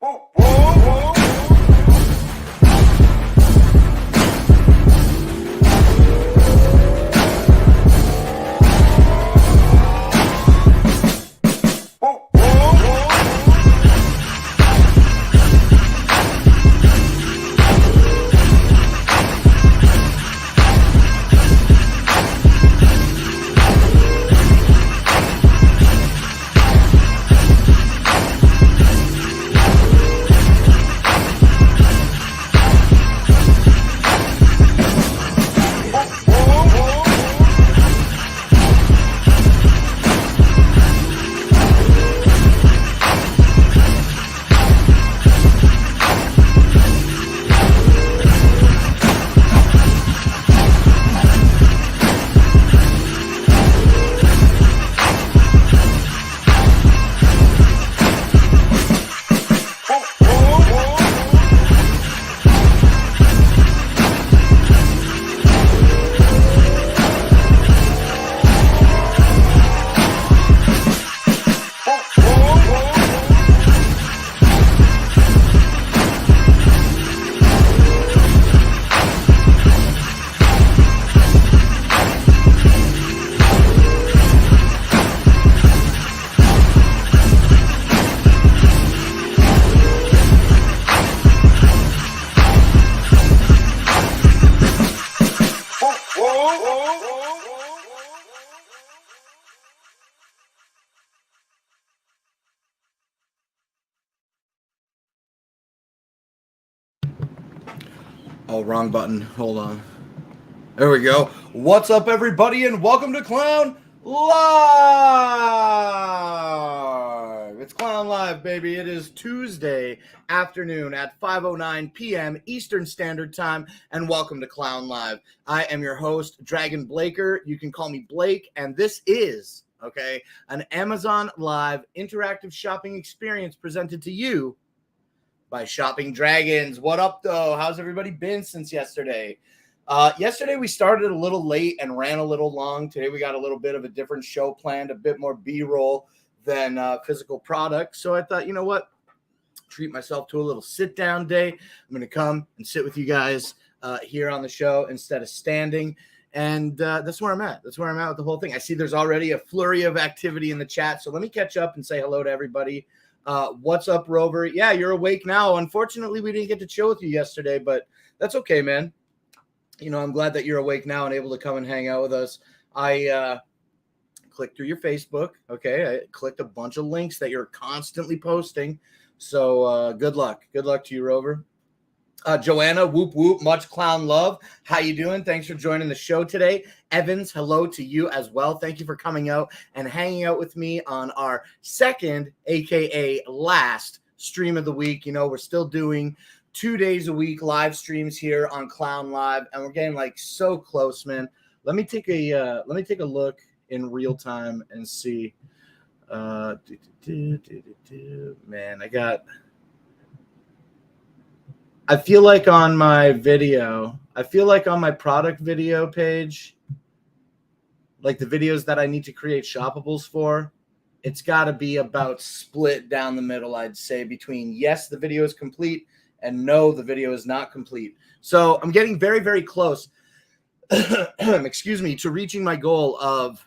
Oh, wrong button. Hold on. There we go. What's up, everybody, and welcome to Clown Live. It's Clown Live, baby. It is Tuesday afternoon at 5:09 p.m. Eastern Standard Time, and welcome to Clown Live. I am your host, Dragon Blaker. You can call me Blake, and this is, an Amazon Live interactive shopping experience presented to you by Shopping Dragons. What up, though? How's everybody been since yesterday? Yesterday we started a little late and ran a little long. Today we got a little bit of a different show planned, a bit more B-roll than physical product. So I thought, you know what? Treat myself to a little sit-down day. I'm going to come and sit with you guys here on the show instead of standing. And that's where I'm at. That's where I'm at with the whole thing. I see there's already a flurry of activity in the chat. So let me catch up and say hello to everybody. What's up, Rover? Yeah, you're awake now. Unfortunately, we didn't get to chill with you yesterday, but that's okay, man. You know, I'm glad that you're awake now and able to come and hang out with us. I clicked through your Facebook. Okay, I clicked a bunch of links that you're constantly posting. So good luck. Good luck to you, Rover. Joanna, whoop, whoop, much clown love. How you doing? Thanks for joining the show today. Evans, hello to you as well. Thank you for coming out and hanging out with me on our second, a.k.a. last stream of the week. You know, we're still doing 2 days a week live streams here on Clown Live, and we're getting like so close, man. Let me take a look in real time and see. Man, I feel like on my product video page, like the videos that I need to create shoppables for, it's got to be about split down the middle, I'd say, between yes, the video is complete, and no, the video is not complete. So I'm getting very, very close, excuse me, to reaching my goal of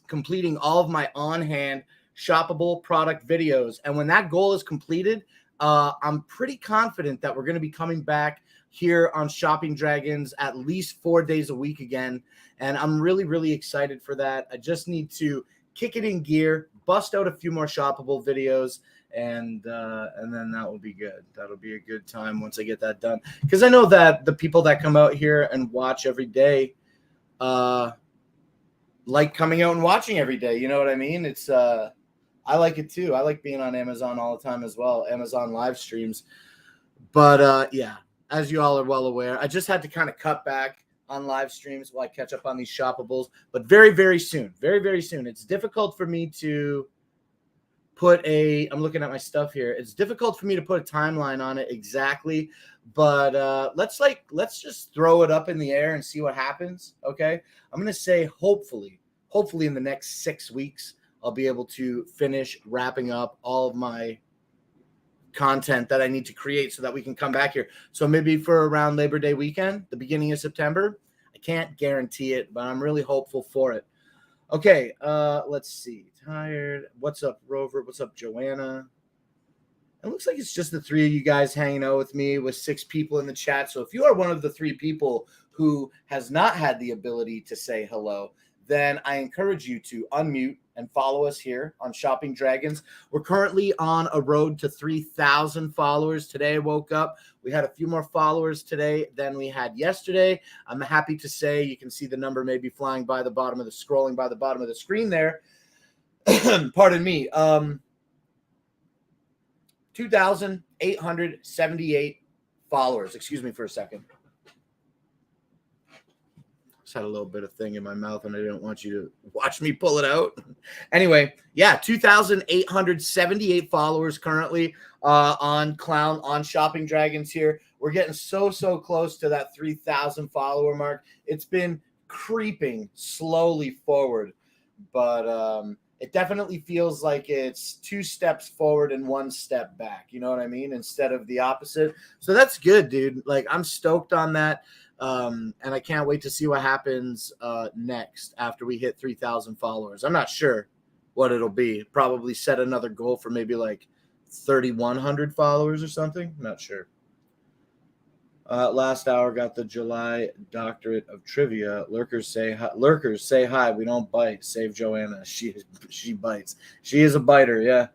completing all of my on-hand shoppable product videos. And when that goal is completed, I'm pretty confident that we're going to be coming back here on Shopping Dragons at least 4 days a week again. And I'm really, really excited for that. I just need to kick it in gear, bust out a few more shoppable videos, and then that will be good. That'll be a good time once I get that done. Because I know that the people that come out here and watch every day like coming out and watching every day. You know what I mean? It's I like it too. I like being on Amazon all the time as well, Amazon live streams. But yeah, as you all are well aware, I just had to kind of cut back on live streams while I catch up on these shoppables. But very, very soon, very, very soon. It's difficult for me to I'm looking at my stuff here. It's difficult for me to put a timeline on it exactly, but let's just throw it up in the air and see what happens. Okay. I'm going to say hopefully in the next 6 weeks, I'll be able to finish wrapping up all of my content that I need to create so that we can come back here. So maybe for around Labor Day weekend, the beginning of September. I can't guarantee it, but I'm really hopeful for it. Okay, let's see. Tired. What's up, Rover? What's up, Joanna? It looks like it's just the three of you guys hanging out with me with 6 people in the chat. So if you are one of the 3 people who has not had the ability to say hello, then I encourage you to unmute and follow us here on Shopping Dragons. We're currently on a road to 3,000 followers. Today I woke up. We had a few more followers today than we had yesterday. I'm happy to say you can see the number maybe flying by the bottom of the scrolling by the bottom of the screen there. Pardon me. 2,878 followers. Excuse me for a second. Just had a little bit of thing in my mouth and I didn't want you to watch me pull it out. Anyway, yeah, 2,878 followers currently on Shopping Dragons here. We're getting so close to that 3,000 follower mark. It's been creeping slowly forward, but it definitely feels like it's 2 steps forward and 1 step back. You know what I mean? Instead of the opposite. So that's good, dude. Like, I'm stoked on that. And I can't wait to see what happens next after we hit 3,000 followers. I'm not sure what it'll be. Probably set another goal for maybe like 3,100 followers or something. I'm not sure. Last hour got the July doctorate of trivia. Lurkers say hi. We don't bite. Save Joanna. She bites. She is a biter. Yeah.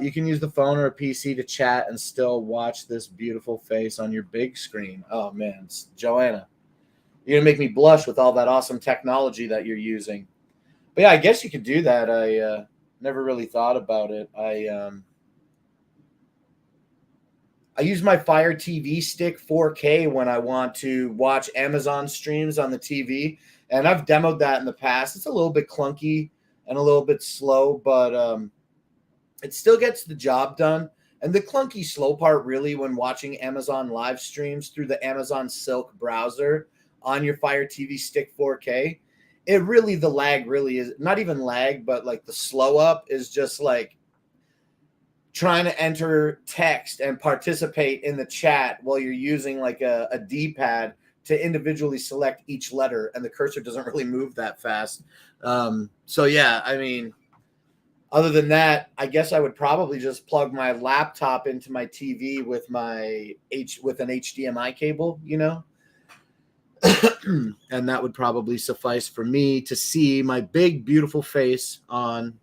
You can use the phone or a PC to chat and still watch this beautiful face on your big screen. Oh man, Joanna, you're gonna make me blush with all that awesome technology that you're using. But yeah, I guess you could do that. I never really thought about it. I use my Fire TV Stick 4K when I want to watch Amazon streams on the TV, and I've demoed that in the past. It's a little bit clunky and a little bit slow, but it still gets the job done. And the clunky slow part really when watching Amazon live streams through the Amazon Silk browser on your Fire TV Stick 4K, the lag really is not even lag, but like the slow up is just like trying to enter text and participate in the chat while you're using like a D-pad to individually select each letter, and the cursor doesn't really move that fast. So yeah, I mean, other than that, I guess I would probably just plug my laptop into my TV with an HDMI cable, you know, and that would probably suffice for me to see my big, beautiful face on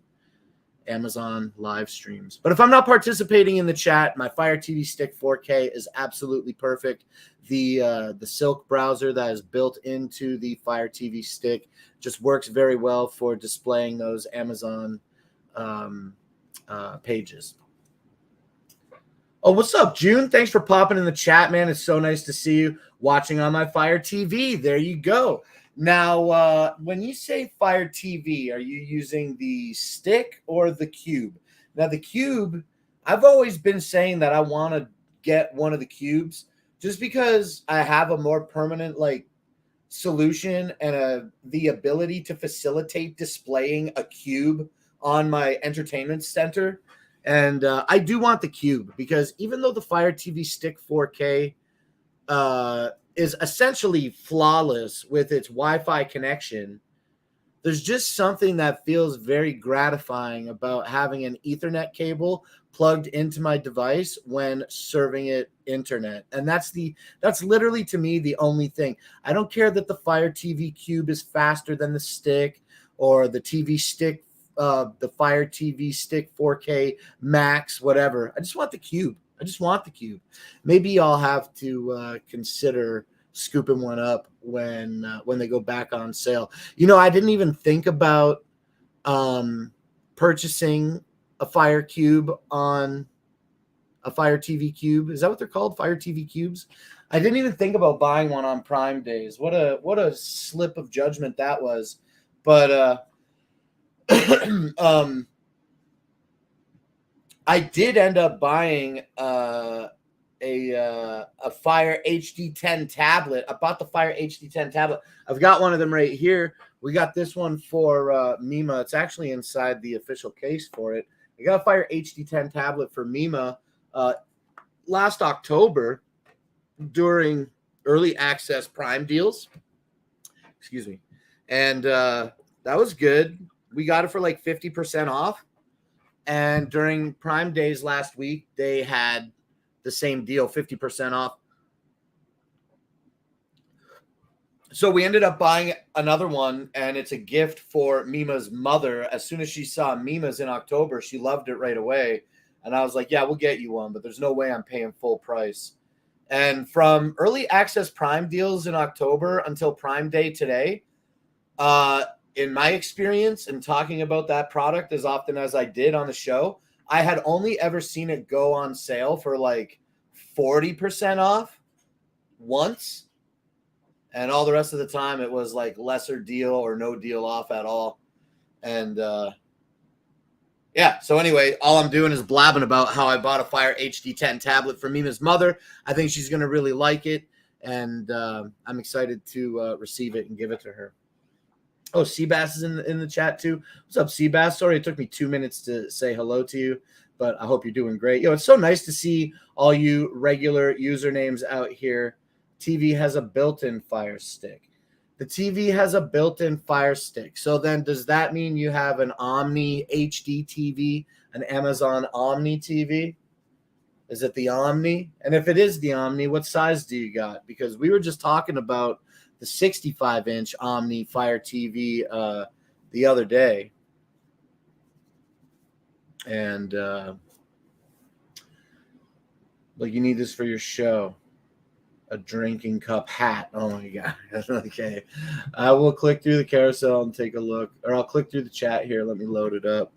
Amazon live streams. But if I'm not participating in the chat, my Fire TV Stick 4K is absolutely perfect. The Silk browser that is built into the Fire TV Stick just works very well for displaying those Amazon pages. Oh, what's up, June? Thanks for popping in the chat, man. It's so nice to see you watching on my Fire TV. There you go. Now, when you say Fire TV, are you using the stick or the cube? Now, the cube, I've always been saying that I want to get one of the cubes just because I have a more permanent solution and the ability to facilitate displaying a cube on my entertainment center. And I do want the cube because even though the Fire TV Stick 4K is essentially flawless with its Wi-Fi connection, there's just something that feels very gratifying about having an Ethernet cable plugged into my device when serving it internet. And that's literally, to me, the only thing. I don't care that the Fire TV Cube is faster than the stick or the TV stick, the Fire TV Stick 4K Max, whatever. I just want the cube. Maybe I'll have to consider scooping one up when they go back on sale. You know, I didn't even think about purchasing a Fire Cube on a Fire TV Cube. Is that what they're called? Fire TV Cubes? I didn't even think about buying one on Prime days. What a slip of judgment that was. But I did end up buying a Fire HD10 tablet. I bought the Fire HD10 tablet. I've got one of them right here. We got this one for Mima. It's actually inside the official case for it. I got a Fire HD10 tablet for Mima last October during early access Prime deals. Excuse me. And that was good. We got it for like 50% off. And during Prime Days last week, they had the same deal, 50% off. So we ended up buying another one, and it's a gift for Mima's mother. As soon as she saw Mima's in October, she loved it right away. And I was like, yeah, we'll get you one, but there's no way I'm paying full price. And from early access Prime deals in October until Prime Day today, in my experience and talking about that product as often as I did on the show, I had only ever seen it go on sale for like 40% off once. And all the rest of the time, it was like lesser deal or no deal off at all. And yeah, so anyway, all I'm doing is blabbing about how I bought a Fire HD10 tablet for Mima's mother. I think she's going to really like it. And I'm excited to receive it and give it to her. Oh, Seabass is in the chat too. What's up, Seabass? Sorry it took me 2 minutes to say hello to you, but I hope you're doing great. It's so nice to see all you regular usernames out here. TV has a built-in Fire Stick. The TV has a built-in Fire Stick. So then does that mean you have an Omni HD TV, an Amazon Omni TV? Is it the Omni? And if it is the Omni, what size do you got? Because we were just talking about the 65-inch Omni Fire TV the other day. And like, you need this for your show. A drinking cup hat. Oh my God. Okay. I will click through the carousel and take a look, or I'll click through the chat here. Let me load it up.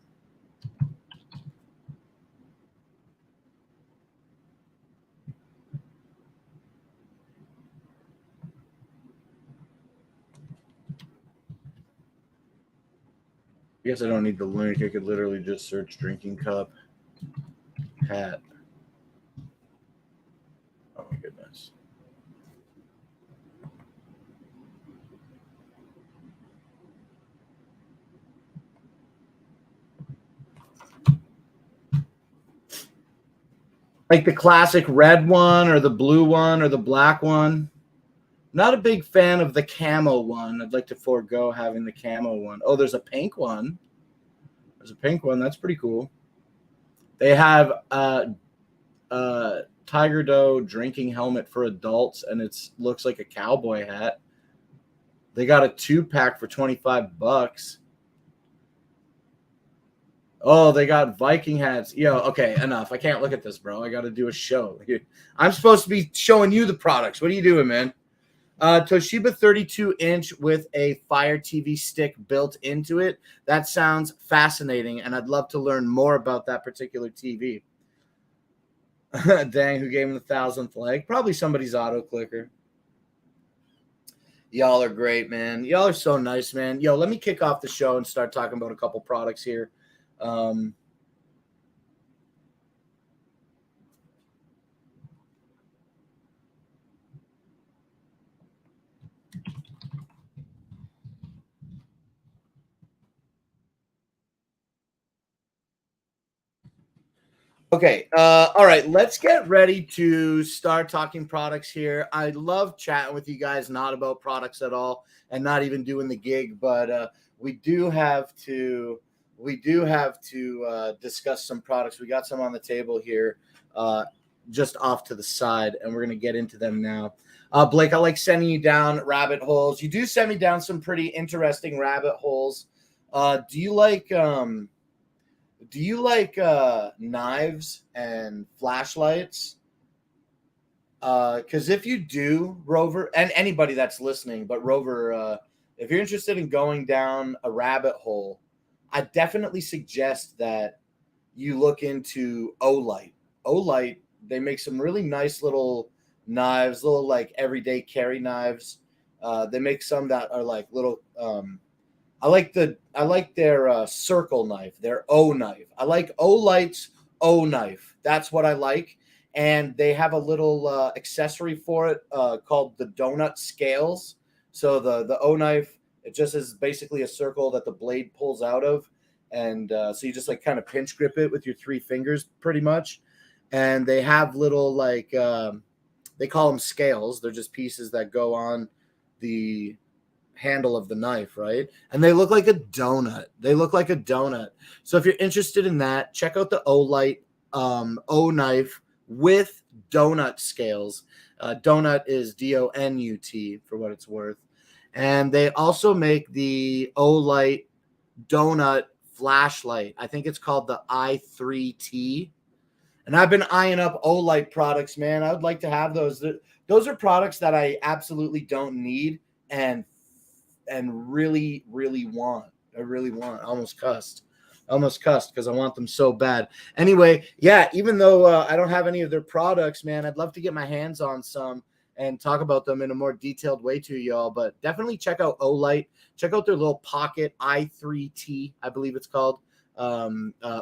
I guess I don't need the link. I could literally just search drinking cup hat. Oh my goodness. Like the classic red one or the blue one or the black one. Not a big fan of the camo one. I'd like to forego having the camo one. Oh, there's a pink one. There's a pink one. That's pretty cool. They have Tiger Doe drinking helmet for adults, and it looks like a cowboy hat. They got a 2-pack for $25. Oh, they got Viking hats. Okay, enough. I can't look at this, bro. I got to do a show. I'm supposed to be showing you the products. What are you doing, man? Toshiba 32-inch with a Fire TV stick built into it. That sounds fascinating, and I'd love to learn more about that particular TV. Dang, who gave him the 1,000th like? Probably somebody's auto clicker. Y'all are great, man. Y'all are so nice, man. Let me kick off the show and start talking about a couple products here. Okay. All right. Let's get ready to start talking products here. I love chatting with you guys, not about products at all, and not even doing the gig, but we do have to discuss some products. We got some on the table here, just off to the side, and we're going to get into them now. Blake, I like sending you down rabbit holes. You do send me down some pretty interesting rabbit holes. Do you like knives and flashlights? Because if you do, Rover, and anybody that's listening, but Rover, if you're interested in going down a rabbit hole, I definitely suggest that you look into Olight. Olight, they make some really nice little knives, little like everyday carry knives. They make some that are like little. I like their circle knife, their O knife. I like Olight's O knife. That's what I like. And they have a little accessory for it called the donut scales. So the O knife, it just is basically a circle that the blade pulls out of. And so you just like kind of pinch grip it with your 3 fingers pretty much. and they have little like they call them scales. They're just pieces that go on the handle of the knife, right? And they look like a donut. They look like a donut. So if you're interested in that, check out the Olight O knife with donut scales. Donut is DONUT for what it's worth. And they also make the Olight donut flashlight. I think it's called the i3T. And I've been eyeing up Olight products, man. I would like to have those. Those are products that I absolutely don't need and really, really want. I really want. I almost cussed because I want them so bad. Anyway, yeah, even though I don't have any of their products, man, I'd love to get my hands on some and talk about them in a more detailed way to y'all. But definitely check out Olight. Check out their little pocket i3T, I believe it's called,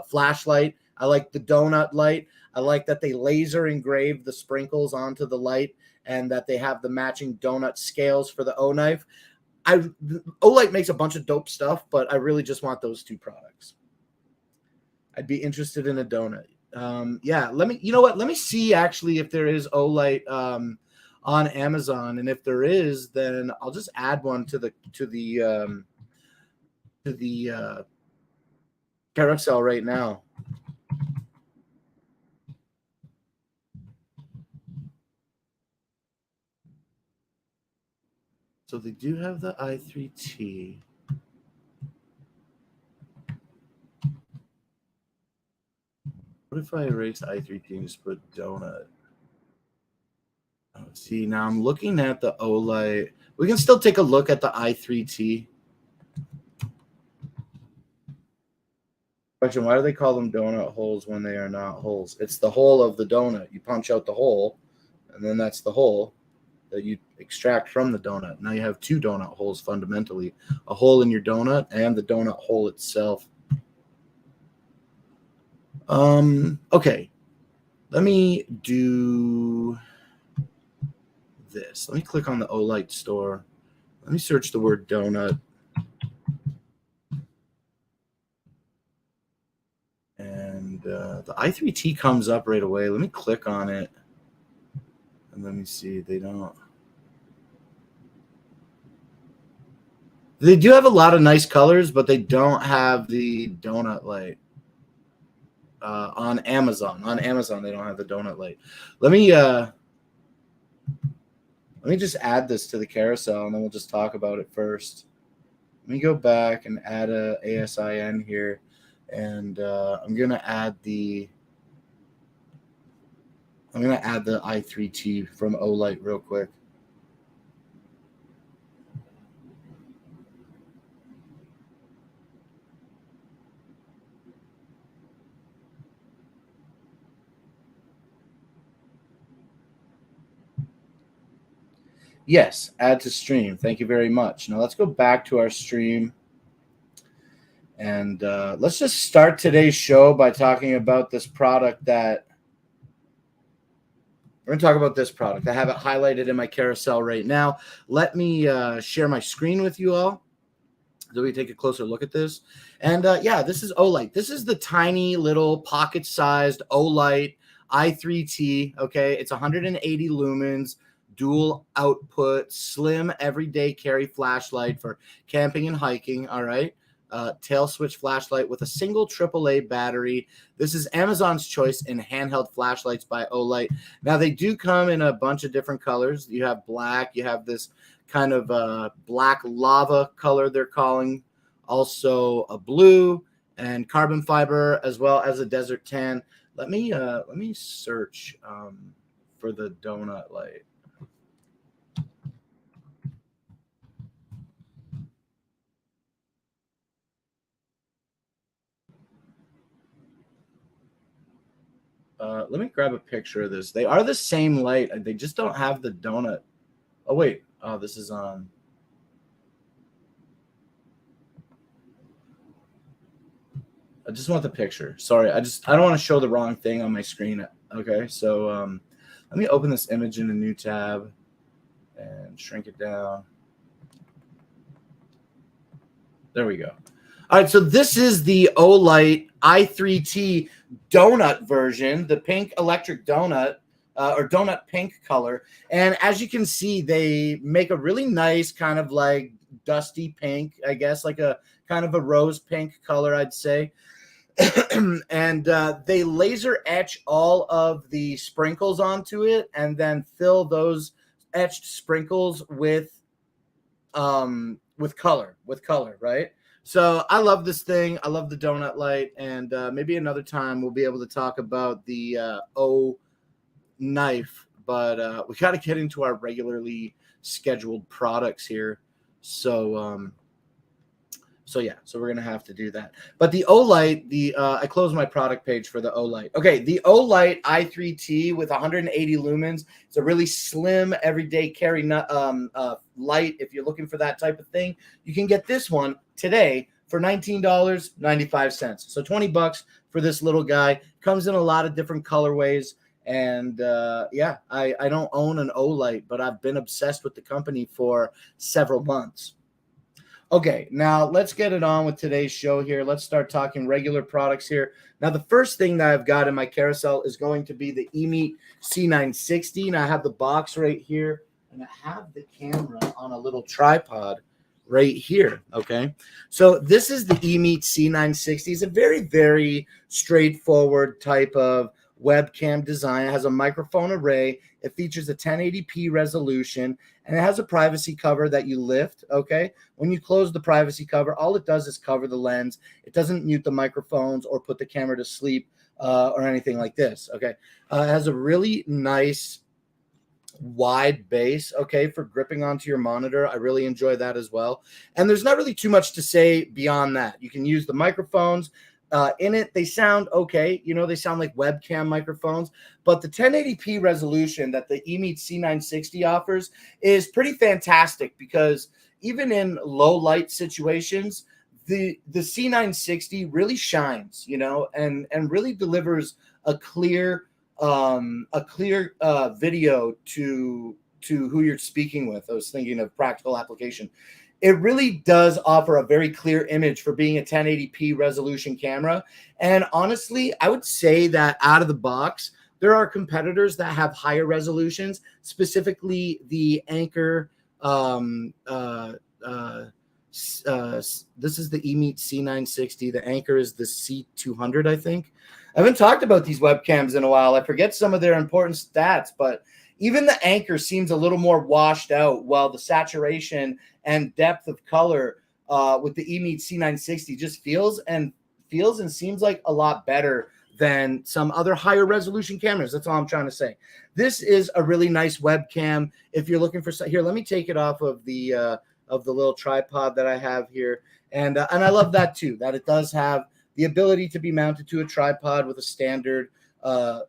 flashlight. I like the donut light. I like that they laser engrave the sprinkles onto the light and that they have the matching donut scales for the O knife. Olight makes a bunch of dope stuff, but I really just want those two products. I'd be interested in a donut. Yeah, you know what? Let me see actually if there is Olight on Amazon, and if there is, then I'll just add one to the carousel right now. So they do have the i3T. What if I erase i3T and just put donut? Oh, see, now I'm looking at the Olight. We can still take a look at the i3T. Question: why do they call them donut holes when they are not holes? It's the hole of the donut. You punch out the hole, and then that's the hole that you extract from the donut. Now you have two donut holes fundamentally, a hole in your donut and the donut hole itself. Okay, let me do this. Let me click on the Olight store. Let me search the word donut. And the i3T comes up right away. Let me click on it. And let me see. They don't. They do have a lot of nice colors, but they don't have the donut light. On Amazon. On Amazon, they don't have the donut light. Let me just add this to the carousel, and then we'll just talk about it first. Let me go back and add a ASIN here, and I'm gonna add the i3T from Olight real quick. Yes, add to stream. Thank you very much. Now let's go back to our stream. And let's just start today's show by talking about this product that we're going to talk about. This product. I have it highlighted in my carousel right now. Let me share my screen with you all so we take a closer look at this. And yeah, this is Olight. This is the tiny little pocket-sized Olight i3T. Okay, it's 180 lumens. Dual output, slim everyday carry flashlight for camping and hiking. All right. Tail switch flashlight with a single AAA battery. This is Amazon's choice in handheld flashlights by Olight. Now, they do come in a bunch of different colors. You have black. You have this kind of black lava color they're calling. Also a blue and carbon fiber, as well as a desert tan. Let me search for the donut light. Let me grab a picture of this. They are the same light. They just don't have the donut. Oh, wait. Oh, this is on. I just want the picture. Sorry. I don't want to show the wrong thing on my screen. Okay. So let me open this image in a new tab and shrink it down. There we go. All right. So this is the Olight i3T donut version, the pink electric donut, or donut pink color. And as you can see, they make a really nice kind of like dusty pink, I guess, like a kind of a rose pink color, I'd say. And they laser etch all of the sprinkles onto it and then fill those etched sprinkles with color, right? So I love this thing. I love the donut light, and maybe another time we'll be able to talk about the O knife, but we got to get into our regularly scheduled products here. So yeah, so we're gonna have to do that. But the Olight, I closed my product page for the Olight. Okay, the Olight i3T with 180 lumens. It's a really slim, everyday carry light. If you're looking for that type of thing, you can get this one today for $19.95. So $20 for this little guy. Comes in a lot of different colorways. And yeah, I don't own an Olight, but I've been obsessed with the company for several months. Okay, now let's get it on with today's show here. Let's start talking regular products here. Now, the first thing that I've got in my carousel is going to be the eMeet C960. And I have the box right here, and I have the camera on a little tripod right here, okay? So this is the eMeet C960. It's a very, very straightforward type of webcam design. It has a microphone array. It features a 1080p resolution, and it has a privacy cover that you lift, okay? When you close the privacy cover, all it does is cover the lens. It doesn't mute the microphones or put the camera to sleep or anything like this, okay? It has a really nice wide base, okay, for gripping onto your monitor. I really enjoy that as well. And there's not really too much to say beyond that. You can use the microphones in it. They sound okay. You know, they sound like webcam microphones, but the 1080p resolution that the eMeet C960 offers is pretty fantastic, because even in low light situations, the C960 really shines, you know, and really delivers a clear video to who you're speaking with. I was thinking of practical application. It really does offer a very clear image for being a 1080p resolution camera. And honestly, I would say that out of the box, there are competitors that have higher resolutions, specifically the Anker. This is the eMeet C960. The Anker is the C200, I think. I haven't talked about these webcams in a while. I forget some of their important stats, but even the Anker seems a little more washed out, while the saturation and depth of color with the eMeet C960 just feels and seems like a lot better than some other higher resolution cameras. That's all I'm trying to say. This is a really nice webcam. If you're looking for here, let me take it off of the little tripod that I have here, and I love that too, that it does have the ability to be mounted to a tripod with a standard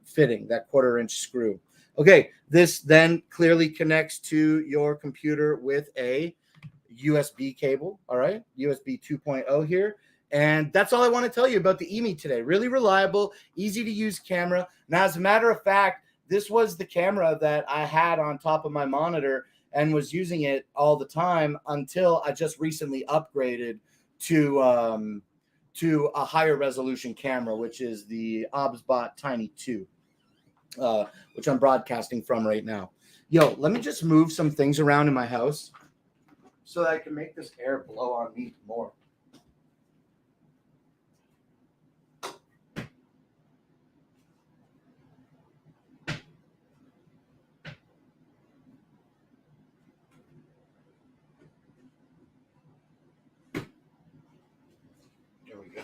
fitting, that 1/4-inch screw. Okay, this then clearly connects to your computer with a USB cable, all right? USB 2.0 here. And that's all I want to tell you about the eMeet today. Really reliable, easy to use camera. Now, as a matter of fact, this was the camera that I had on top of my monitor and was using it all the time until I just recently upgraded to a higher resolution camera, which is the OBSBot Tiny 2. Which I'm broadcasting from right now. Yo, let me just move some things around in my house so that I can make this air blow on me more. There we go.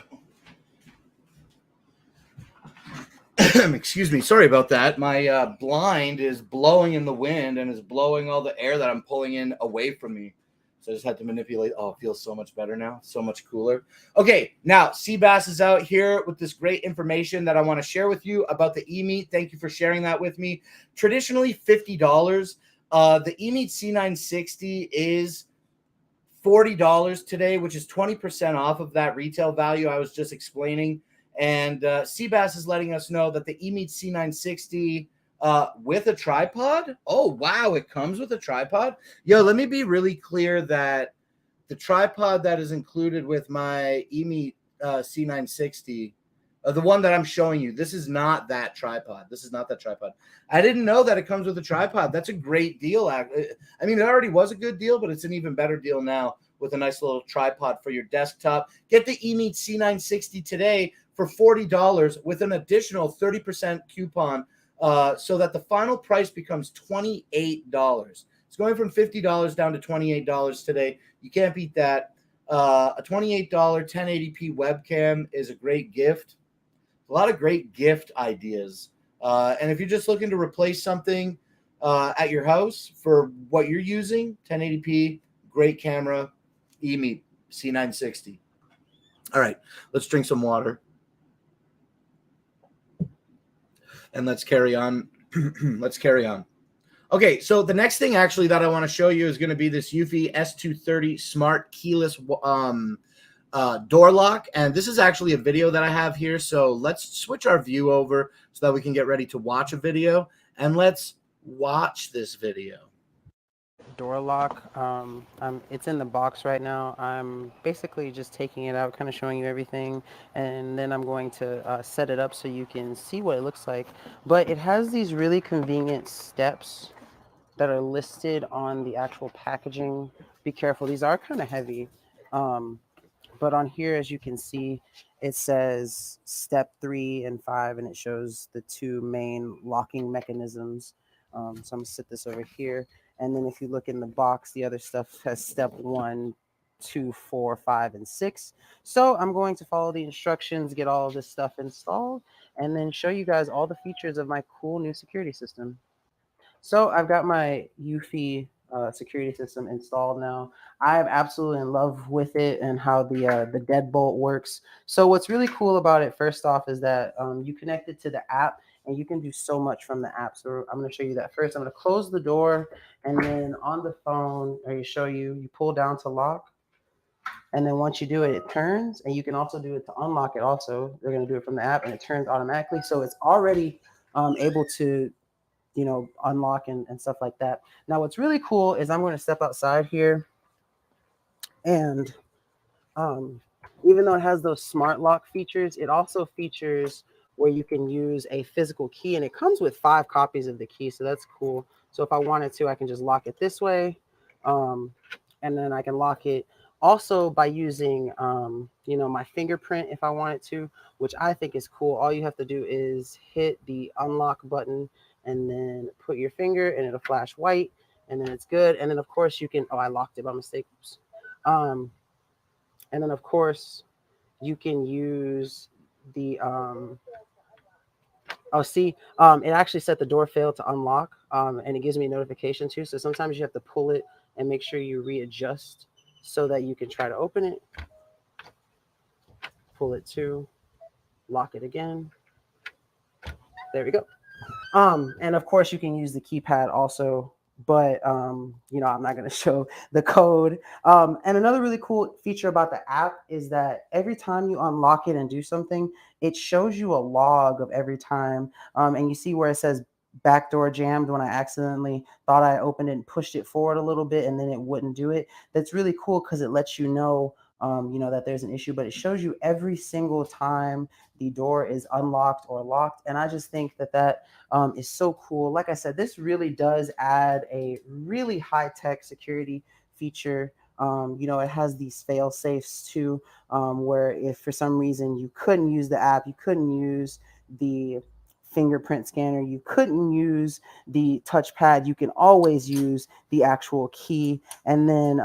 Excuse me. Sorry about that. My blind is blowing in the wind and is blowing all the air that I'm pulling in away from me. So I just had to manipulate. Oh, it feels so much better now. So much cooler. Okay, now Seabass is out here with this great information that I want to share with you about the eMeet. Thank you for sharing that with me. Traditionally $50. The eMeet C960 is $40 today, which is 20% off of that retail value I was just explaining. And Seabass is letting us know that the eMeet C960 with a tripod. Oh, wow. It comes with a tripod. Yo, let me be really clear that the tripod that is included with my eMeet C960, The one that I'm showing you, this is not that tripod. This is not that tripod. I didn't know that it comes with a tripod. That's a great deal. I mean, it already was a good deal, but it's an even better deal now with a nice little tripod for your desktop. Get the eMeet C960 today for $40 with an additional 30% coupon, so that the final price becomes $28. It's going from $50 down to $28 today. You can't beat that. A $28 1080p webcam is a great gift. A lot of great gift ideas. And if you're just looking to replace something at your house for what you're using, 1080p, great camera, eMeet C960. All right, let's drink some water. And let's carry on. Let's carry on. Okay, so the next thing actually that I want to show you is going to be this Eufy S230 Smart Keyless door lock. And this is actually a video that I have here. So let's switch our view over so that we can get ready to watch a video. And let's watch this video. Door lock. It's in the box right now. I'm basically just taking it out, kind of showing you everything, and then I'm going to set it up so you can see what it looks like. But it has these really convenient steps that are listed on the actual packaging. Be careful, these are kind of heavy. But on here, as you can see, it says step 3 and 5, and it shows the two main locking mechanisms. So I'm gonna sit this over here. And then if you look in the box, the other stuff has step 1, 2, 4, 5, and 6. So I'm going to follow the instructions, get all of this stuff installed, and then show you guys all the features of my cool new security system. So I've got my Eufy security system installed now. I'm absolutely in love with it and how the deadbolt works. So what's really cool about it, first off, is that you connect it to the app, and you can do so much from the app. So I'm going to show you that first. I'm going to close the door, and then on the phone, you pull down to lock. And then once you do it, it turns, and you can also do it to unlock it also. They're going to do it from the app, and it turns automatically. So it's already able to, unlock and stuff like that. Now, what's really cool is I'm going to step outside here, and even though it has those smart lock features, it also features where you can use a physical key, and it comes with 5 copies of the key, so that's cool. So if I wanted to, I can just lock it this way, and then I can lock it also by using my fingerprint if I wanted to, which I think is cool. All you have to do is hit the unlock button and then put your finger, and it'll flash white, and then it's good. And then of course you can, I locked it by mistake. Oops. And then of course you can use the it actually said the door failed to unlock, and it gives me a notification too. So sometimes you have to pull it and make sure you readjust so that you can try to open it. Pull it to lock it again. There we go. And of course you can use the keypad also, but I'm not going to show the code. And another really cool feature about the app is that every time you unlock it and do something, it shows you a log of every time. And you see where it says backdoor jammed when I accidentally thought I opened it and pushed it forward a little bit, and then it wouldn't do it. That's really cool because it lets you know that there's an issue, but it shows you every single time the door is unlocked or locked. And I just think that is so cool. Like I said, this really does add a really high-tech security feature. It has these fail safes too, where if for some reason you couldn't use the app, you couldn't use the fingerprint scanner, you couldn't use the touchpad, you can always use the actual key. And then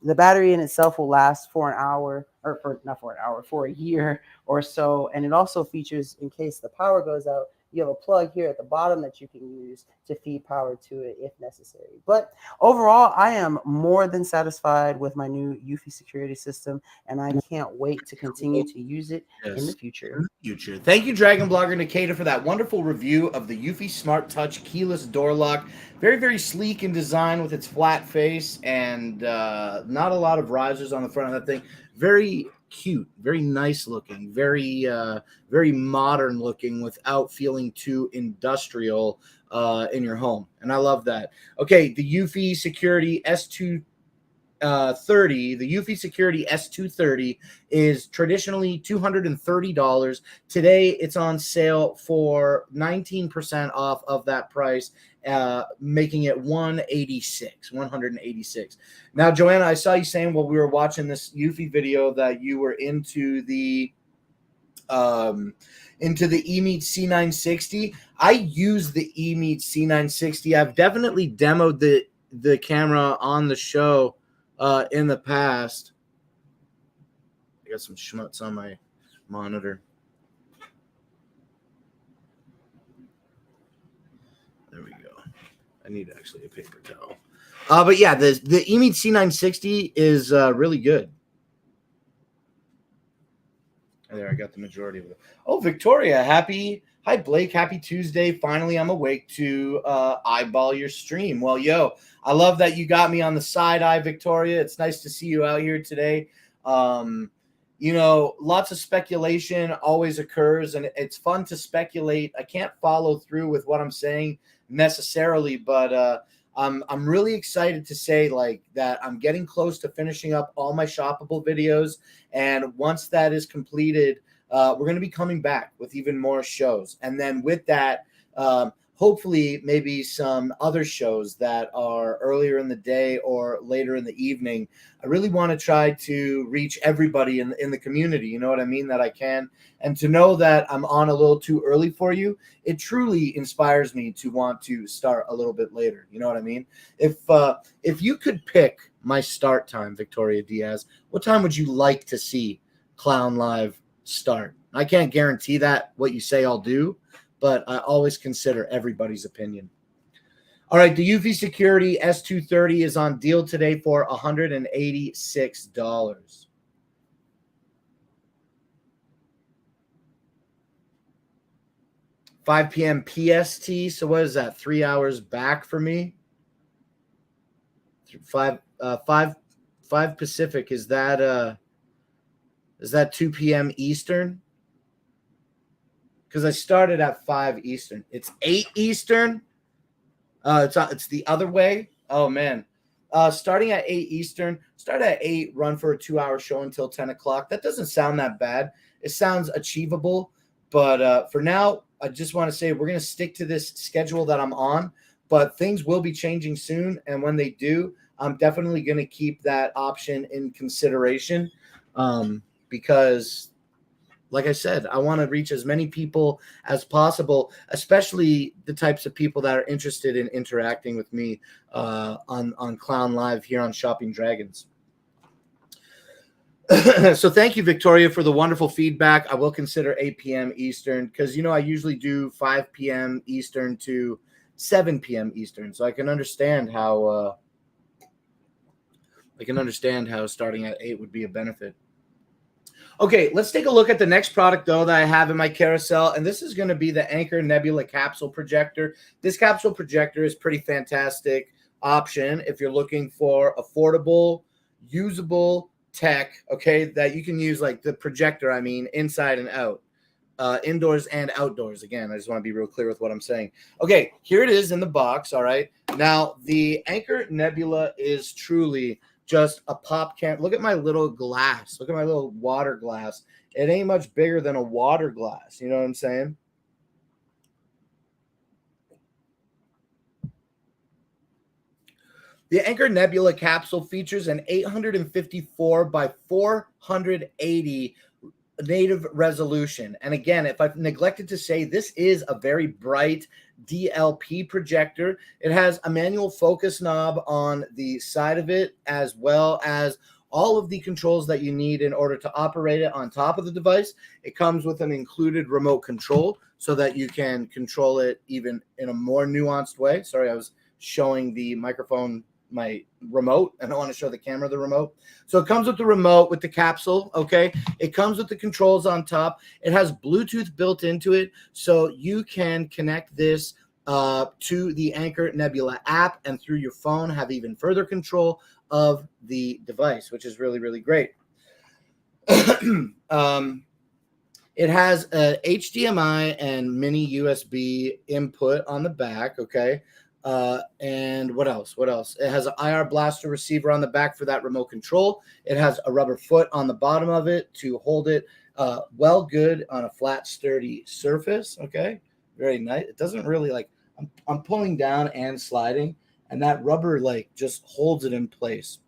the battery in itself will last for an hour, or for a year or so. And it also features, in case the power goes out, you have a plug here at the bottom that you can use to feed power to it if necessary. But overall, I am more than satisfied with my new Eufy security system, and I can't wait to continue to use it in the future. Thank you, Dragon Blogger Nikita, for that wonderful review of the Eufy Smart Touch keyless door lock. Very, very sleek in design with its flat face and not a lot of risers on the front of that thing. Very cute, very nice looking, very modern looking without feeling too industrial in your home. And I love that. Okay, the Eufy Security 30, the Eufy Security S230 is traditionally $230. Today, it's on sale for 19% off of that price, making it 186. Now, Joanna, I saw you saying while we were watching this Eufy video that you were into the eMeet C960. I use the eMeet C960. I've definitely demoed the camera on the show in the past. I got some schmutz on my monitor. There we go. I need actually a paper towel. But yeah, the eMeet C960 is really good. There, I got the majority of it. Oh, Victoria, hi Blake, happy Tuesday. Finally, I'm awake to eyeball your stream. Well, yo, I love that you got me on the side eye, Victoria. It's nice to see you out here today. You know, lots of speculation always occurs, and it's fun to speculate. I can't follow through with what I'm saying necessarily, but I'm really excited to say like that I'm getting close to finishing up all my shoppable videos. And once that is completed, we're going to be coming back with even more shows. And then with that, hopefully maybe some other shows that are earlier in the day or later in the evening. I really want to try to reach everybody in the community, you know what I mean, that I can. And to know that I'm on a little too early for you, it truly inspires me to want to start a little bit later. You know what I mean? If you could pick my start time, Victoria Diaz, what time would you like to see Clown Live start? I can't guarantee that what you say I'll do, but I always consider everybody's opinion. All right, the Eufy Security S230 is on deal today for $186. 5 p.m. PST. So what is that? 3 hours back for me. 5 Pacific. Is that 2 p.m. Eastern? Because I started at 5 Eastern. It's 8 Eastern. It's the other way. Oh man. Starting at 8 Eastern. Start at 8. Run for a 2-hour show until 10 o'clock. That doesn't sound that bad. It sounds achievable. But for now, I just want to say we're going to stick to this schedule that I'm on. But things will be changing soon. And when they do, I'm definitely going to keep that option in consideration. Because like I said, I want to reach as many people as possible, especially the types of people that are interested in interacting with me on Clown Live here on Shopping Dragons. So thank you, Victoria, for the wonderful feedback. I will consider 8 p.m. Eastern because, you know, I usually do 5 p.m. Eastern to 7 p.m. Eastern. So I can understand how starting at 8 would be a benefit. Okay, let's take a look at the next product, though, that I have in my carousel, and this is going to be the Anker Nebula Capsule Projector. This capsule projector is pretty fantastic option if you're looking for affordable, usable tech, okay, that you can use, like the projector, I mean, inside and out, indoors and outdoors. Again, I just want to be real clear with what I'm saying. Okay, here it is in the box, all right? Now, the Anker Nebula is truly just a pop can. Look at my little glass. Look at my little water glass. It ain't much bigger than a water glass. You know what I'm saying? The Anker Nebula capsule features an 854 by 480 native resolution. And again, if I've neglected to say, this is a very bright DLP projector. It has a manual focus knob on the side of it, as well as all of the controls that you need in order to operate it on top of the device. It comes with an included remote control so that you can control it even in a more nuanced way. Sorry, I was showing the microphone my remote. I don't want to show the camera the remote. So it comes with the remote with the capsule, okay? It comes with the controls on top. It has Bluetooth built into it, so you can connect this to the Anker Nebula app, and through your phone have even further control of the device, which is really, really great. It has a HDMI and mini USB input on the back, okay? And what else? What else? It has an IR blaster receiver on the back for that remote control. It has a rubber foot on the bottom of it to hold it well good on a flat, sturdy surface. Okay, very nice. It doesn't really like I'm pulling down and sliding, and that rubber like just holds it in place.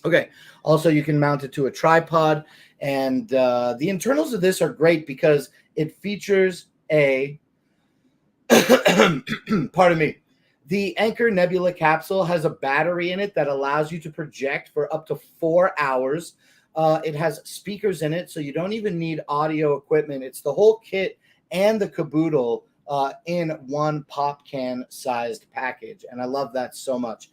Okay. Also, you can mount it to a tripod, and the internals of this are great because it features a pardon me. The Anchor Nebula capsule has a battery in it that allows you to project for up to 4 hours. It has speakers in it, so you don't even need audio equipment. It's the whole kit and the caboodle in one pop can sized package, and I love that so much.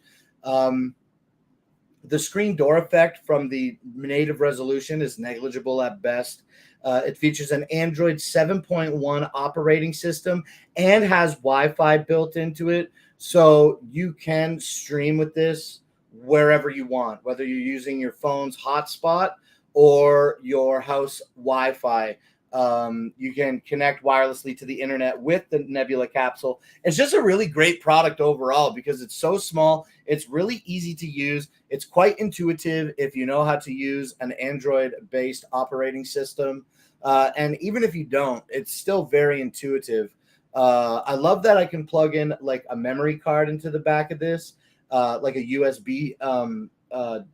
The screen door effect from the native resolution is negligible at best. It features an Android 7.1 operating system and has Wi-Fi built into it, so you can stream with this wherever you want, whether you're using your phone's hotspot or your house Wi-Fi. You can connect wirelessly to the internet with the Nebula capsule. It's just a really great product overall because it's so small. It's really easy to use. It's quite intuitive if you know how to use an Android-based operating system. And even if you don't, it's still very intuitive. I love that I can plug in like a memory card into the back of this, like a USB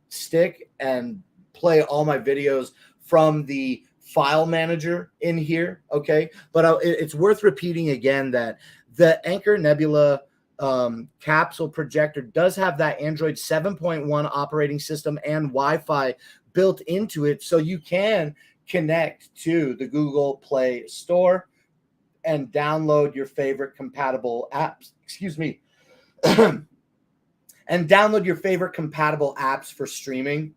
stick, and play all my videos from the file manager in here. Okay. But it's worth repeating again that the Anchor Nebula capsule projector does have that Android 7.1 operating system and Wi-Fi built into it. So you can connect to the Google Play Store and download your favorite compatible apps. Excuse me. And download your favorite compatible apps for streaming.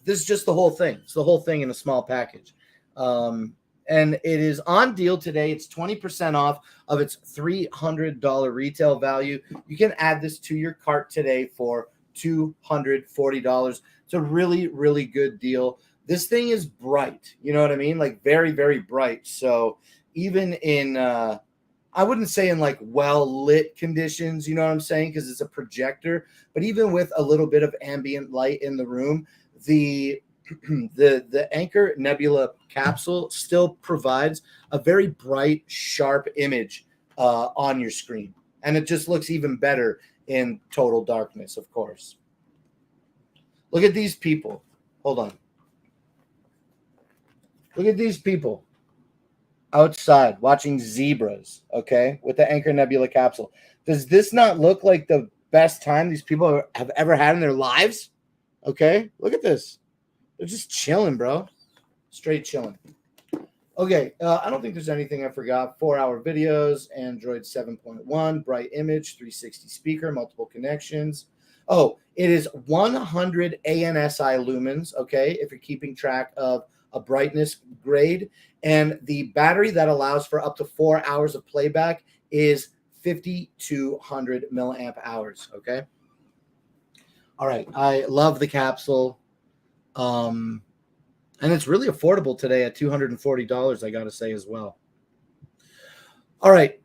This is just the whole thing. It's the whole thing in a small package. And it is on deal today. It's 20% off of its $300 retail value. You can add this to your cart today for $240. It's a really, really good deal. This thing is bright. You know what I mean? Like very, very bright. So even in, I wouldn't say in like well-lit conditions, you know what I'm saying? Because it's a projector. But even with a little bit of ambient light in the room, the Anchor Nebula capsule still provides a very bright, sharp image on your screen. And it just looks even better in total darkness, of course. Look at these people. Hold on. Look at these people outside watching zebras, okay, with the Anchor Nebula capsule. Does this not look like the best time these people have ever had in their lives? Okay, look at this. They're just chilling, bro. Straight chilling. Okay, I don't think there's anything I forgot. 4-hour videos, Android 7.1, bright image, 360 speaker, multiple connections. Oh, it is 100 ANSI lumens, okay, if you're keeping track of a brightness grade. And the battery that allows for up to 4 hours of playback is 5,200 milliamp hours, okay? All right, I love the capsule. And it's really affordable today at $240, I got to say as well. All right,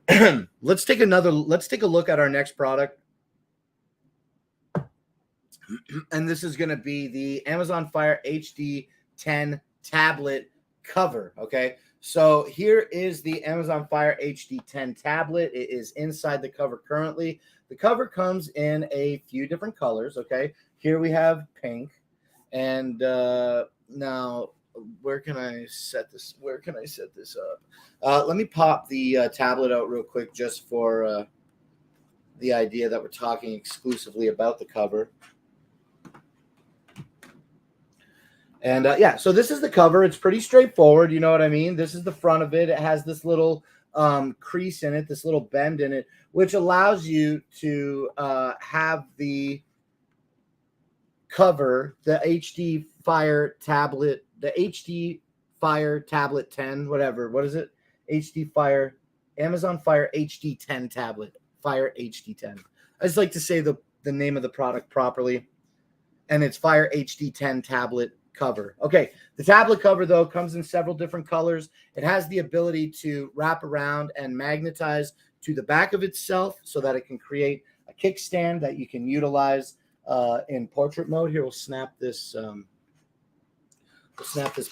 let's take a look at our next product. And this is going to be the Amazon Fire HD 10 tablet cover, okay? So here is the Amazon Fire HD 10 tablet. It is inside the cover currently. The cover comes in a few different colors, okay? Here we have pink. And now, where can I set this? Where can I set this up? Let me pop the tablet out real quick just for the idea that we're talking exclusively about the cover. And yeah, so this is the cover. It's pretty straightforward. You know what I mean? This is the front of it. It has this little crease in it, this little bend in it, which allows you to have the cover, the HD Fire tablet, the HD Fire Tablet 10, whatever. What is it? HD Fire, Amazon Fire HD 10 tablet, Fire HD 10. I just like to say the name of the product properly. And it's Fire HD 10 tablet cover. Okay, the tablet cover, though, comes in several different colors. It has the ability to wrap around and magnetize to the back of itself so that it can create a kickstand that you can utilize in portrait mode. Here, we'll snap this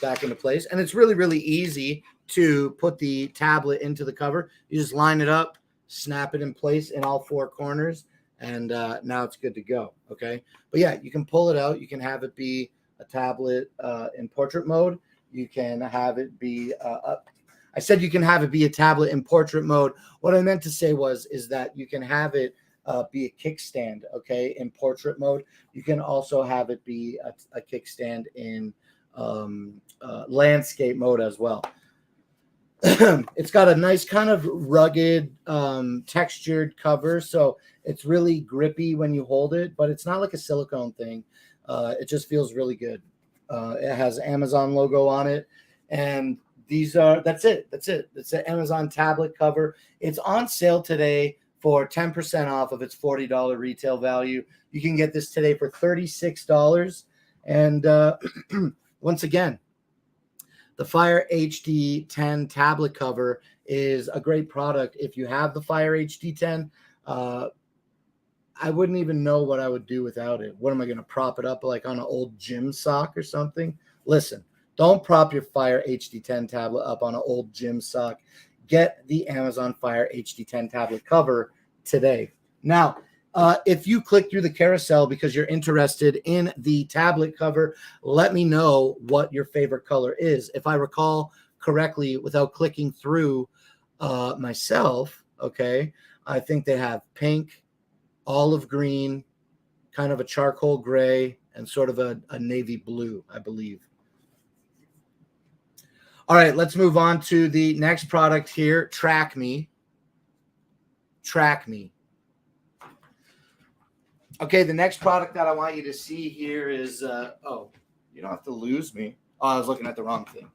back into place. And it's really, really easy to put the tablet into the cover. You just line it up, snap it in place in all four corners, and now it's good to go. Okay. But yeah, you can pull it out. You can have it be a tablet in portrait mode. You can have it be I said you can have it be a tablet in portrait mode. What I meant to say is that you can have it be a kickstand, okay, in portrait mode. You can also have it be a kickstand in landscape mode as well. It's got a nice kind of rugged textured cover, so it's really grippy when you hold it, but it's not like a silicone thing. It just feels really good. It has Amazon logo on it, and that's it. It's an Amazon tablet cover. It's on sale today for 10% off of its $40 retail value. You can get this today for $36. And once again, the Fire HD 10 tablet cover is a great product. If you have the Fire HD 10, I wouldn't even know what I would do without it. What am I going to prop it up like on an old gym sock or something? Listen, don't prop your Fire HD 10 tablet up on an old gym sock. Get the Amazon Fire HD 10 tablet cover today. Now, if you click through the carousel because you're interested in the tablet cover, let me know what your favorite color is. If I recall correctly, without clicking through myself, okay, I think they have pink, olive green, kind of a charcoal gray, and sort of a navy blue, I believe. All right, let's move on to the next product here, TrackMe. TrackMe. Okay, the next product that I want you to see here is, oh, you don't have to lose me. Oh, I was looking at the wrong thing.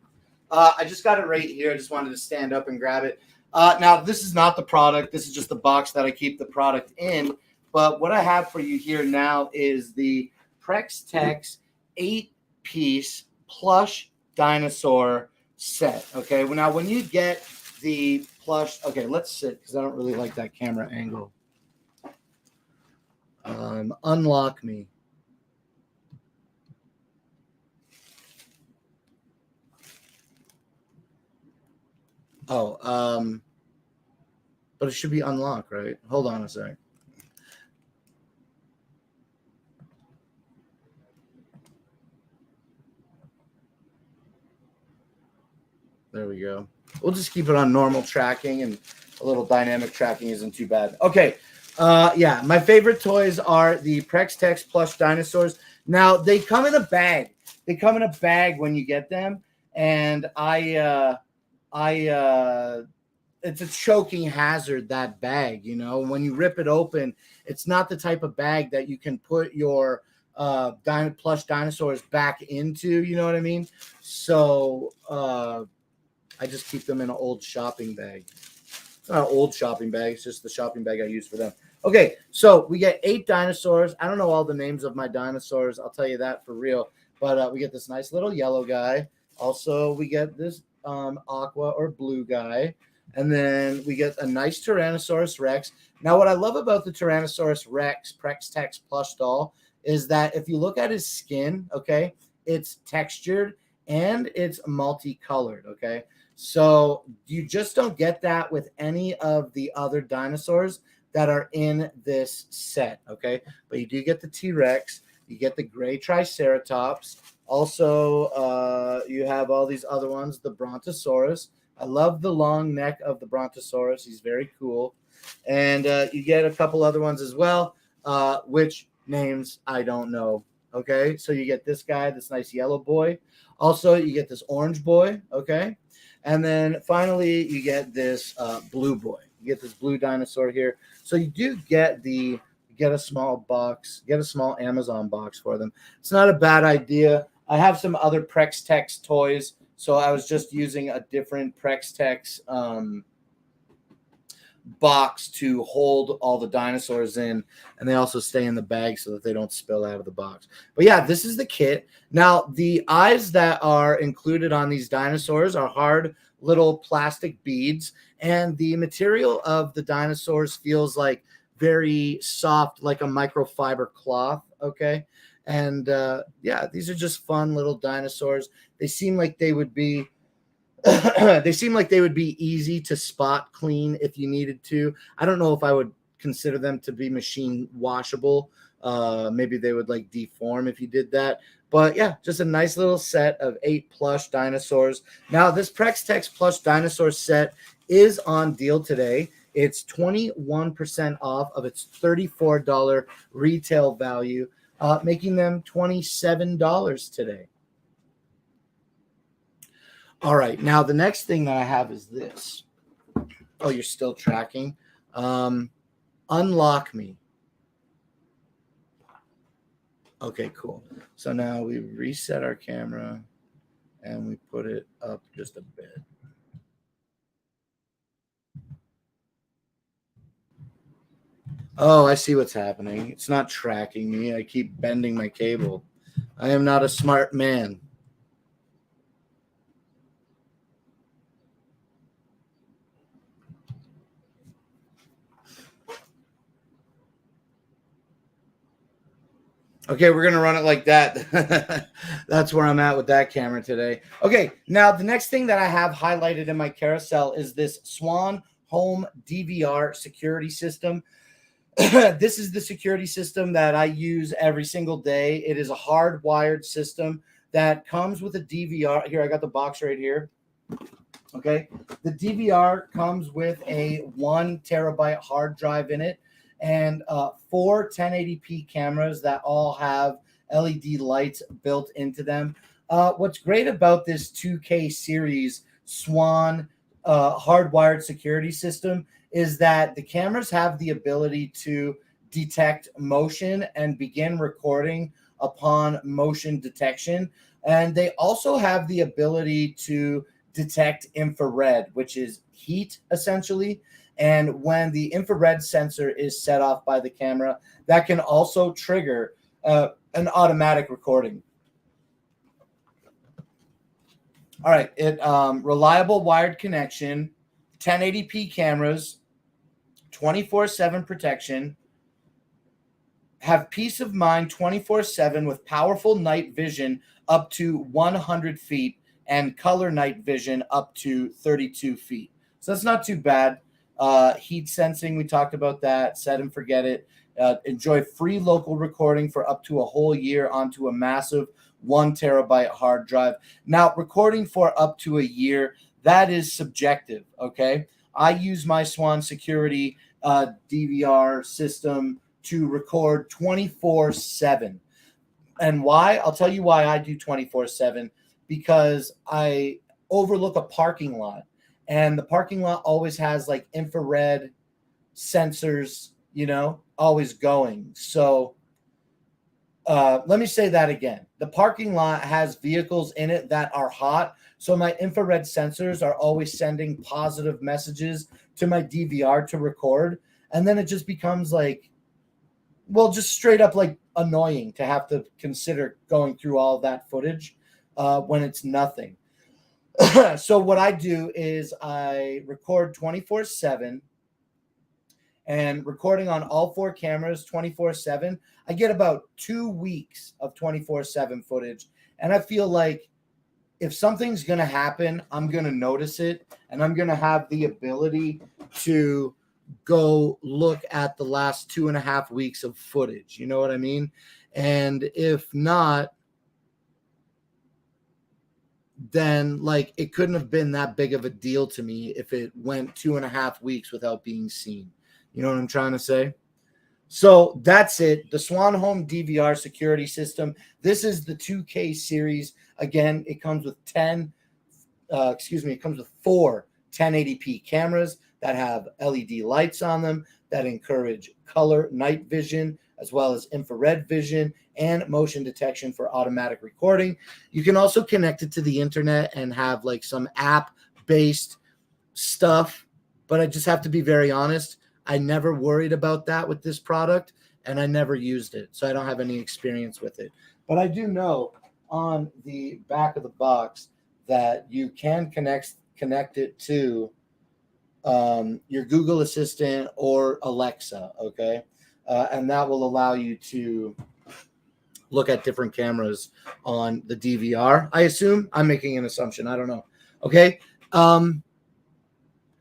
I just got it right here. I just wanted to stand up and grab it. Now, this is not the product. This is just the box that I keep the product in. But what I have for you here now is the PrexTex 8-piece plush dinosaur set. Okay, well, now when you get the plush, okay, let's sit because I don't really like that camera angle. Unlock me. Oh, but it should be unlocked, right? Hold on a sec. There we go. We'll just keep it on normal tracking, and a little dynamic tracking isn't too bad. Okay. Yeah, my favorite toys are the PrexTex plush dinosaurs. Now, they come in a bag. They come in a bag when you get them, and it's a choking hazard, that bag, you know. When you rip it open, it's not the type of bag that you can put your plush dinosaurs back into, you know what I mean? So I just keep them in an old shopping bag. It's not an old shopping bag. It's just the shopping bag I use for them. Okay, so we get 8 dinosaurs. I don't know all the names of my dinosaurs. I'll tell you that for real. But we get this nice little yellow guy. Also, we get this aqua or blue guy. And then we get a nice Tyrannosaurus Rex. Now, what I love about the Tyrannosaurus Rex PrexTex plush doll is that if you look at his skin, okay, it's textured and it's multicolored, okay? So you just don't get that with any of the other dinosaurs that are in this set, okay? But you do get the T-Rex, you get the gray Triceratops. Also, you have all these other ones, the Brontosaurus. I love the long neck of the Brontosaurus. He's very cool. And you get a couple other ones as well, which names I don't know, okay? So you get this guy, this nice yellow boy. Also, you get this orange boy, okay? And then finally, you get this blue boy. You get this blue dinosaur here. So you do get a small box, get a small Amazon box for them. It's not a bad idea. I have some other PrexTex toys, so I was just using a different PrexTex box to hold all the dinosaurs in, and they also stay in the bag so that they don't spill out of the box. But yeah, this is the kit. Now, the eyes that are included on these dinosaurs are hard little plastic beads, and the material of the dinosaurs feels like very soft, like a microfiber cloth. Okay. And yeah, these are just fun little dinosaurs. They seem like they would be they seem like they would be easy to spot clean if you needed to. I don't know if I would consider them to be machine washable. Maybe they would like deform if you did that. But yeah, just a nice little set of 8 plush dinosaurs. Now, this Prextex plush dinosaur set is on deal today. It's 21% off of its $34 retail value, making them $27 today. All right. Now, the next thing that I have is this. Oh, you're still tracking. Unlock me. Okay, cool. So now we reset our camera and we put it up just a bit. Oh, I see what's happening. It's not tracking me. I keep bending my cable. I am not a smart man. Okay, we're going to run it like that. That's where I'm at with that camera today. Okay, now the next thing that I have highlighted in my carousel is this Swan Home DVR security system. This is the security system that I use every single day. It is a hardwired system that comes with a DVR. Here, I got the box right here. Okay, the DVR comes with a 1 terabyte hard drive in it, and 4 1080p cameras that all have LED lights built into them. What's great about this 2K series Swan hardwired security system is that the cameras have the ability to detect motion and begin recording upon motion detection. And they also have the ability to detect infrared, which is heat essentially. And when the infrared sensor is set off by the camera, that can also trigger an automatic recording. All right, reliable wired connection, 1080p cameras, 24/7 protection, have peace of mind 24/7 with powerful night vision up to 100 feet and color night vision up to 32 feet. So that's not too bad. Heat sensing, we talked about that. Set and forget it. Enjoy free local recording for up to a whole year onto a massive 1 terabyte hard drive. Now, recording for up to a year, that is subjective, okay? I use my Swan Security DVR system to record 24/7. And why? I'll tell you why I do 24/7. Because I overlook a parking lot, and the parking lot always has like infrared sensors, always going. So let me say that again. The parking lot has vehicles in it that are hot. So my infrared sensors are always sending positive messages to my DVR to record. And then it just becomes like, well, just straight up like annoying to have to consider going through all that footage when it's nothing. So what I do is I record 24/7, and recording on all 4 cameras 24/7, I get about 2 weeks of 24/7 footage. And I feel like if something's going to happen, I'm going to notice it, and I'm going to have the ability to go look at the last 2.5 weeks of footage. You know what I mean? And if not, then like it couldn't have been that big of a deal to me if it went 2.5 weeks without being seen. You know what I'm trying to say? So that's it. The Swan Home DVR security system. This is the 2K series. Again, it comes with it comes with 4 1080p cameras that have LED lights on them that encourage color night vision, as well as infrared vision and motion detection for automatic recording. You can also connect it to the internet and have like some app-based stuff, but I just have to be very honest. I never worried about that with this product, and I never used it, so I don't have any experience with it. But I do know on the back of the box that you can connect it to your Google Assistant or Alexa, okay? And that will allow you to look at different cameras on the DVR. I assume. I'm making an assumption. I don't know. Okay.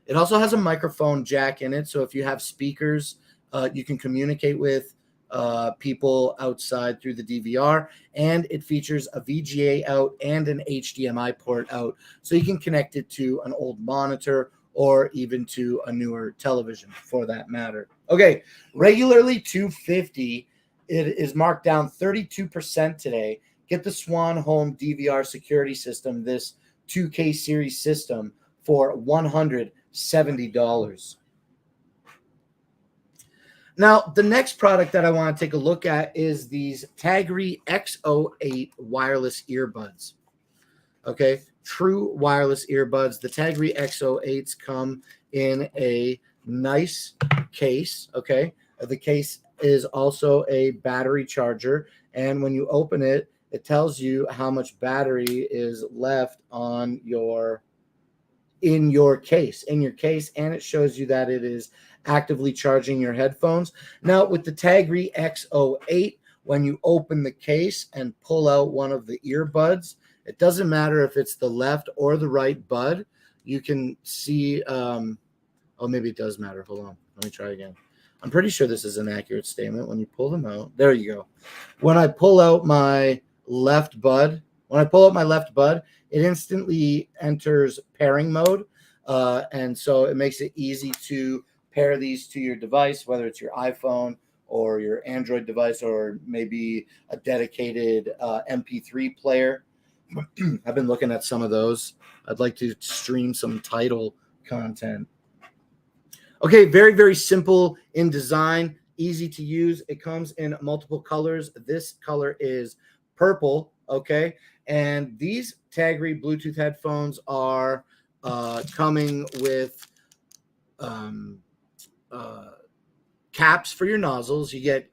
It also has a microphone jack in it, so if you have speakers, you can communicate with people outside through the DVR, and it features a VGA out and an HDMI port out, so you can connect it to an old monitor or even to a newer television for that matter. Okay, regularly $250. It is marked down 32% today. Get the Swan Home DVR security system, this 2K series system, for $170. Now, the next product that I want to take a look at is these Tagri X08 wireless earbuds. Okay, true wireless earbuds. The Tagri X08s come in a nice case. Okay, the case is also a battery charger, and when you open it, it tells you how much battery is left on in your case, and it shows you that it is actively charging your headphones. Now, with the Tagri X08, when you open the case and pull out one of the earbuds, it doesn't matter if it's the left or the right bud. You can see, oh, maybe it does matter. Hold on. Let me try again. I'm pretty sure this is an accurate statement. When you pull them out, there you go. When I pull out my left bud, it instantly enters pairing mode. And so it makes it easy to pair these to your device, whether it's your iPhone or your Android device, or maybe a dedicated MP3 player. I've been looking at some of those. I'd like to stream some Tidal content. Okay, very, very simple in design, easy to use. It comes in multiple colors. This color is purple, okay? And these Tagri Bluetooth headphones are coming with caps for your nozzles. You get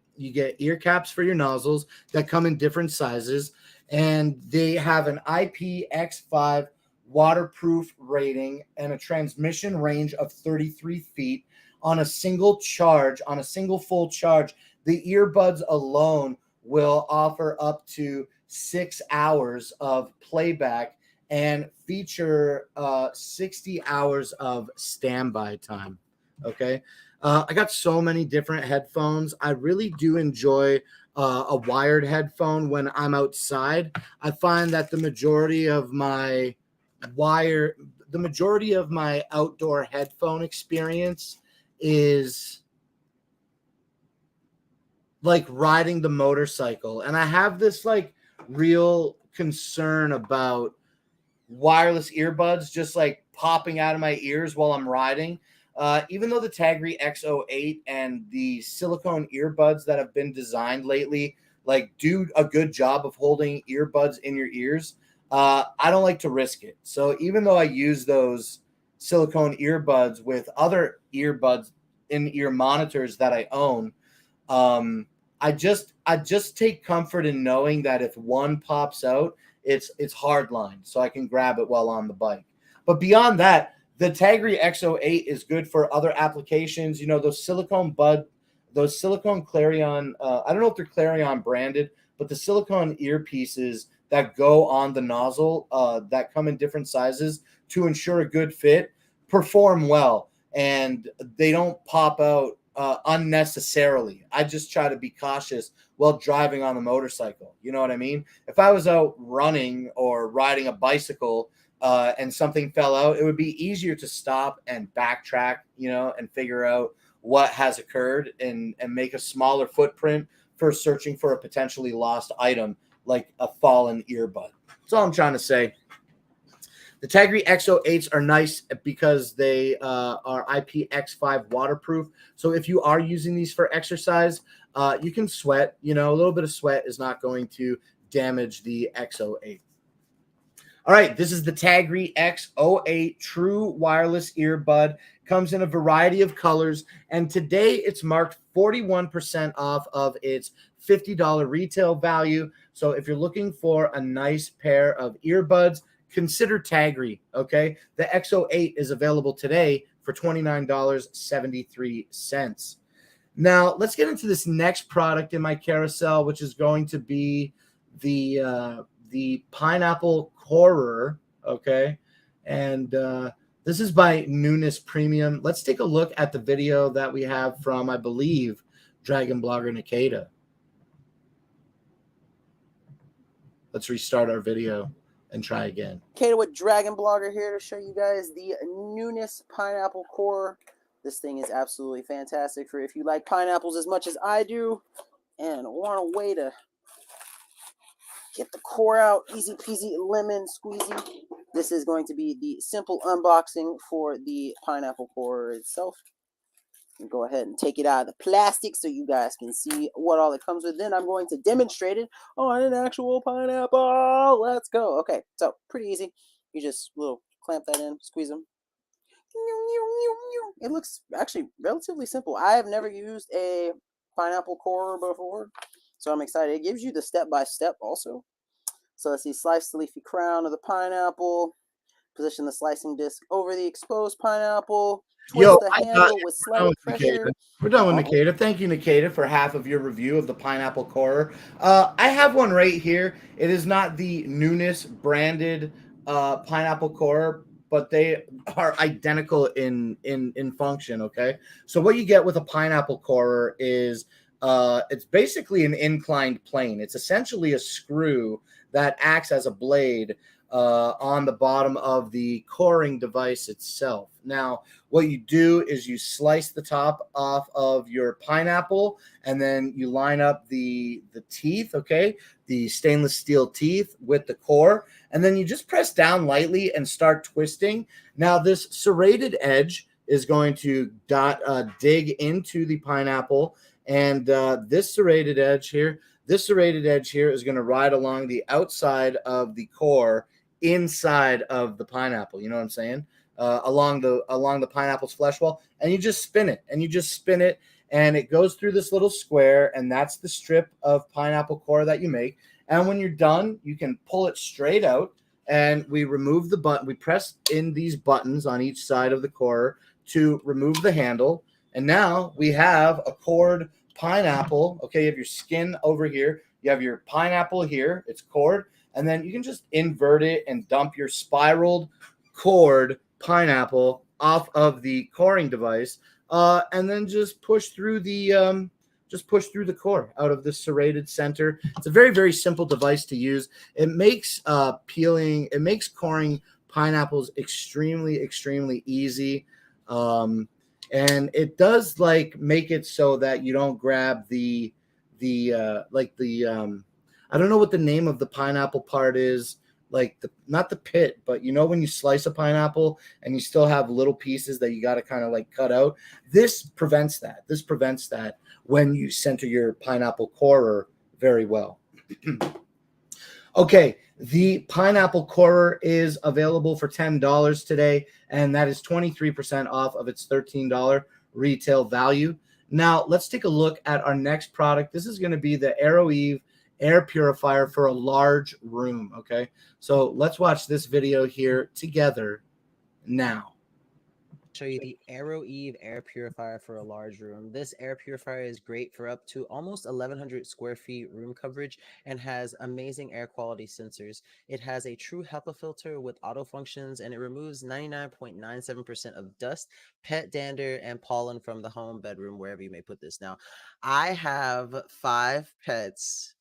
ear caps for your nozzles that come in different sizes, and they have an IPX5 waterproof rating and a transmission range of 33 feet. On a single full charge, the earbuds alone will offer up to 6 hours of playback and feature 60 hours of standby time. Okay. I got so many different headphones. I really do enjoy a wired headphone when I'm outside. I find that the majority of my outdoor headphone experience is like riding the motorcycle. And I have this like real concern about wireless earbuds just like popping out of my ears while I'm riding. Even though the Tagri X08 and the silicone earbuds that have been designed lately like do a good job of holding earbuds in your ears, I don't like to risk it. So even though I use those silicone earbuds with other earbuds in ear monitors that I own, I just take comfort in knowing that if one pops out, it's hardline, so I can grab it while on the bike. But beyond that, the Tagri X08 is good for other applications. You know, those silicone Clarion, I don't know if they're Clarion branded, but the silicone earpieces that go on the nozzle that come in different sizes to ensure a good fit perform well, and they don't pop out unnecessarily. I just try to be cautious while driving on the motorcycle. You know what I mean? If I was out running or riding a bicycle and something fell out, it would be easier to stop and backtrack, you know, and figure out what has occurred and make a smaller footprint for searching for a potentially lost item like a fallen earbud. That's all I'm trying to say. The Tagri X08s are nice because they are IPX5 waterproof. So if you are using these for exercise, you can sweat. You know, a little bit of sweat is not going to damage the X08. All right, this is the Tagri X08 True Wireless Earbud. Comes in a variety of colors, and today it's marked 41% off of its $50 retail value. So if you're looking for a nice pair of earbuds, consider Tagri, okay? The X08 is available today for $29.73. Now, let's get into this next product in my carousel, which is going to be the pineapple corer. Okay, and this is by Newness Premium. Let's take a look at the video that we have from, I believe, Dragon Blogger Nikita. Let's restart our video and try again. Nikita with Dragon Blogger here to show you guys the Newness pineapple core. This thing is absolutely fantastic for if you like pineapples as much as I do and want a way to get the core out, easy peasy lemon squeezy. This is going to be the simple unboxing for the pineapple core itself. Go ahead and take it out of the plastic so you guys can see what all it comes with. Then I'm going to demonstrate it on an actual pineapple. Let's go. Okay, so pretty easy. You just little clamp that in, squeeze them. It looks actually relatively simple. I have never used a pineapple core before, so I'm excited. It gives you the step-by-step also. So let's see, slice the leafy crown of the pineapple, position the slicing disc over the exposed pineapple, twist the handle with slight pressure. We're done with Nikita. Thank you, Nikita, for half of your review of the pineapple corer. I have one right here. It is not the Newness branded pineapple corer, but they are identical in function. Okay, so what you get with a pineapple corer is it's basically an inclined plane. It's essentially a screw that acts as a blade on the bottom of the coring device itself. Now, what you do is you slice the top off of your pineapple, and then you line up the teeth, okay, the stainless steel teeth with the core, and then you just press down lightly and start twisting. Now, this serrated edge is going to dig into the pineapple, and this serrated edge here is going to ride along the outside of the core inside of the pineapple. You know what I'm saying? Along the pineapple's flesh wall, and you just spin it, and it goes through this little square, and that's the strip of pineapple core that you make. And when you're done, you can pull it straight out, and we remove the button. We press in these buttons on each side of the core to remove the handle, and now we have a cored pineapple. Okay, you have your skin over here, you have your pineapple here, it's cored, and then you can just invert it and dump your spiraled cored pineapple off of the coring device, and then just push through the core out of the serrated center. It's a very, very simple device to use. It makes coring pineapples extremely, extremely easy. And it does make it so that you don't grab I don't know what the name of the pineapple part is, not the pit, but when you slice a pineapple and you still have little pieces that you got to kind of cut out. This prevents that when you center your pineapple corer very well. Okay, the pineapple corer is available for $10 today, and that is 23% off of its $13 retail value. Now, let's take a look at our next product. This is going to be the AeroEve air purifier for a large room. Okay, so let's watch this video here together now. Show you the AeroEve air purifier for a large room. This air purifier is great for up to almost 1,100 square feet room coverage and has amazing air quality sensors. It has a true HEPA filter with auto functions, and it removes 99.97% of dust, pet dander, and pollen from the home, bedroom, wherever you may put this. Now, I have 5 pets,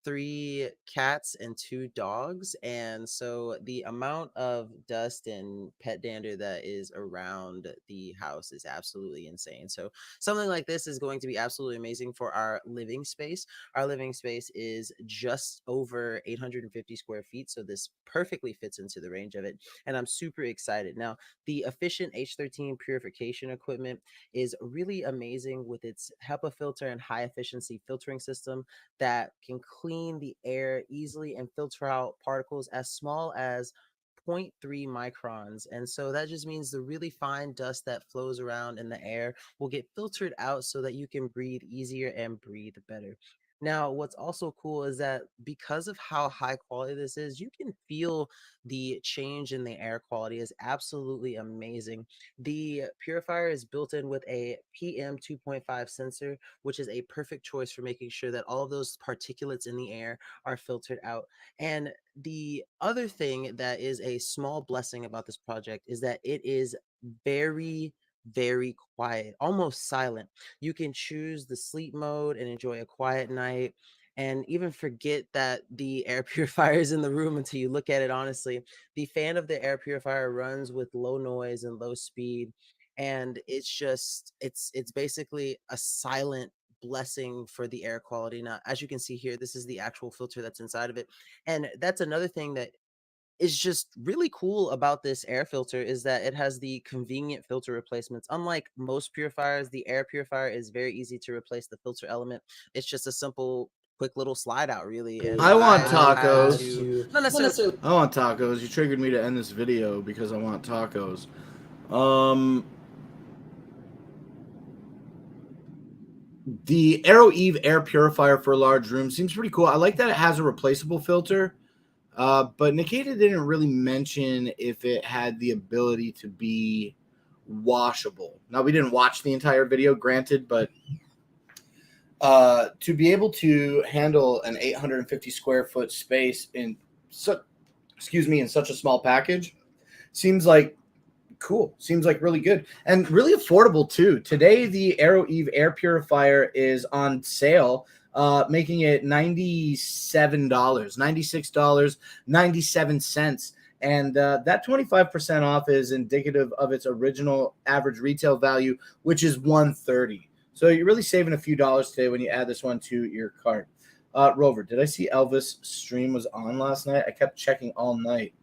3 cats and 2 dogs, and so the amount of dust and pet dander that is around the house is absolutely insane. So something like this is going to be absolutely amazing for our living space. Our living space is just over 850 square feet, so this perfectly fits into the range of it, and I'm super excited. Now, the Efficient H13 purification equipment is really amazing with its HEPA filter and high efficiency filtering system that can clean the air easily and filter out particles as small as 0.3 microns. And so that just means the really fine dust that flows around in the air will get filtered out so that you can breathe easier and breathe better. Now, what's also cool is that because of how high quality this is, you can feel the change in the air quality is absolutely amazing. The purifier is built in with a PM 2.5 sensor, which is a perfect choice for making sure that all of those particulates in the air are filtered out. And the other thing that is a small blessing about this project is that it is very, very quiet, almost silent. You can choose the sleep mode and enjoy a quiet night and even forget that the air purifier is in the room until you look at it honestly. The fan of the air purifier runs with low noise and low speed, and it's basically a silent blessing for the air quality. Now, as you can see here, this is the actual filter that's inside of it. And that's another thing that is just really cool about this air filter is that it has the convenient filter replacements. Unlike most purifiers, the air purifier is very easy to replace the filter element. It's just a simple, quick little slide out, really. And I want I had tacos. to not necessarily. I want tacos. You triggered me to end this video because I want tacos. Um, the Aero Eve air purifier for a large room seems pretty cool. I like that it has a replaceable filter. But Nikita didn't really mention if it had the ability to be washable. Now, we didn't watch the entire video, granted, but to be able to handle an 850 square foot space in in such a small package seems like cool. Seems like really good and really affordable too. Today, the Aero Eve air purifier is on sale, making it $97, $96.97. And that 25% off is indicative of its original average retail value, which is $130. So you're really saving a few dollars today when you add this one to your cart. Rover, did I see Elvis stream was on last night? I kept checking all night.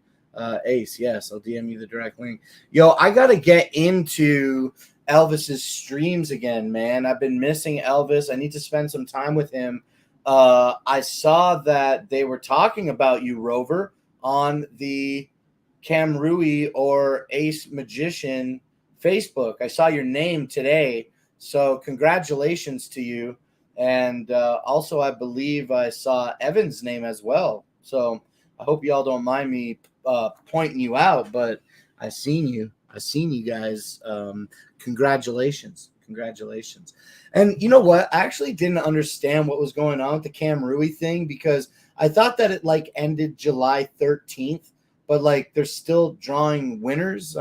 Ace, yes, I'll DM you the direct link. Yo, I gotta get into Elvis's streams again, man. I've been missing Elvis. I need to spend some time with him. I saw that they were talking about you, Rover, on the Cam Rui or Ace Magician Facebook. I saw your name today, so congratulations to you. And also, I believe I saw Evan's name as well. So I hope y'all don't mind me pointing you out, but I seen you guys. Congratulations. And you know what? I actually didn't understand what was going on with the Cam Rui thing because I thought that it like ended July 13th, but like they're still drawing winners.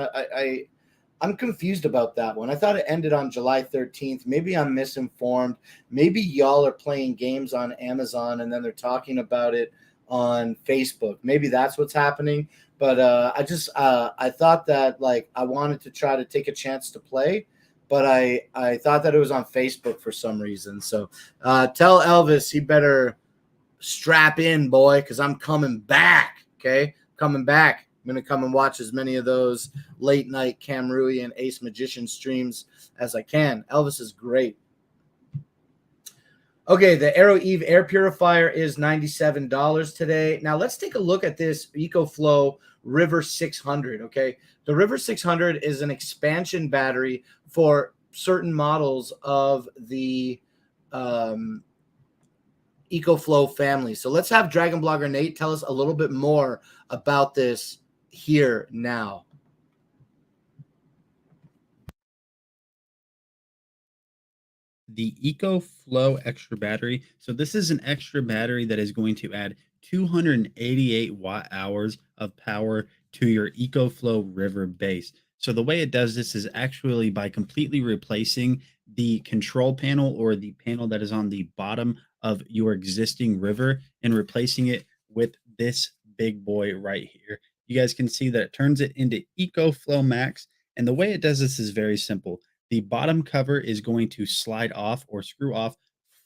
I'm confused about that one. I thought it ended on July 13th. Maybe I'm misinformed. Maybe y'all are playing games on Amazon and then they're talking about it on Facebook. Maybe that's what's happening. But I thought that like I wanted to try to take a chance to play, but I thought that it was on Facebook for some reason. So tell Elvis he better strap in, boy, because I'm coming back. Okay, coming back. I'm gonna come and watch as many of those late night Cam Rui and Ace Magician streams as I can. Elvis is great. Okay, the Aero Eve air purifier is $97 today. Now let's take a look at this EcoFlow River 600. Okay, the River 600 is an expansion battery for certain models of the EcoFlow family. So let's have Dragon Blogger Nate tell us a little bit more about this here now. The EcoFlow extra battery. So this is an extra battery that is going to add 288 watt hours of power to your EcoFlow River base. So the way it does this is actually by completely replacing the control panel or the panel that is on the bottom of your existing River and replacing it with this big boy right here. You guys can see that it turns it into EcoFlow Max. And the way it does this is very simple. The bottom cover is going to slide off or screw off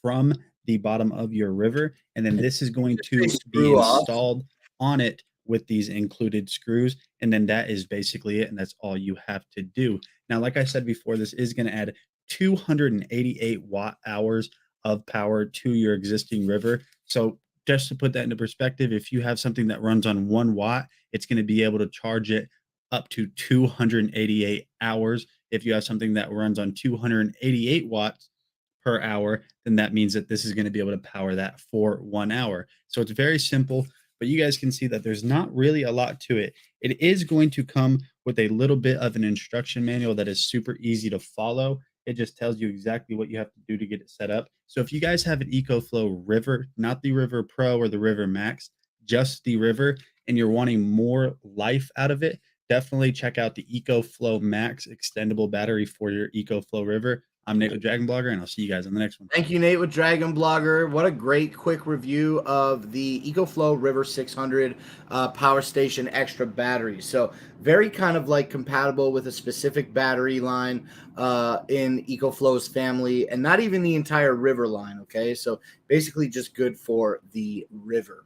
from the bottom of your River. And then this is going to be installed on it with these included screws. And then that is basically it. And that's all you have to do. Now, like I said before, this is going to add 288 watt hours of power to your existing River. So just to put that into perspective, if you have something that runs on 1 watt, it's going to be able to charge it up to 288 hours. If you have something that runs on 288 watts per hour, then that means that this is going to be able to power that for 1 hour. So it's very simple, but you guys can see that there's not really a lot to it. It is going to come with a little bit of an instruction manual that is super easy to follow. It just tells you exactly what you have to do to get it set up. So if you guys have an EcoFlow River, not the River Pro or the River Max, just the River, and you're wanting more life out of it, definitely check out the EcoFlow Max extendable battery for your EcoFlow River. I'm Nate with Dragon Blogger, and I'll see you guys on the next one. Thank you, Nate with Dragon Blogger. What a great quick review of the EcoFlow River 600 Power Station Extra battery. So very kind of like compatible with a specific battery line in EcoFlow's family, and not even the entire River line, okay? So basically just good for the River.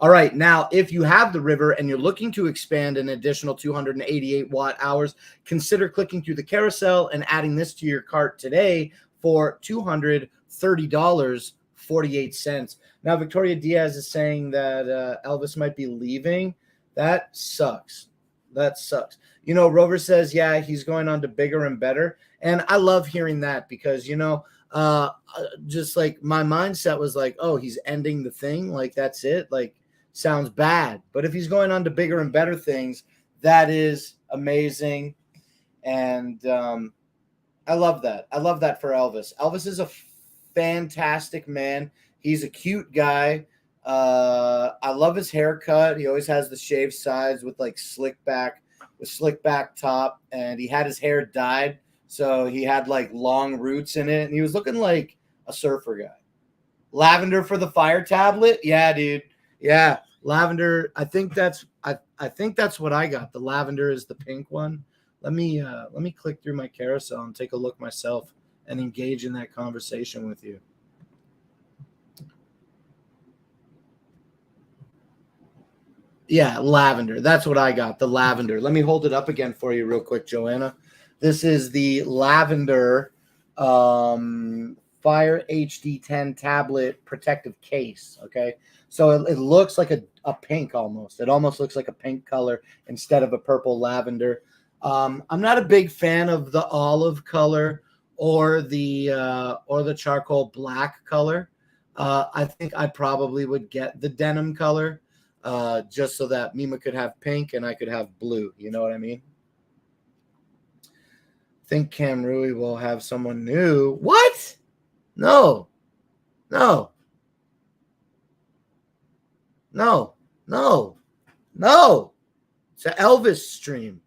All right, now, if you have the River and you're looking to expand an additional 288 watt hours, consider clicking through the carousel and adding this to your cart today for $230.48. Now, Victoria Diaz is saying that Elvis might be leaving. That sucks. That sucks. You know, Rover says, yeah, he's going on to bigger and better. And I love hearing that because, you know, just like my mindset was like, oh, he's ending the thing. Like, that's it. Like, sounds bad. But if he's going on to bigger and better things, that is amazing. And I love that. I love that for Elvis. Elvis is a fantastic man. He's a cute guy. I love his haircut. He always has the shaved sides with like slick back top, and he had his hair dyed, so he had like long roots in it, and he was looking like a surfer guy. Lavender for the fire tablet, yeah, dude, yeah, lavender. I think that's what I got. The lavender is the pink one. Let me click through my carousel and take a look myself and engage in that conversation with you. Yeah, lavender. That's what I got, the lavender. Let me hold it up again for you real quick, Joanna. This is the lavender Fire HD10 tablet protective case, okay? So it looks like a pink almost. It almost looks like a pink color instead of a purple lavender. I'm not a big fan of the olive color or the charcoal black color. I think I probably would get the denim color. Just so that Mima could have pink and I could have blue. You know what I mean? Think Cam Rui will have someone new. What? No. It's an Elvis stream.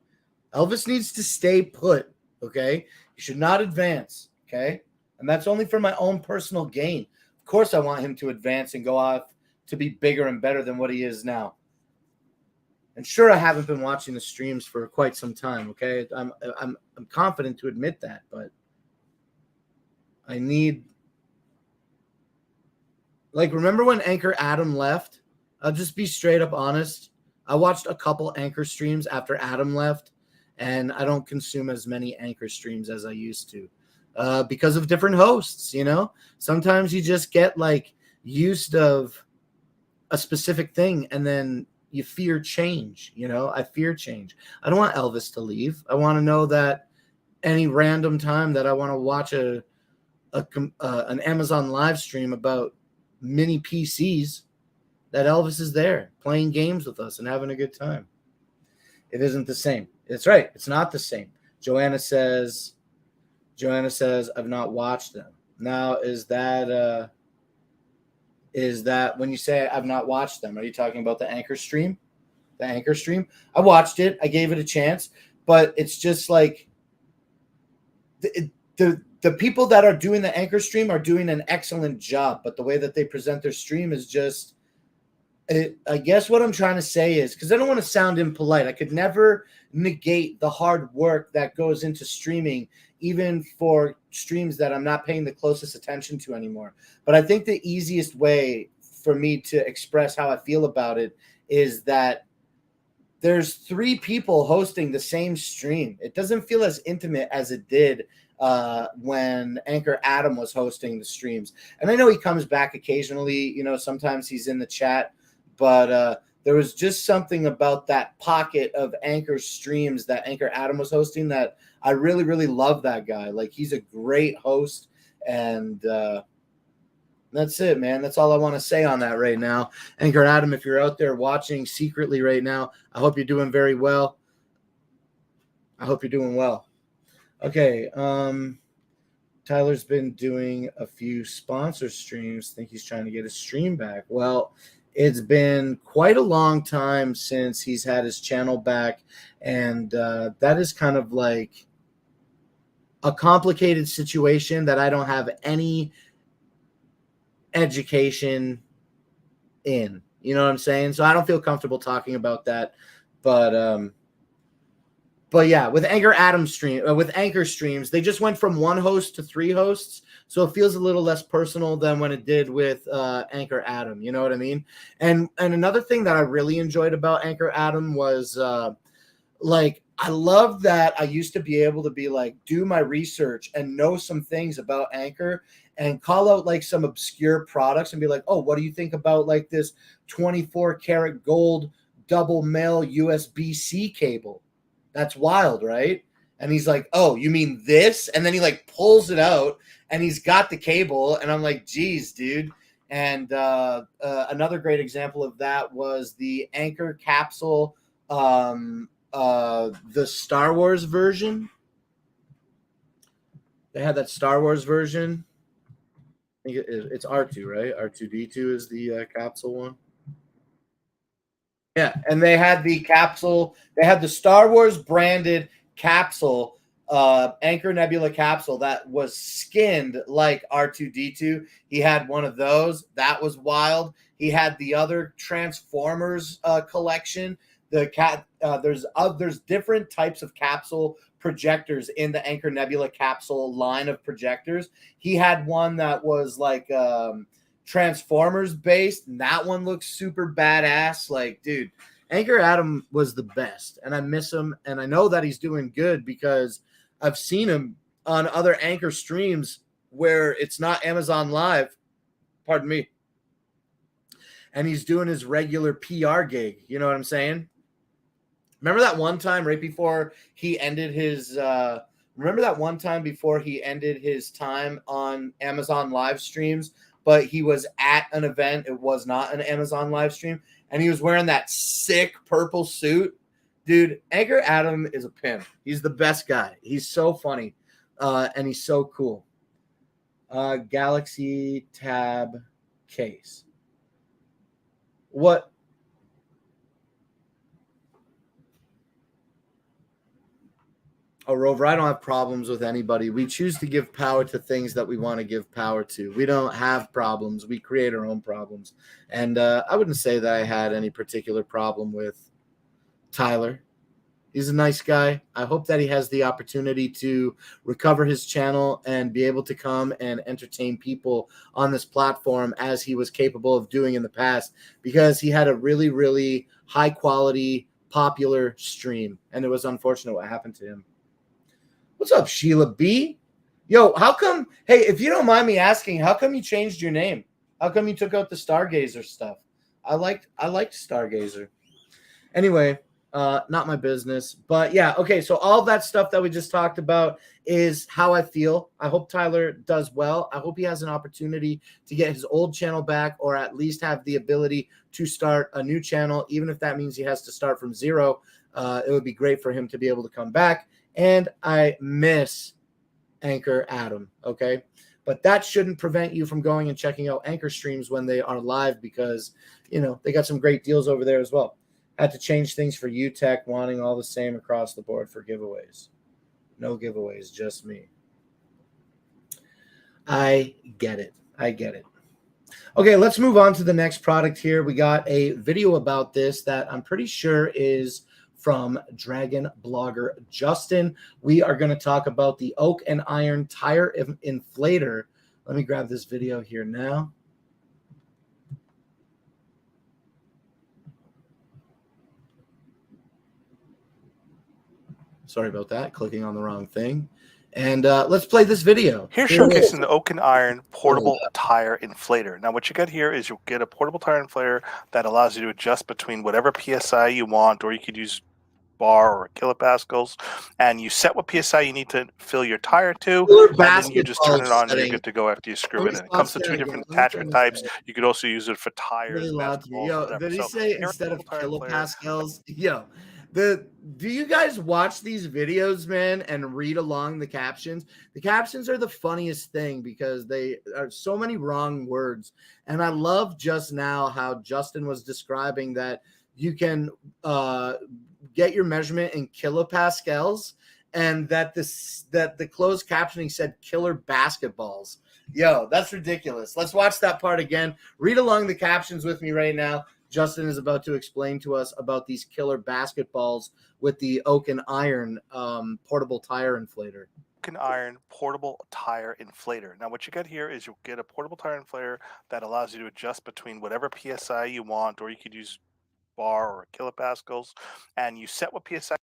Elvis needs to stay put, okay? You should not advance, okay? And that's only for my own personal gain. Of course I want him to advance and go off to be bigger and better than what he is now. And sure, I haven't been watching the streams for quite some time, okay? I'm confident to admit that, but I need, like, remember when Anchor Adam left? I'll just be straight up honest. I watched a couple Anchor streams after Adam left, and I don't consume as many Anchor streams as I used to because of different hosts, you know? Sometimes you just get, like, used of a specific thing, and then you fear change. You know, I fear change. I don't want Elvis to leave. I want to know that any random time that I want to watch an Amazon live stream about mini PCs, that Elvis is there playing games with us and having a good time. It isn't the same. It's right. It's not the same. Joanna says, I've not watched them. Now, is that when you say I've not watched them, are you talking about the Anchor stream? The Anchor stream? I watched it. I gave it a chance, but it's just like the people that are doing the Anchor stream are doing an excellent job, but the way that they present their stream is just, I guess what I'm trying to say is, because I don't want to sound impolite, I could never negate the hard work that goes into streaming, even for streams that I'm not paying the closest attention to anymore. But I think the easiest way for me to express how I feel about it is that there's 3 people hosting the same stream. It doesn't feel as intimate as it did when Anchor Adam was hosting the streams. And I know he comes back occasionally, you know, sometimes he's in the chat, but there was just something about that pocket of Anchor streams that Anchor Adam was hosting that I really, really love that guy. Like, he's a great host, And that's it, man. That's all I want to say on that right now. Anchor Adam, if you're out there watching secretly right now, I hope you're doing very well. I hope you're doing well. Okay. Tyler's been doing a few sponsor streams. I think he's trying to get his stream back. Well, it's been quite a long time since he's had his channel back. And that is kind of like a complicated situation that I don't have any education in. You know what I'm saying? So I don't feel comfortable talking about that. But yeah, with Anchor streams, they just went from one host to 3 hosts, so it feels a little less personal than when it did with Anchor Adam. You know what I mean? And another thing that I really enjoyed about Anchor Adam was like I love that I used to be able to be like do my research and know some things about Anchor and call out like some obscure products and be like, oh, what do you think about like this 24 karat gold double male USB-C cable? That's wild, right? And he's like, oh, you mean this? And then he like pulls it out and he's got the cable. And I'm like, geez, dude. And another great example of that was the Anchor capsule, the Star Wars version. They had that Star Wars version. I think it's R2, right? R2D2 is the capsule one. Yeah, and they had the capsule. They had the Star Wars branded capsule, Anchor Nebula capsule that was skinned like R2D2. He had one of those. That was wild. He had the other Transformers collection. There's different types of capsule projectors in the Anchor Nebula capsule line of projectors. He had one that was like Transformers based, and that one looks super badass. Like, dude, Anchor Adam was the best, and I miss him, and I know that he's doing good because I've seen him on other Anchor streams where it's not Amazon Live, pardon me, and he's doing his regular PR gig. You know what I'm saying? Remember that one time right before he ended his time on Amazon live streams, but he was at an event. It was not an Amazon live stream. And he was wearing that sick purple suit. Dude, Anchor Adam is a pimp. He's the best guy. He's so funny. And he's so cool. Galaxy Tab case. What? Oh, Rover, I don't have problems with anybody. We choose to give power to things that we want to give power to. We don't have problems. We create our own problems. And I wouldn't say that I had any particular problem with Tyler. He's a nice guy. I hope that he has the opportunity to recover his channel and be able to come and entertain people on this platform as he was capable of doing in the past, because he had a really, really high quality, popular stream. And it was unfortunate what happened to him. What's up, Sheila B? Yo, how come? Hey, if you don't mind me asking, how come you changed your name? How come you took out the Stargazer stuff? I liked Stargazer. Anyway, not my business. But yeah, okay. So all that stuff that we just talked about is how I feel. I hope Tyler does well. I hope he has an opportunity to get his old channel back, or at least have the ability to start a new channel, even if that means he has to start from zero. It would be great for him to be able to come back. And I miss Anchor Adam, okay? But that shouldn't prevent you from going and checking out Anchor streams when they are live, because, you know, they got some great deals over there as well. Had to change things for UTech, wanting all the same across the board for giveaways. No giveaways, just me. I get it. Okay, let's move on to the next product here. We got a video about this that I'm pretty sure is from Dragon blogger Justin. We are going to talk about the Oak and Iron tire inflator. Let me grab this video here now. Sorry about that, clicking on the wrong thing. And let's play this video. Here's showcasing the Oak and Iron portable tire inflator. Now, what you get here is you'll get a portable tire inflator that allows you to adjust between whatever PSI you want, or you could use bar or kilopascals, and you set what PSI you need to fill your tire to, Killer and then you just turn basketball it on and you're setting. good to go after you screw Let it me in. It stop comes to two saying it different again. Let me attachment turn types. this down. You could also use it for tires, Really loud to you. basketballs, Yo, whatever. did he So say here instead of portable tire inflator. kilopascals? Yo, do you guys watch these videos, man, and read along the captions? The captions are the funniest thing because they are so many wrong words. And I love just now how Justin was describing that you can get your measurement in kilopascals, and that the closed captioning said killer basketballs. Yo, that's ridiculous. Let's watch that part again. Read along the captions with me right now. Justin is about to explain to us about these killer basketballs with the Oak and Iron portable tire inflator. Oak and Iron portable tire inflator. Now, what you get here is you'll get a portable tire inflator that allows you to adjust between whatever PSI you want, or you could use bar or kilopascals, and you set what PSI.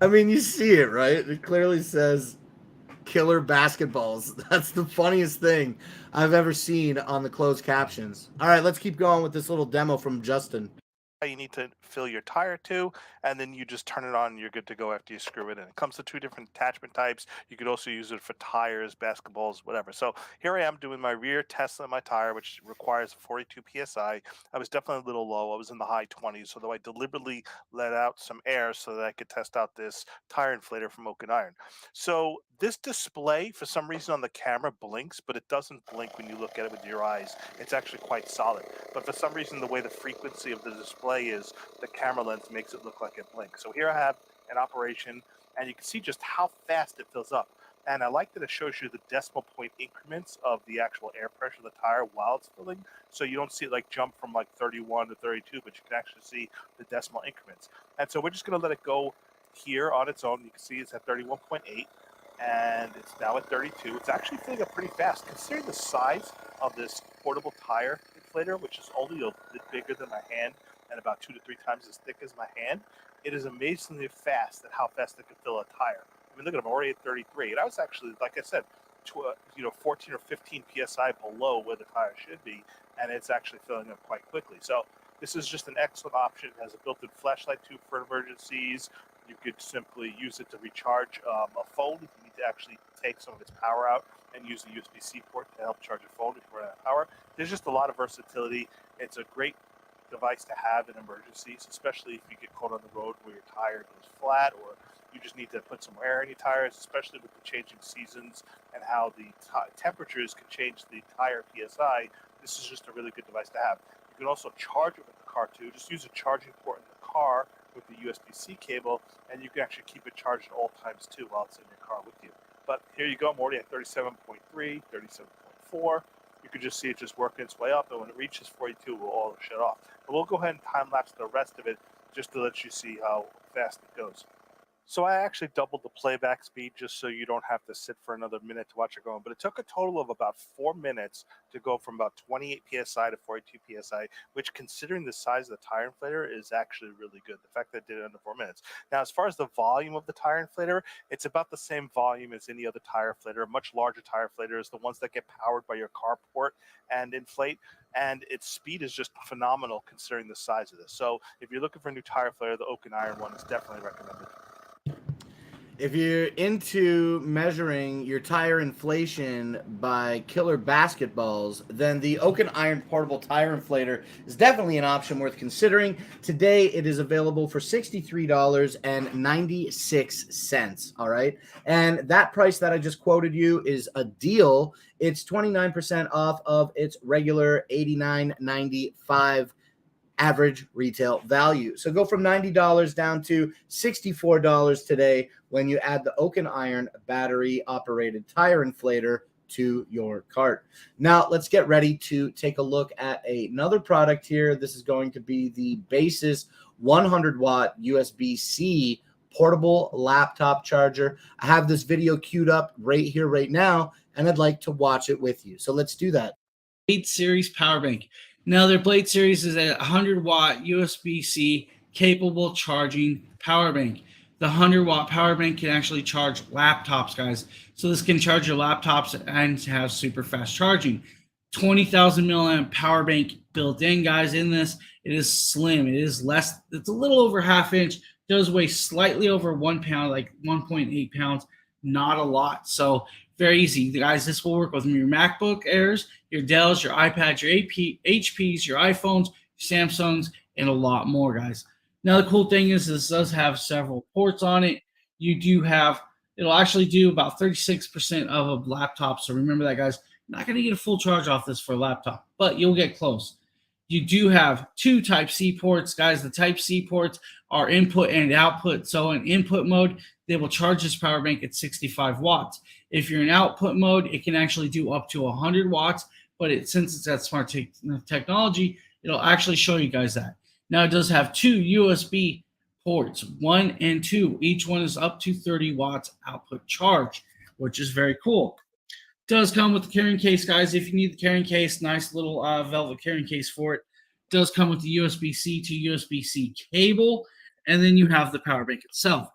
I mean, you see it, right? It clearly says killer basketballs. That's the funniest thing I've ever seen on the closed captions. All right, let's keep going with this little demo from Justin. You need to fill your tire to, and then you just turn it on and you're good to go after you screw it in. It comes to two different attachment types. You could also use it for tires, basketballs, whatever. So here I am doing my rear test on my tire, which requires 42 psi. I was definitely a little low. I was in the high 20s, although I deliberately let out some air so that I could test out this tire inflator from Oak and Iron. So this display, for some reason on the camera, blinks, but it doesn't blink when you look at it with your eyes. It's actually quite solid. But for some reason, the way the frequency of the display is, the camera lens makes it look like it blinks. So here I have an operation, and you can see just how fast it fills up. And I like that it shows you the decimal point increments of the actual air pressure of the tire while it's filling. So you don't see it like jump from like 31 to 32, but you can actually see the decimal increments. And so we're just going to let it go here on its own. You can see it's at 31.8, and it's now at 32. It's actually filling up pretty fast considering the size of this portable tire inflator, which is only a bit bigger than my hand and about 2 to 3 times as thick as my hand. It is amazingly fast at how fast it can fill a tire. I mean, look at it, I'm already at 33, and I was actually, like I said, 14 or 15 psi below where the tire should be, and it's actually filling up quite quickly. So this is just an excellent option. It has a built-in flashlight tube for emergencies. You could simply use it to recharge a phone if you need to actually take some of its power out and use the USB-C port to help charge a phone if you run out of power. There's just a lot of versatility. It's a great device to have in emergencies, especially if you get caught on the road where your tire goes flat, or you just need to put some air in your tires, especially with the changing seasons and how the temperatures can change the tire PSI. This is just a really good device to have. You can also charge it with the car too. Just use a charging port in the car with the USB-C cable, and you can actually keep it charged at all times too while it's in your car with you. But here you go, I'm already at 37.3, 37.4. You can just see it just working its way up, and when it reaches 42, we'll all shut off. But we'll go ahead and time-lapse the rest of it just to let you see how fast it goes. So I actually doubled the playback speed just so you don't have to sit for another minute to watch it going. But it took a total of about 4 minutes to go from about 28 psi to 42 psi, which, considering the size of the tire inflator, is actually really good. The fact that it did it under 4 minutes. Now, as far as the volume of the tire inflator, it's about the same volume as any other tire inflator. Much larger tire inflators, the ones that get powered by your carport and inflate. And its speed is just phenomenal considering the size of this. So if you're looking for a new tire inflator, the Oak and Iron one is definitely recommended. If you're into measuring your tire inflation by killer basketballs, then the Oak and Iron portable tire inflator is definitely an option worth considering. Today, it is available for $63.96. All right. And that price that I just quoted you is a deal. It's 29% off of its regular $89.95 average retail value. So go from $90 down to $64 today when you add the Oak and Iron battery operated tire inflator to your cart. Now let's get ready to take a look at another product here. This is going to be the Basis 100 watt USB-C portable laptop charger. I have this video queued up right here, right now, and I'd like to watch it with you. So let's do that. Blade Series power bank. Now their Blade Series is a 100 watt USB-C capable charging power bank. The 100 watt power bank can actually charge laptops, guys. So this can charge your laptops and have super fast charging. 20,000 milliamp power bank built in, guys. In this, it is slim. It is less. It's a little over half inch. Does weigh slightly over 1 pound, like 1.8 pounds. Not a lot. So very easy. Guys, this will work with your MacBook Airs, your Dells, your iPads, your HPs, your iPhones, your Samsungs, and a lot more, guys. Now, the cool thing is this does have several ports on it. You do have, it'll actually do about 36% of a laptop. So remember that, guys. You're not going to get a full charge off this for a laptop, but you'll get close. You do have 2 Type-C ports, guys. The Type-C ports are input and output. So in input mode, they will charge this power bank at 65 watts. If you're in output mode, it can actually do up to 100 watts, but since it's that smart technology, it'll actually show you guys that. Now, it does have 2 USB ports, 1 and 2. Each one is up to 30 watts output charge, which is very cool. Does come with the carrying case, guys. If you need the carrying case, nice little velvet carrying case for it. Does come with the USB-C to USB-C cable, and then you have the power bank itself.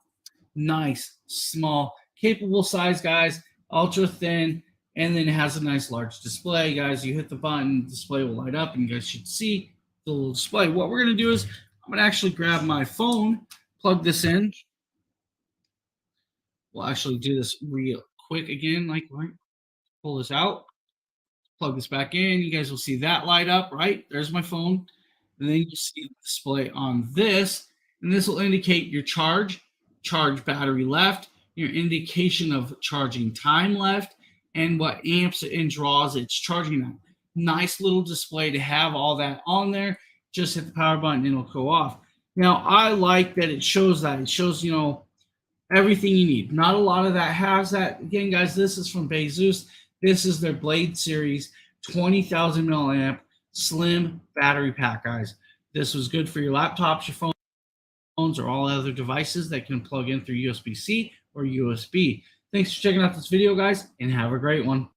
Nice, small, capable size, guys. Ultra thin, and then it has a nice large display, guys. You hit the button, the display will light up, and you guys should see the little display. What we're going to do is I'm going to actually grab my phone, plug this in. We'll actually do this real quick again, like right. Pull this out, plug this back in. You guys will see that light up, right? There's my phone. And then you see the display on this, and this will indicate your charge battery left, your indication of charging time left, and what amps and draws it's charging at. Nice little display to have all that on there. Just hit the power button and it'll go off. Now, I like that it shows that. It shows, you know, everything you need. Not a lot of that has that. Again, guys, this is from Baseus. This is their Blade Series 20,000 milliamp slim battery pack, guys. This was good for your laptops, your phones, or all other devices that can plug in through USB-C or USB. Thanks for checking out this video, guys, and have a great one.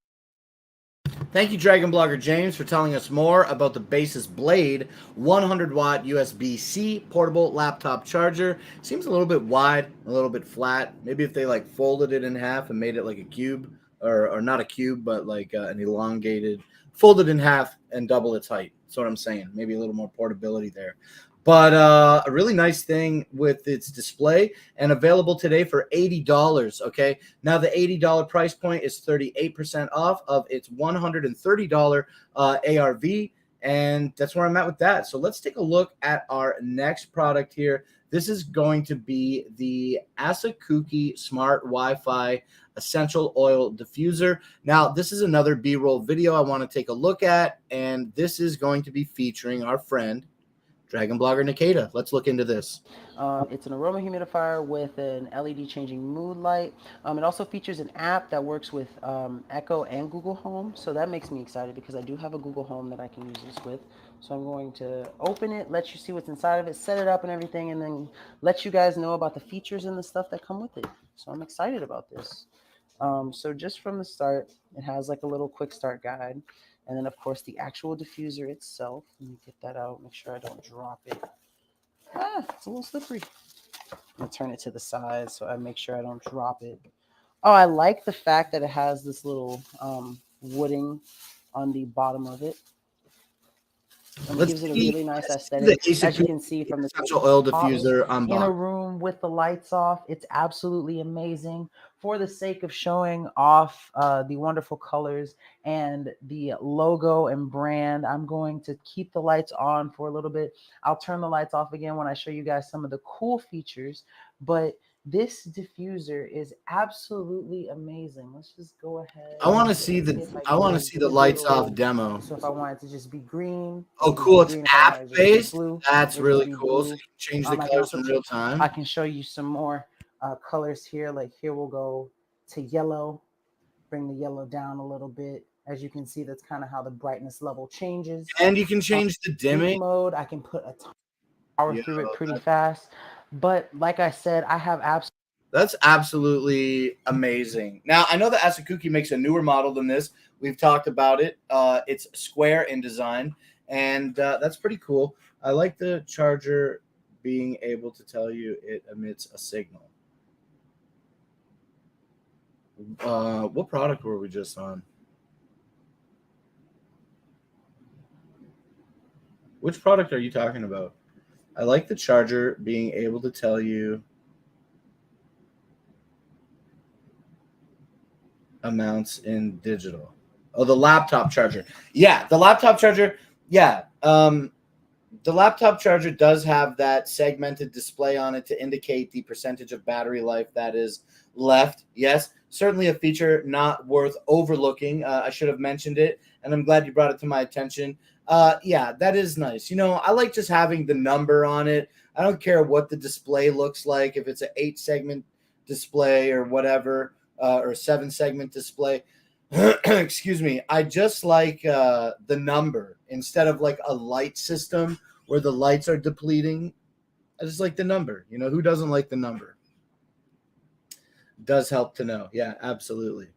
Thank you, Dragon Blogger James, for telling us more about the Baseus Blade 100-watt USB-C portable laptop charger. Seems a little bit wide, a little bit flat. Maybe if they like folded it in half and made it like a cube, or not a cube, but like an elongated, folded in half and double its height. That's what I'm saying. Maybe a little more portability there. But a really nice thing with its display, and available today for $80, okay? Now, the $80 price point is 38% off of its $130 ARV, and that's where I'm at with that. So let's take a look at our next product here. This is going to be the Asakuki Smart Wi-Fi Essential Oil Diffuser. Now, this is another B-roll video I want to take a look at, and this is going to be featuring our friend, Dragon Blogger Nikita. Let's look into this. It's an aroma humidifier with an LED changing mood light. It also features an app that works with Echo and Google Home. So that makes me excited because I do have a Google Home that I can use this with. So I'm going to open it, let you see what's inside of it, set it up and everything, and then let you guys know about the features and the stuff that come with it. So I'm excited about this. So just from the start, it has like a little quick start guide. And then, of course, the actual diffuser itself. Let me get that out. Make sure I don't drop it. It's a little slippery. I'm going to turn it to the side so I make sure I don't drop it. Oh, I like the fact that it has this little wooding on the bottom of it. And it gives it a really nice aesthetic, as you can see from the Essential Oil Diffuser on in a room with the lights off. It's absolutely amazing. For the sake of showing off the wonderful colors and the logo and brand, I'm going to keep the lights on for a little bit. I'll turn the lights off again when I show you guys some of the cool features, but this diffuser is absolutely amazing. Let's just go ahead. I want to see the lights off demo. So if I want it to just be green. Oh, cool. It's app based. That's really cool. So you can change the colors in real time. I can show you some more colors here. Like here we'll go to yellow. Bring the yellow down a little bit. As you can see, that's kind of how the brightness level changes. And you can change the dimming mode. I can put a power through it pretty fast. But like I said, I have That's absolutely amazing. Now, I know that Asakuki makes a newer model than this. We've talked about it. It's square in design, and that's pretty cool. I like the charger being able to tell you it emits a signal. What product were we just on? Which product are you talking about? I like the charger being able to tell you amounts in digital. Oh, the laptop charger. Yeah, the laptop charger. Yeah. The laptop charger does have that segmented display on it to indicate the percentage of battery life that is left. Yes, certainly a feature not worth overlooking. I should have mentioned it, and I'm glad you brought it to my attention. Yeah, that is nice. You know, I like just having the number on it. I don't care what the display looks like, if it's an 8-segment display or whatever, or a 7-segment display. Excuse me. I just like the number instead of like a light system where the lights are depleting. I just like the number. You know, who doesn't like the number? Does help to know. Yeah, absolutely.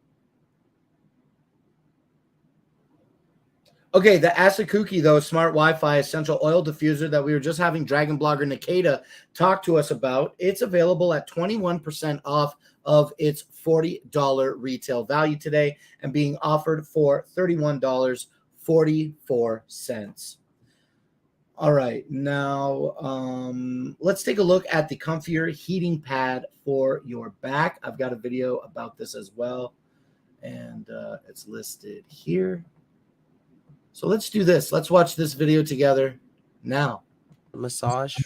Okay, the Asakuki, though, smart Wi-Fi essential oil diffuser that we were just having Dragon Blogger Nikita talk to us about, it's available at 21% off of its $40 retail value today and being offered for $31.44. All right, now let's take a look at the Comfier heating pad for your back. I've got a video about this as well, and it's listed here. So let's do this. Let's watch this video together now. Massage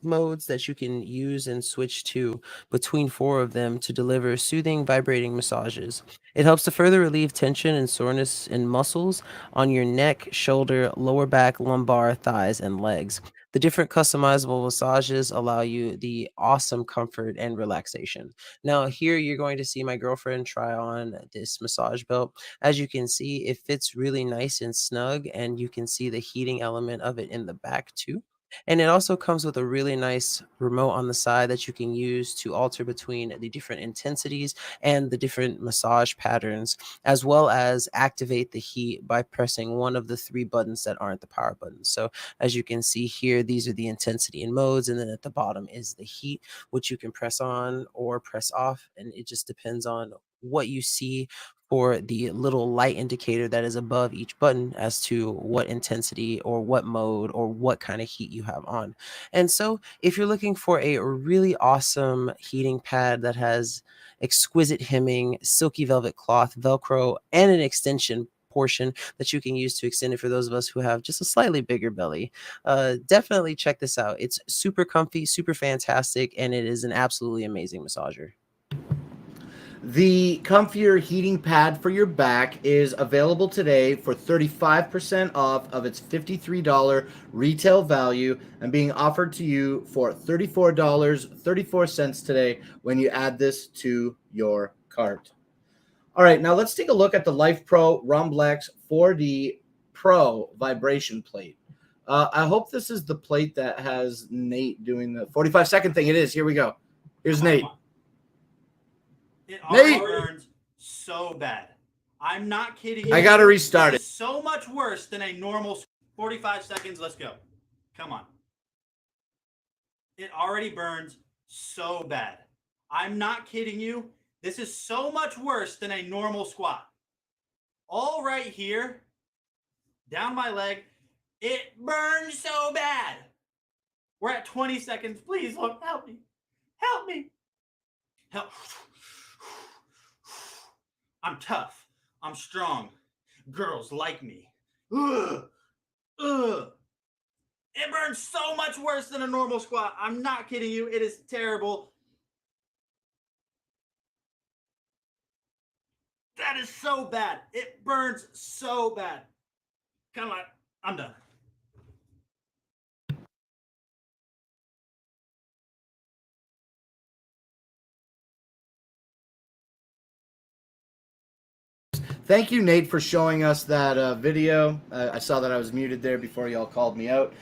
modes that you can use and switch to between 4 of them to deliver soothing, vibrating massages. It helps to further relieve tension and soreness in muscles on your neck, shoulder, lower back, lumbar, thighs, and legs. The different customizable massages allow you the awesome comfort and relaxation. Now, here you're going to see my girlfriend try on this massage belt. As you can see, it fits really nice and snug, and you can see the heating element of it in the back too. And it also comes with a really nice remote on the side that you can use to alter between the different intensities and the different massage patterns, as well as activate the heat by pressing one of the 3 buttons that aren't the power buttons. So as you can see here, these are the intensity and modes, and then at the bottom is the heat, which you can press on or press off, and it just depends on what you see for the little light indicator that is above each button as to what intensity or what mode or what kind of heat you have on. And so if you're looking for a really awesome heating pad that has exquisite hemming, silky velvet cloth, Velcro, and an extension portion that you can use to extend it for those of us who have just a slightly bigger belly, definitely check this out. It's super comfy, super fantastic, and it is an absolutely amazing massager. The Comfier heating pad for your back is available today for 35% off of its $53 retail value and being offered to you for $34.34 today when you add this to your cart. All right, now let's take a look at the Life Pro Rumblex 4D Pro vibration plate. I hope this is the plate that has Nate doing the 45-second thing. It is. Here we go. Here's Nate. It already Nate! burns so bad. I'm not kidding you. I got to restart it. It's so much worse than a normal 45 seconds. Let's go. Come on. It already burns so bad. I'm not kidding you. This is so much worse than a normal squat. All right here, down my leg, it burns so bad. We're at 20 seconds. Please, Lord, help me. Help me. Help. I'm tough. I'm strong. Girls like me. Ugh. Ugh. It burns so much worse than a normal squat. I'm not kidding you. It is terrible. That is so bad. It burns so bad. Come on. I'm done. Thank you, Nate, for showing us that video. I saw that I was muted there before y'all called me out.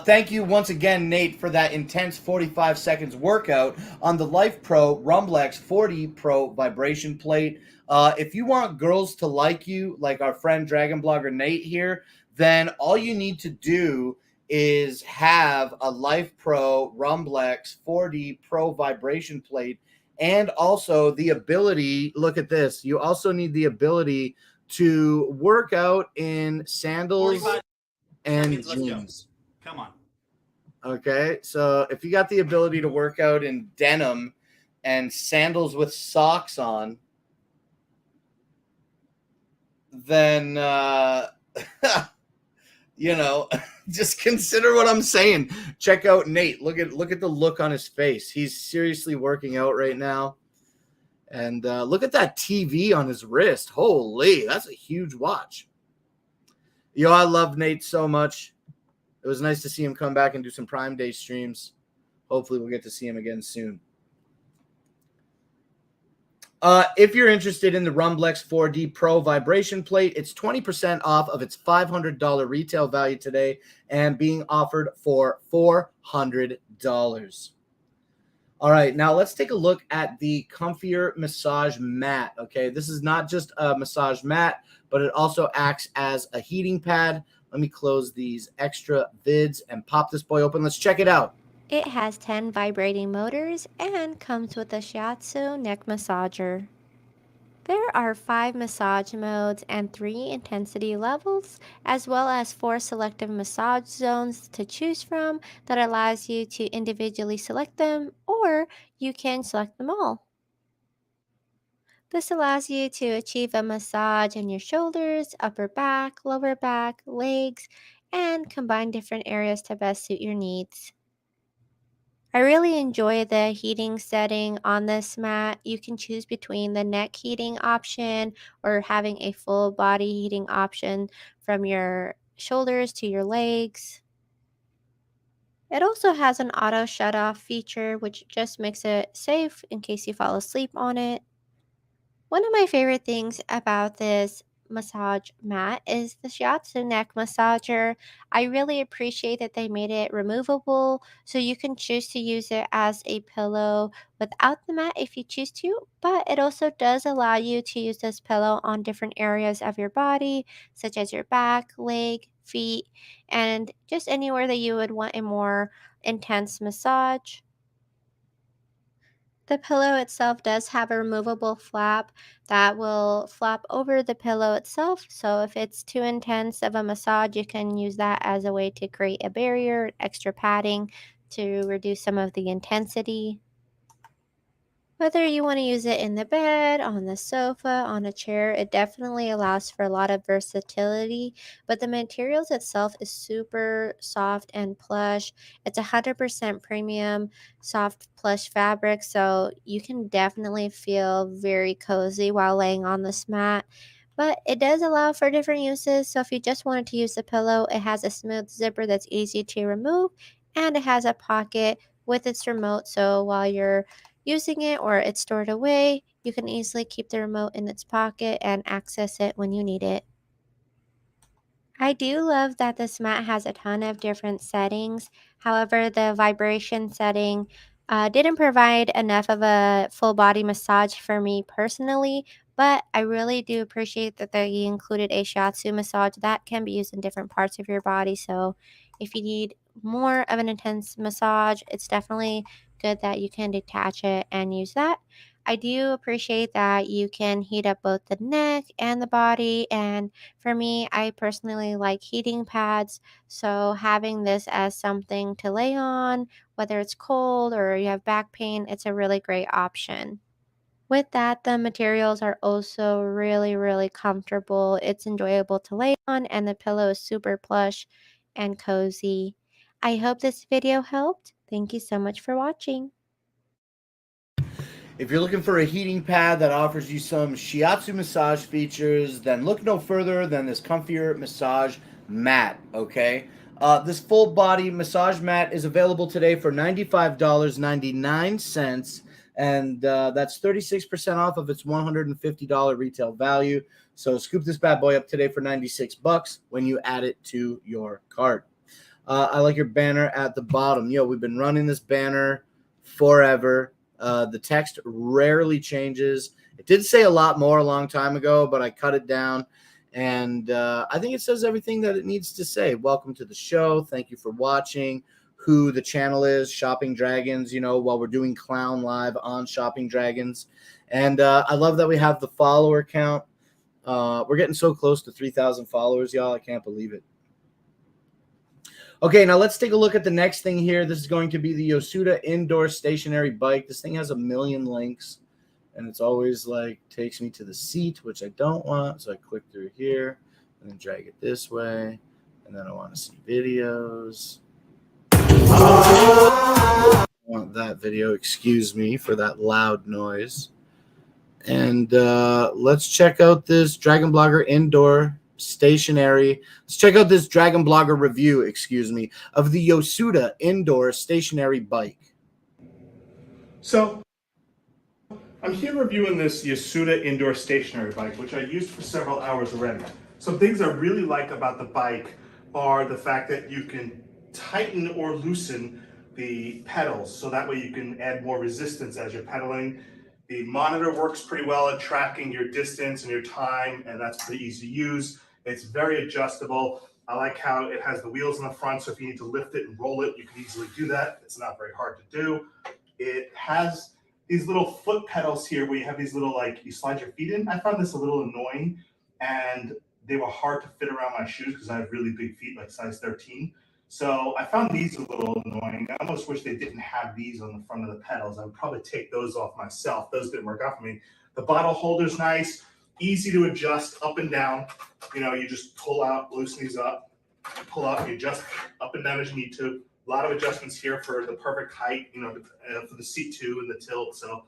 Thank you once again, Nate, for that intense 45 seconds workout on the Life Pro Rumblex 4D Pro vibration plate. If you want girls to like you, like our friend Dragon Blogger Nate here, then all you need to do is have a Life Pro Rumblex 4D Pro vibration plate. And also the ability, look at this, you also need the ability to work out in sandals and seconds, let's go. jeans. Come on. Okay, so if you got the ability to work out in denim and sandals with socks on, then you know, just consider what I'm saying. Check out Nate. Look at the look on his face. He's seriously working out right now. And look at that TV on his wrist. Holy, that's a huge watch. Yo, I love Nate so much. It was nice to see him come back and do some Prime Day streams. Hopefully we'll get to see him again soon. If you're interested in the Rumblex 4D Pro vibration plate, it's 20% off of its $500 retail value today and being offered for $400. All right, now let's take a look at the Comfier massage mat. Okay, this is not just a massage mat, but it also acts as a heating pad. Let me close these extra vids and pop this boy open. Let's check it out. It has 10 vibrating motors and comes with a shiatsu neck massager. There are 5 massage modes and 3 intensity levels, as well as 4 selective massage zones to choose from that allows you to individually select them, or you can select them all. This allows you to achieve a massage in your shoulders, upper back, lower back, legs, and combine different areas to best suit your needs. I really enjoy the heating setting on this mat. You can choose between the neck heating option or having a full body heating option from your shoulders to your legs. It also has an auto shut off feature, which just makes it safe in case you fall asleep on it. One of my favorite things about this massage mat is the shiatsu neck massager. I really appreciate that they made it removable so you can choose to use it as a pillow without the mat if you choose to, but it also does allow you to use this pillow on different areas of your body, such as your back, leg, feet, and just anywhere that you would want a more intense massage. The pillow itself does have a removable flap that will flap over the pillow itself. So if it's too intense of a massage, you can use that as a way to create a barrier, extra padding to reduce some of the intensity. Whether you want to use it in the bed, on the sofa, on a chair, it definitely allows for a lot of versatility. But the materials itself is super soft and plush. It's 100% premium soft plush fabric, so you can definitely feel very cozy while laying on this mat. But it does allow for different uses. So if you just wanted to use the pillow, it has a smooth zipper that's easy to remove, and it has a pocket with its remote. So while you're using it or it's stored away, you can easily keep the remote in its pocket and access it when you need it. I do love that this mat has a ton of different settings. However, the vibration setting didn't provide enough of a full body massage for me personally, but I really do appreciate that they included a shiatsu massage that can be used in different parts of your body. So if you need more of an intense massage, it's definitely good that you can detach it and use that. I do appreciate that you can heat up both the neck and the body, and for me, I personally like heating pads, so having this as something to lay on, whether it's cold or you have back pain, it's a really great option. With that, the materials are also really, really comfortable. It's enjoyable to lay on, and the pillow is super plush and cozy. I hope this video helped. Thank you so much for watching. If you're looking for a heating pad that offers you some shiatsu massage features, then look no further than this Comfier massage mat, okay? This full body massage mat is available today for $95.99, and that's 36% off of its $150 retail value. So scoop this bad boy up today for $96 when you add it to your cart. I like your banner at the bottom. Yo, we've been running this banner forever. The text rarely changes. It did say a lot more a long time ago, but I cut it down, and I think it says everything that it needs to say. Welcome to the show. Thank you for watching. Who the channel is, Shopping Dragons, you know, while we're doing Clown Live on Shopping Dragons. And I love that we have the follower count. We're getting so close to 3,000 followers, y'all. I can't believe it. Okay, now let's take a look at the next thing here. This is going to be the Yosuda indoor stationary bike. This thing has a million links, and it's always like takes me to the seat, which I don't want. So I click through here and then drag it this way, and then I want to see videos. I want that video. Excuse me for that loud noise. And let's check out this Dragon Blogger indoor stationary. Let's check out this Dragon Blogger review, excuse me, of the Yosuda indoor stationary bike. So I'm here reviewing this Yosuda indoor stationary bike, which I used for several hours already. Some things I really like about the bike are the fact that you can tighten or loosen the pedals, so that way you can add more resistance as you're pedaling. The monitor works pretty well at tracking your distance and your time, and that's pretty easy to use. It's very adjustable. I like how it has the wheels in the front, so if you need to lift it and roll it, you can easily do that. It's not very hard to do. It has these little foot pedals here where you have these little, like, you slide your feet in. I found this a little annoying, and they were hard to fit around my shoes because I have really big feet, like size 13. So I found these a little annoying. I almost wish they didn't have these on the front of the pedals. I would probably take those off myself. Those didn't work out for me. The bottle holder's nice, easy to adjust up and down. You know, you just pull out, loosen these up, pull out, you adjust up and down as you need to. A lot of adjustments here for the perfect height, you know, for the seat too and the tilt. So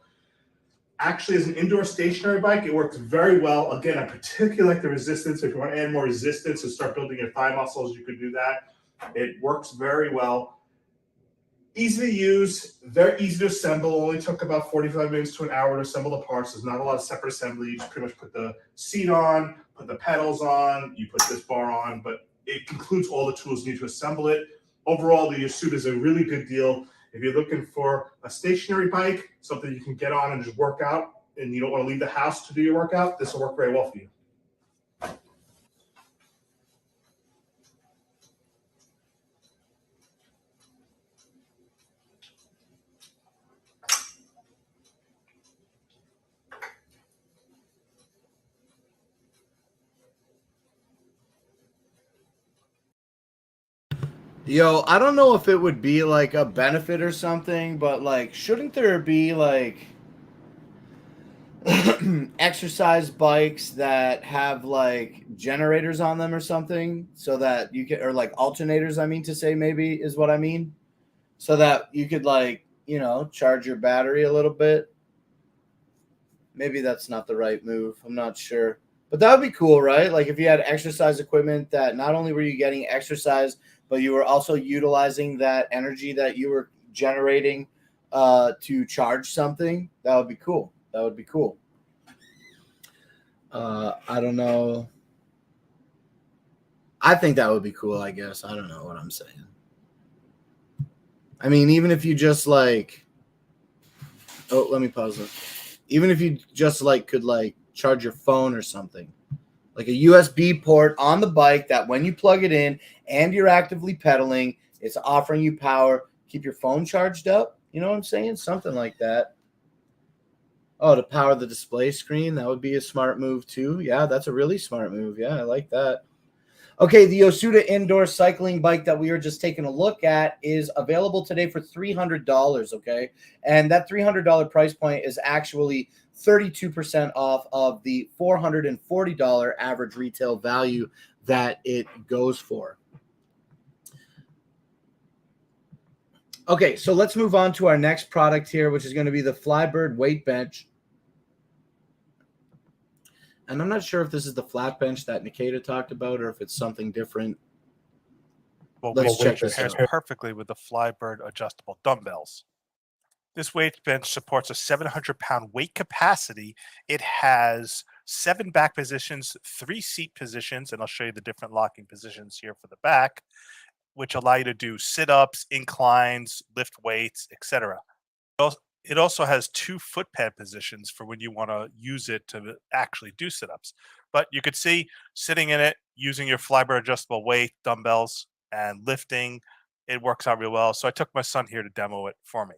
actually, as an indoor stationary bike, it works very well. Again, I particularly like the resistance. If you want to add more resistance and start building your thigh muscles, you could do that. It works very well. Easy to use, very easy to assemble. Only took about 45 minutes to an hour to assemble the parts. There's not a lot of separate assembly. You just pretty much put the seat on, put the pedals on, you put this bar on, but it includes all the tools you need to assemble it. Overall, the Yosuda is a really good deal. If you're looking for a stationary bike, something you can get on and just work out, and you don't want to leave the house to do your workout, this will work very well for you. Yo, I don't know if it would be like a benefit or something, but like, shouldn't there be like exercise bikes that have like generators on them or something, so that you can, or like alternators, I mean to say, maybe is what I mean, so that you could, like, you know, charge your battery a little bit. Maybe that's not the right move. I'm not sure. But that would be cool, right? Like if you had exercise equipment that not only were you getting exercise, but you were also utilizing that energy that you were generating to charge something. That would be cool. That would be cool. I don't know. I think that would be cool, I guess. I don't know what I'm saying. I mean, even if you just like, oh, let me pause it. Even if you just like could like charge your phone or something, like a USB port on the bike that when you plug it in and you're actively pedaling, it's offering you power. Keep your phone charged up. You know what I'm saying? Something like that. Oh, to power the display screen. That would be a smart move too. Yeah, that's a really smart move. Yeah, I like that. Okay, the Yosuda indoor cycling bike that we were just taking a look at is available today for $300, okay? And that $300 price point is actually 32% off of the $440 average retail value that it goes for. Okay, so let's move on to our next product here, which is going to be the Flybird Weight Bench. And I'm not sure if this is the flat bench that Nikita talked about or if it's something different. Well, Let's check this pairs out. perfectly with the Flybird adjustable dumbbells. This weight bench supports a 700-pound weight capacity. It has 7 back positions, 3 seat positions, and I'll show you the different locking positions here for the back, which allow you to do sit-ups, inclines, lift weights, etc. It also has 2 foot pad positions for when you want to use it to actually do sit-ups. But you could see sitting in it, using your Flybird adjustable weight, dumbbells, and lifting, it works out real well. So I took my son here to demo it for me.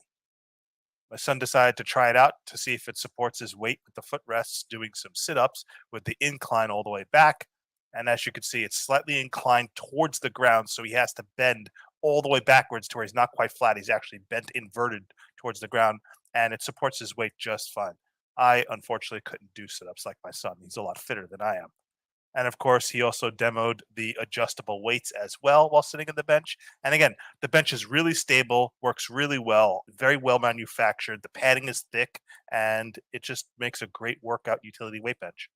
My son decided to try it out to see if it supports his weight with the footrests, doing some sit-ups with the incline all the way back. And as you can see, it's slightly inclined towards the ground, so he has to bend all the way backwards to where he's not quite flat. He's actually bent inverted towards the ground, and it supports his weight just fine. I unfortunately couldn't do sit-ups like my son. He's a lot fitter than I am. And of course, he also demoed the adjustable weights as well while sitting on the bench. And again, the bench is really stable, works really well, very well manufactured. The padding is thick, and it just makes a great workout utility weight bench.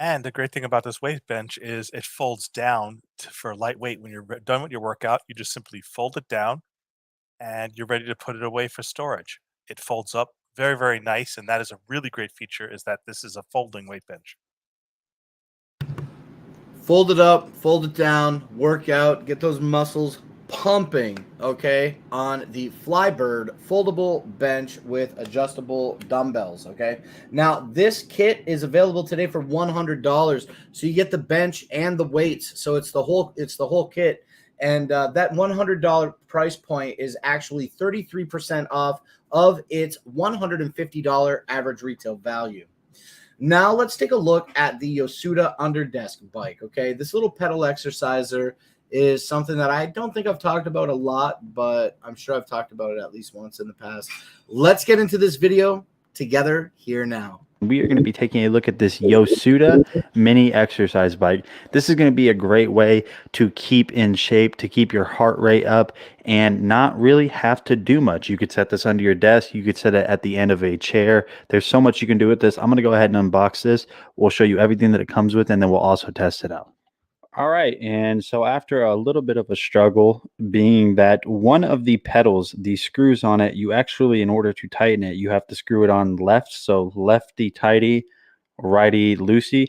And the great thing about this weight bench is it folds down for lightweight. When you're done with your workout, you just simply fold it down and you're ready to put it away for storage. It folds up very, very nice. And that is a really great feature, is that this is a folding weight bench. Fold it up, fold it down, work out, get those muscles pumping, okay, on the Flybird foldable bench with adjustable dumbbells, okay? Now, this kit is available today for $100. So you get the bench and the weights. So it's the whole kit. And that $100 price point is actually 33% off of its $150 average retail value. Now let's take a look at the Yosuda Underdesk bike, okay? This little pedal exerciser is something that I don't think I've talked about a lot, but I'm sure I've talked about it at least once in the past. Let's get into this video together here now. We are going to be taking a look at this Yosuda mini exercise bike. This is going to be a great way to keep in shape, to keep your heart rate up, and not really have to do much. You could set this under your desk. You could set it at the end of a chair. There's so much you can do with this. I'm going to go ahead and unbox this. We'll show you everything that it comes with, and then we'll also test it out. All right, and so after a little bit of a struggle, being that one of the pedals, the screws on it, you actually, in order to tighten it, you have to screw it on left. So lefty tighty, righty loosey.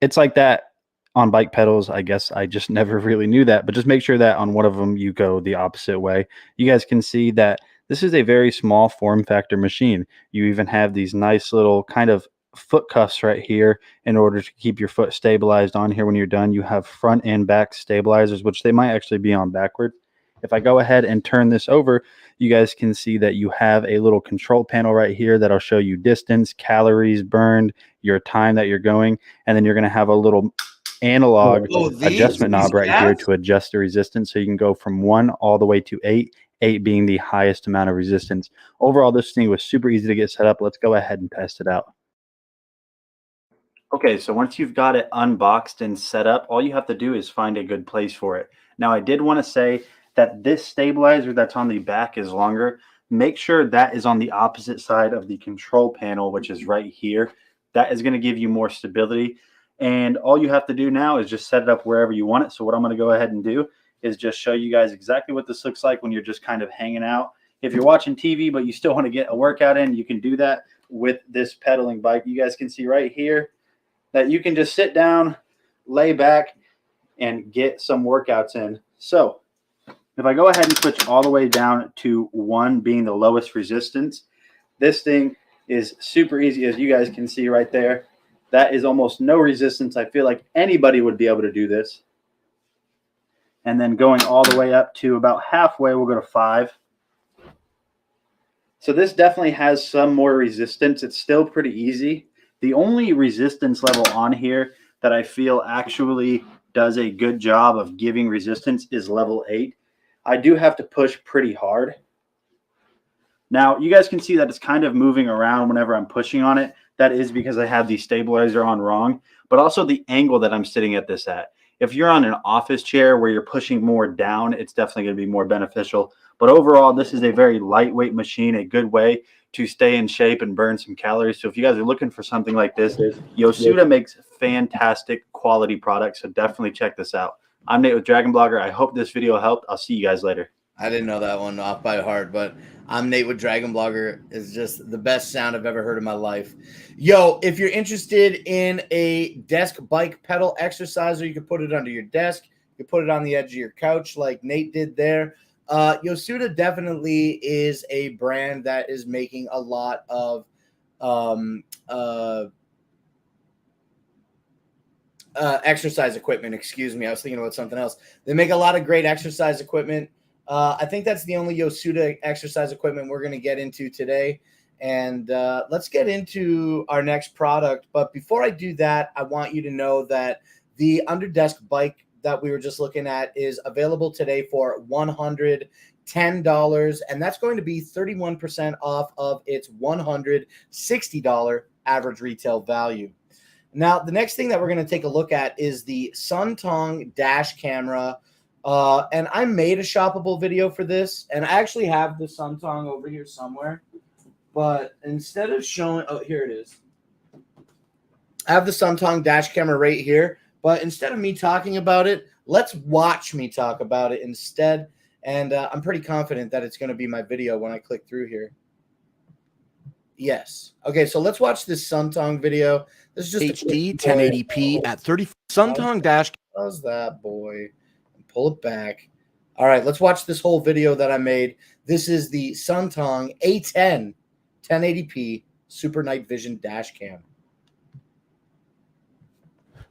It's like that on bike pedals. I guess I just never really knew that, but just make sure that on one of them you go the opposite way. You guys can see that this is a very small form factor machine. You even have these nice little kind of foot cuffs right here in order to keep your foot stabilized on here when you're done. You have front and back stabilizers, which they might actually be on backward. If I go ahead and turn this over, you guys can see that you have a little control panel right here that'll show you distance, calories burned, your time that you're going, and then you're going to have a little analog adjustment knob right here to adjust the resistance, so you can go from 1 all the way to 8, 8 being the highest amount of resistance. Overall, this thing was super easy to get set up. Let's go ahead and test it out. Okay, so once you've got it unboxed and set up, all you have to do is find a good place for it. Now, I did want to say that this stabilizer that's on the back is longer. Make sure that is on the opposite side of the control panel, which is right here. That is going to give you more stability. And all you have to do now is just set it up wherever you want it. So what I'm going to go ahead and do is just show you guys exactly what this looks like when you're just kind of hanging out. If you're watching TV, but you still want to get a workout in, you can do that with this pedaling bike. You guys can see right here that you can just sit down, lay back, and get some workouts in. So if I go ahead and switch all the way down to 1 being the lowest resistance, this thing is super easy, as you guys can see right there. That is almost no resistance. I feel like anybody would be able to do this. And then going all the way up to about halfway, we'll go to 5. So this definitely has some more resistance. It's still pretty easy. The only resistance level on here that I feel actually does a good job of giving resistance is level 8. I do have to push pretty hard. Now, you guys can see that it's kind of moving around whenever I'm pushing on it. That is because I have the stabilizer on wrong, but also the angle that I'm sitting at this at. If you're on an office chair where you're pushing more down, it's definitely going to be more beneficial. But overall, this is a very lightweight machine, a good way to stay in shape and burn some calories. So if you guys are looking for something like this, Yosuda makes fantastic quality products. So definitely check this out. I'm Nate with Dragon Blogger. I hope this video helped. I'll see you guys later. I didn't know that one off by heart, but I'm Nate with Dragon Blogger is just the best sound I've ever heard in my life. Yo, if you're interested in a desk bike pedal exerciser, you can put it under your desk. You can put it on the edge of your couch like Nate did there. Yosuda definitely is a brand that is making a lot of exercise equipment. Excuse me. I was thinking about something else. They make a lot of great exercise equipment. I think that's the only Yosuda exercise equipment we're going to get into today. And let's get into our next product. But before I do that, I want you to know that The Underdesk bike that we were just looking at is available today for $110, and that's going to be 31% off of its $160 average retail value. Now, the next thing that we're going to take a look at is the Suntong dash camera. And I made a shoppable video for this, and I actually have the Suntong over here somewhere. But instead of showing, oh, here it is. I have the Suntong dash camera right here. But instead of me talking about it, let's watch me talk about it instead. And I'm pretty confident that it's going to be my video when I click through here. Yes. Okay, so let's watch this Suntong video. This is just HD 1080p at 30. Suntong dash. How's that, boy? Pull it back. All right, let's watch this whole video that I made. This is the Suntong A10 1080p Super Night Vision dash cam.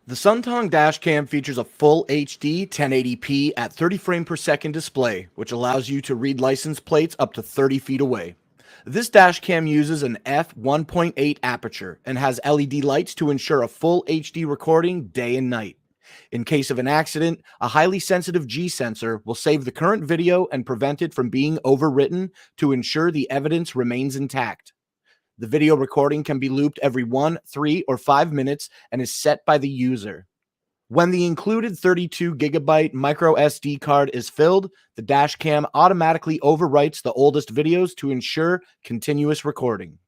The Suntong dash cam features a full HD 1080p at 30 frame per second display, which allows you to read license plates up to 30 feet away. This dash cam uses an f1.8 aperture and has LED lights to ensure a full HD recording day and night. In case of an accident, a highly sensitive G sensor will save the current video and prevent it from being overwritten to ensure the evidence remains intact. The video recording can be looped every 1, 3, or 5 minutes and is set by the user. When the included 32 gigabyte micro SD card is filled, the dash cam automatically overwrites the oldest videos to ensure continuous recording.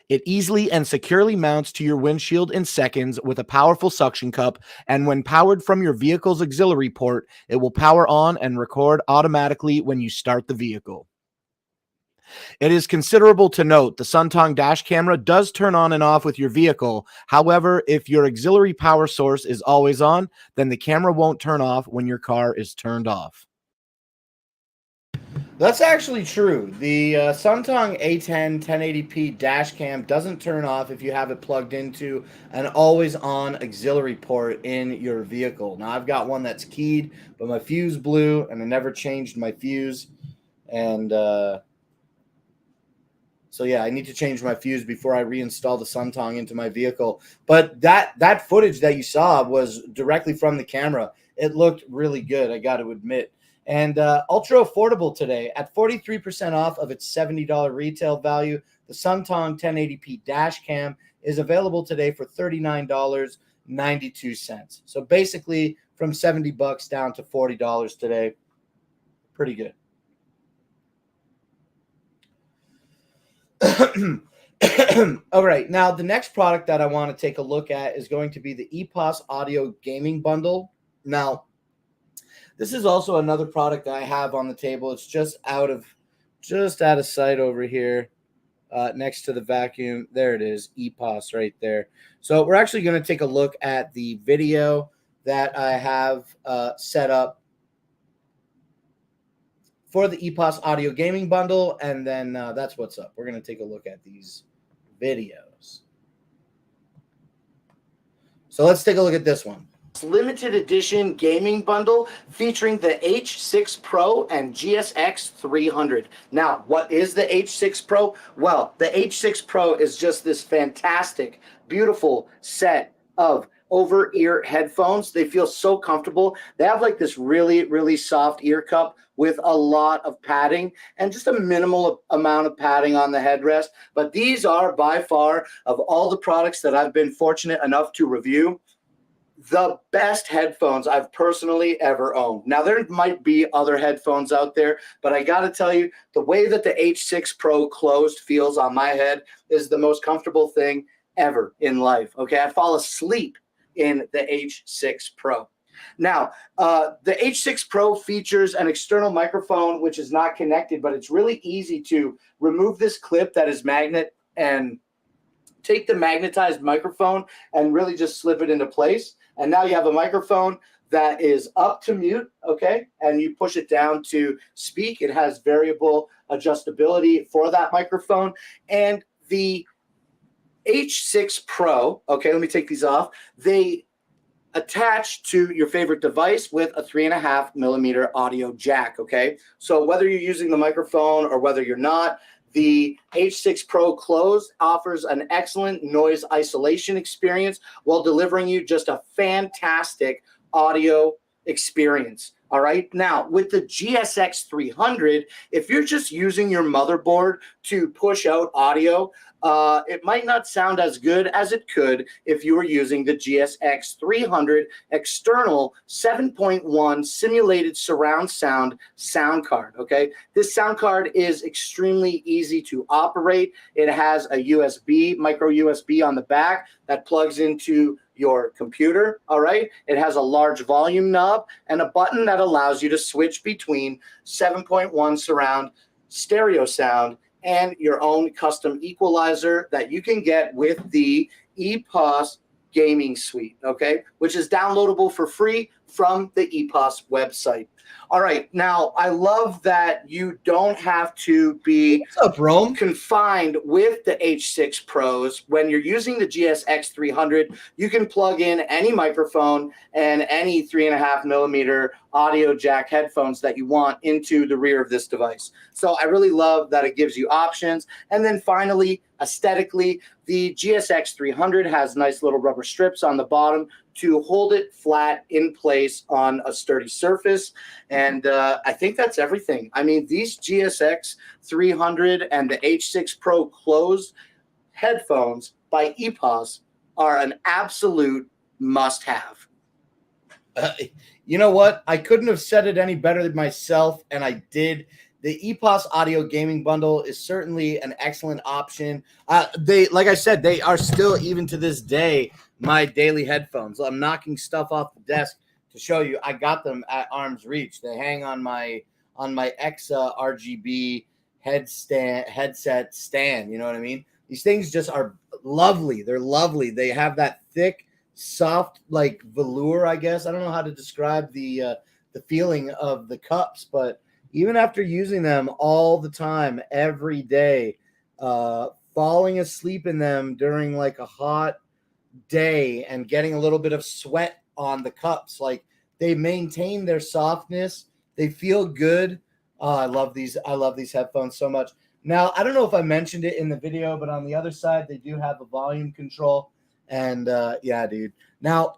It easily and securely mounts to your windshield in seconds with a powerful suction cup, and when powered from your vehicle's auxiliary port, it will power on and record automatically when you start the vehicle. It is considerable to note the Suntong dash camera does turn on and off with your vehicle. However, if your auxiliary power source is always on, then the camera won't turn off when your car is turned off. That's actually true. The Suntong A10 1080p dash cam doesn't turn off if you have it plugged into an always-on auxiliary port in your vehicle. Now, I've got one that's keyed, but my fuse blew, and I never changed my fuse. And so, yeah, I need to change my fuse before I reinstall the Suntong into my vehicle. But that footage that you saw was directly from the camera. It looked really good, I got to admit. And ultra affordable today at 43% off of its $70 retail value. The Suntong 1080p dash cam is available today for $39.92. So basically from $70 down to $40 today. Pretty good. All right, now the next product that I want to take a look at is going to be the EPOS Audio Gaming Bundle. Now, this is also another product that I have on the table. It's just out of sight over here, next to the vacuum. There it is, EPOS right there. So we're actually going to take a look at the video that I have set up for the EPOS Audio Gaming Bundle, and then that's what's up. We're going to take a look at these videos. So let's take a look at this one. Limited edition gaming bundle featuring the H6 Pro and GSX 300. Now, what is the H6 Pro? Well, the H6 Pro is just this fantastic, beautiful set of over-ear headphones. They feel so comfortable. They have like this really, really soft ear cup with a lot of padding and just a minimal amount of padding on the headrest. But these are by far, of all the products that I've been fortunate enough to review, the best headphones I've personally ever owned. Now, there might be other headphones out there, but I got to tell you, the way that the H6 Pro closed feels on my head is the most comfortable thing ever in life. Okay, I fall asleep in the H6 Pro. Now, the H6 Pro features an external microphone, which is not connected, but it's really easy to remove this clip that is magnet and take the magnetized microphone and really just slip it into place. And now you have a microphone that is up to mute, okay? And you push it down to speak. It has variable adjustability for that microphone. And the H6 Pro, okay, let me take these off. They attach to your favorite device with a 3.5 millimeter audio jack, okay? So whether you're using the microphone or whether you're not, The H6 Pro Closed offers an excellent noise isolation experience while delivering you just a fantastic audio experience. All right. Now, with the GSX 300, if you're just using your motherboard to push out audio, it might not sound as good as it could if you were using the GSX 300 external 7.1 simulated surround sound card. Okay. This sound card is extremely easy to operate. It has a USB, micro USB on the back that plugs into your computer. All right. It has a large volume knob and a button that allows you to switch between 7.1 surround stereo sound and your own custom equalizer that you can get with the EPOS Gaming Suite, okay, which is downloadable for free from the EPOS website. All right, now I love that you don't have to be confined with the H6 Pros. When you're using the GSX 300, you can plug in any microphone and any 3.5 millimeter audio jack headphones that you want into the rear of this device. So I really love that it gives you options. And then finally, aesthetically, the GSX 300 has nice little rubber strips on the bottom to hold it flat in place on a sturdy surface. And I think that's everything. I mean, these GSX 300 and the H6 Pro Closed headphones by EPOS are an absolute must-have. You know what? I couldn't have said it any better than myself, and I did. The EPOS Audio Gaming Bundle is certainly an excellent option. Like I said, they are still, even to this day, my daily headphones. I'm knocking stuff off the desk to show you. I got them at arm's reach. They hang on my Exa RGB headset stand. You know what I mean? These things just are lovely. They're lovely. They have that thick, soft, like velour, I guess. I don't know how to describe the feeling of the cups, but even after using them all the time, every day, falling asleep in them during like a hot day and getting a little bit of sweat on the cups, like they maintain their softness. They feel good. I love these headphones so much. Now, I don't know if I mentioned it in the video, but on the other side, they do have a volume control. And yeah, dude. Now,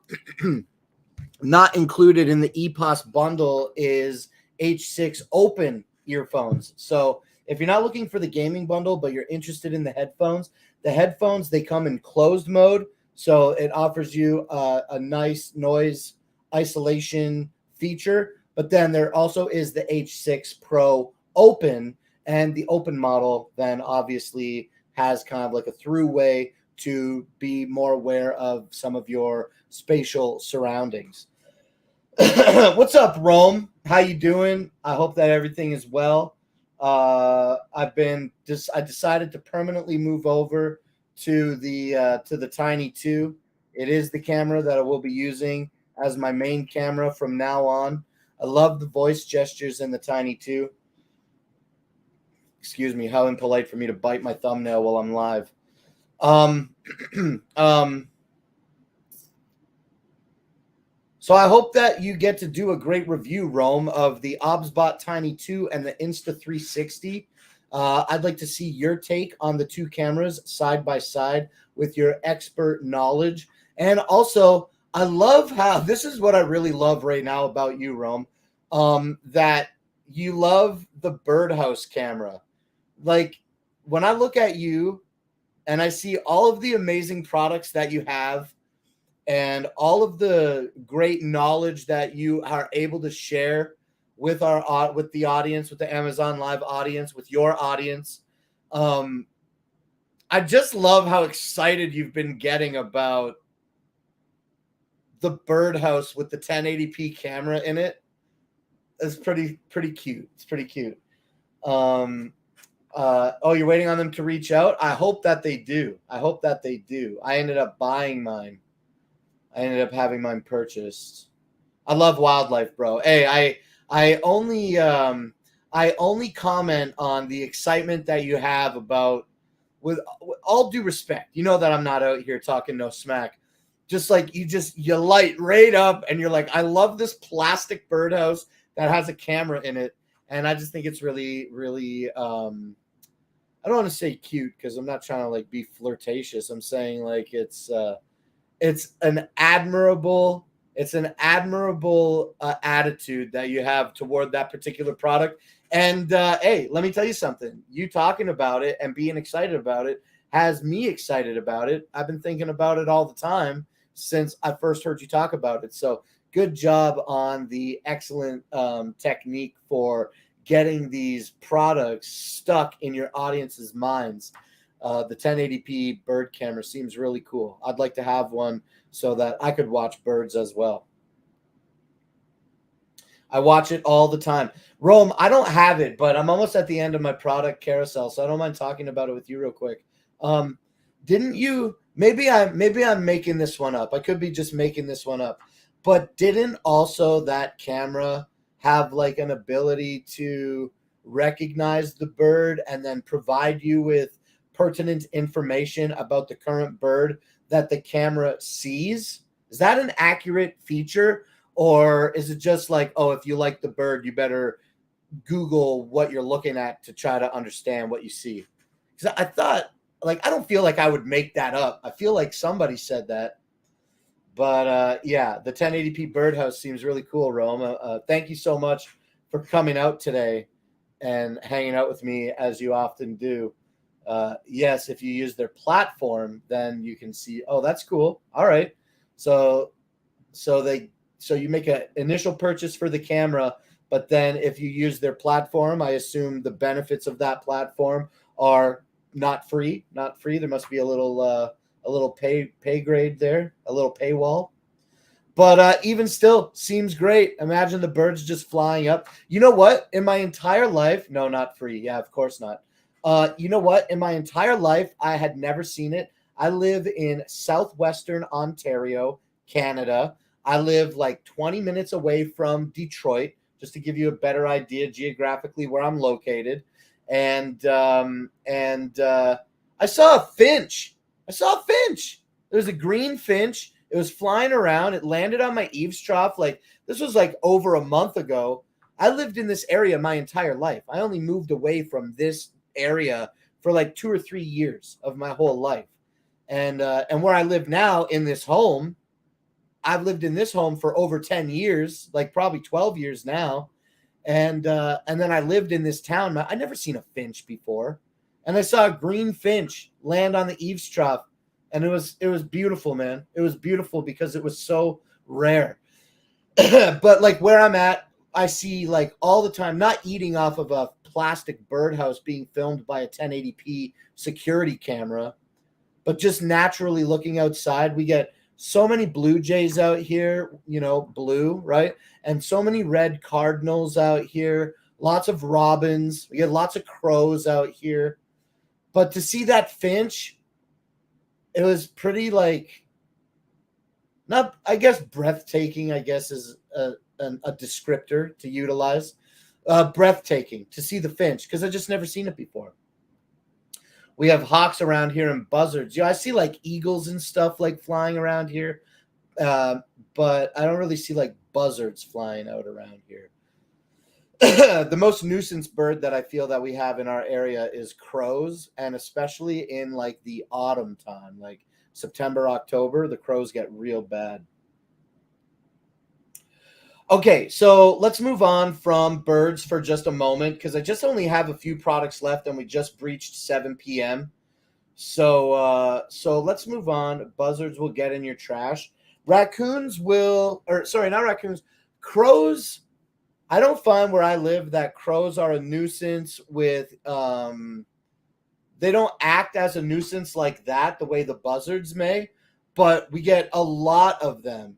not included in the EPOS bundle is H6 Open earphones. So if you're not looking for the gaming bundle, but you're interested in the headphones, they come in closed mode. So it offers you a nice noise isolation feature. But then there also is the H6 Pro Open, and the open model then obviously has kind of like a throughway to be more aware of some of your spatial surroundings. What's up, Rome? How you doing? I hope that everything is well. I decided to permanently move over to the Tiny 2. It is the camera that I will be using as my main camera from now on. I love the voice gestures in the Tiny 2. Excuse me, how impolite for me to bite my thumbnail while I'm live. So I hope that you get to do a great review, Rome, of the OBSBot Tiny 2 and the Insta360. I'd like to see your take on the two cameras side by side with your expert knowledge. And also, I love how, this is what I really love right now about you, Rome, that you love the birdhouse camera. Like, when I look at you and I see all of the amazing products that you have and all of the great knowledge that you are able to share with the audience, with the Amazon Live audience, with your audience, I just love how excited you've been getting about the birdhouse with the 1080p camera in it. It's pretty cute. It's pretty cute. Oh, you're waiting on them to reach out? I hope that they do. I ended up buying mine. I ended up having mine purchased. I love wildlife, bro. Hey, I only comment on the excitement that you have about, with all due respect. You know that I'm not out here talking no smack. Just like you light right up and you're like, I love this plastic birdhouse that has a camera in it. And I just think it's really, really I don't want to say cute because I'm not trying to like be flirtatious. I'm saying like it's an admirable attitude that you have toward that particular product. And hey, let me tell you something. You talking about it and being excited about it has me excited about it. I've been thinking about it all the time since I first heard you talk about it. So good job on the excellent technique for getting these products stuck in your audience's minds. The 1080p bird camera seems really cool. I'd like to have one so that I could watch birds as well. I watch it all the time. Rome, I don't have it, but I'm almost at the end of my product carousel, so I don't mind talking about it with you real quick. Didn't you? Maybe I'm making this one up. I could be just making this one up. But didn't also that camera have like an ability to recognize the bird and then provide you with pertinent information about the current bird that the camera sees? Is that an accurate feature? Or is it just like, oh, if you like the bird, you better Google what you're looking at to try to understand what you see? Because I thought, like, I don't feel like I would make that up. I feel like somebody said that. But yeah, the 1080p birdhouse seems really cool, Rome. Thank you so much for coming out today and hanging out with me as you often do. Yes, if you use their platform, then you can see, oh, that's cool. All right. So you make an initial purchase for the camera, but then if you use their platform, I assume the benefits of that platform are not free. There must be a little pay grade there, a little paywall. But even still, seems great. Imagine the birds just flying up. You know what? In my entire life, no, not free. Yeah, of course not. You know what? In my entire life, I had never seen it. I live in southwestern Ontario, Canada. I live like 20 minutes away from Detroit, just to give you a better idea geographically where I'm located. And I saw a finch. There was a green finch. It was flying around. It landed on my eaves trough. Like, this was like over a month ago. I lived in this area my entire life. I only moved away from this area for like 2 or 3 years of my whole life. And where I live now in this home, I've lived in this home for over 10 years, like probably 12 years now. And then I lived in this town. I never seen a finch before. And I saw a green finch land on the eaves trough. And it was beautiful, man. It was beautiful because it was so rare. But like where I'm at, I see like all the time, not eating off of a plastic birdhouse being filmed by a 1080p security camera, but just naturally looking outside. We get so many blue jays out here, blue, right? And so many red cardinals out here, lots of robins. We get lots of crows out here. But to see that finch, it was pretty like, not, I guess breathtaking, I guess is a descriptor to utilize. Breathtaking to see the finch because I just never seen it before. We have hawks around here and buzzards. I see like eagles and stuff like flying around here, but I don't really see like buzzards flying out around here. The most nuisance bird that I feel that we have in our area is crows, and especially in like the autumn time, like September, October, the crows get real bad. Okay, so let's move on from birds for just a moment because I just only have a few products left and we just breached 7 p.m. So let's move on. Buzzards will get in your trash. Raccoons will, or sorry, not raccoons, crows. I don't find where I live that crows are a nuisance with, they don't act as a nuisance like that the way the buzzards may, but we get a lot of them.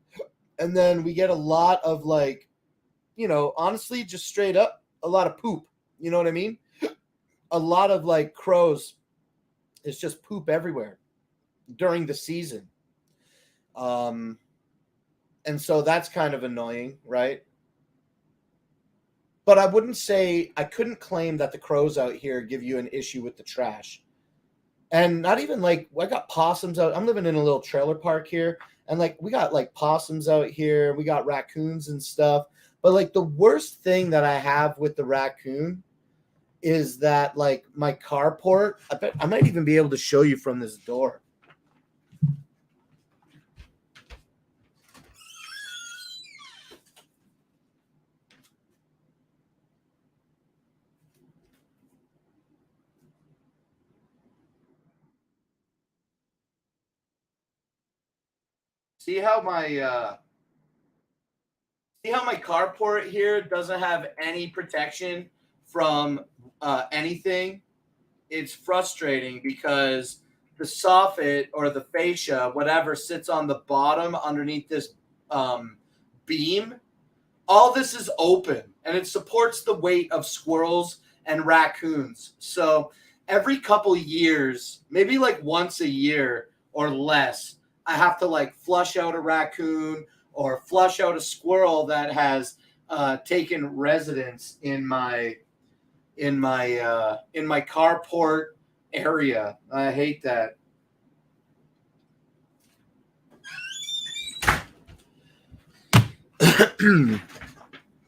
And then we get a lot of like, honestly, just straight up, a lot of poop. You know what I mean? A lot of like crows, it's just poop everywhere during the season. And so that's kind of annoying, right? But I couldn't claim that the crows out here give you an issue with the trash. And not even like, I got possums out. I'm living in a little trailer park here. And like, we got like possums out here. We got raccoons and stuff. But like the worst thing that I have with the raccoon is that like my carport. I bet I might even be able to show you from this door. See how my carport here doesn't have any protection from anything? It's frustrating because the soffit or the fascia, whatever sits on the bottom underneath this beam, all this is open and it supports the weight of squirrels and raccoons. So every couple years, maybe like once a year or less, I have to like flush out a raccoon or flush out a squirrel that has taken residence in my carport area. I hate that.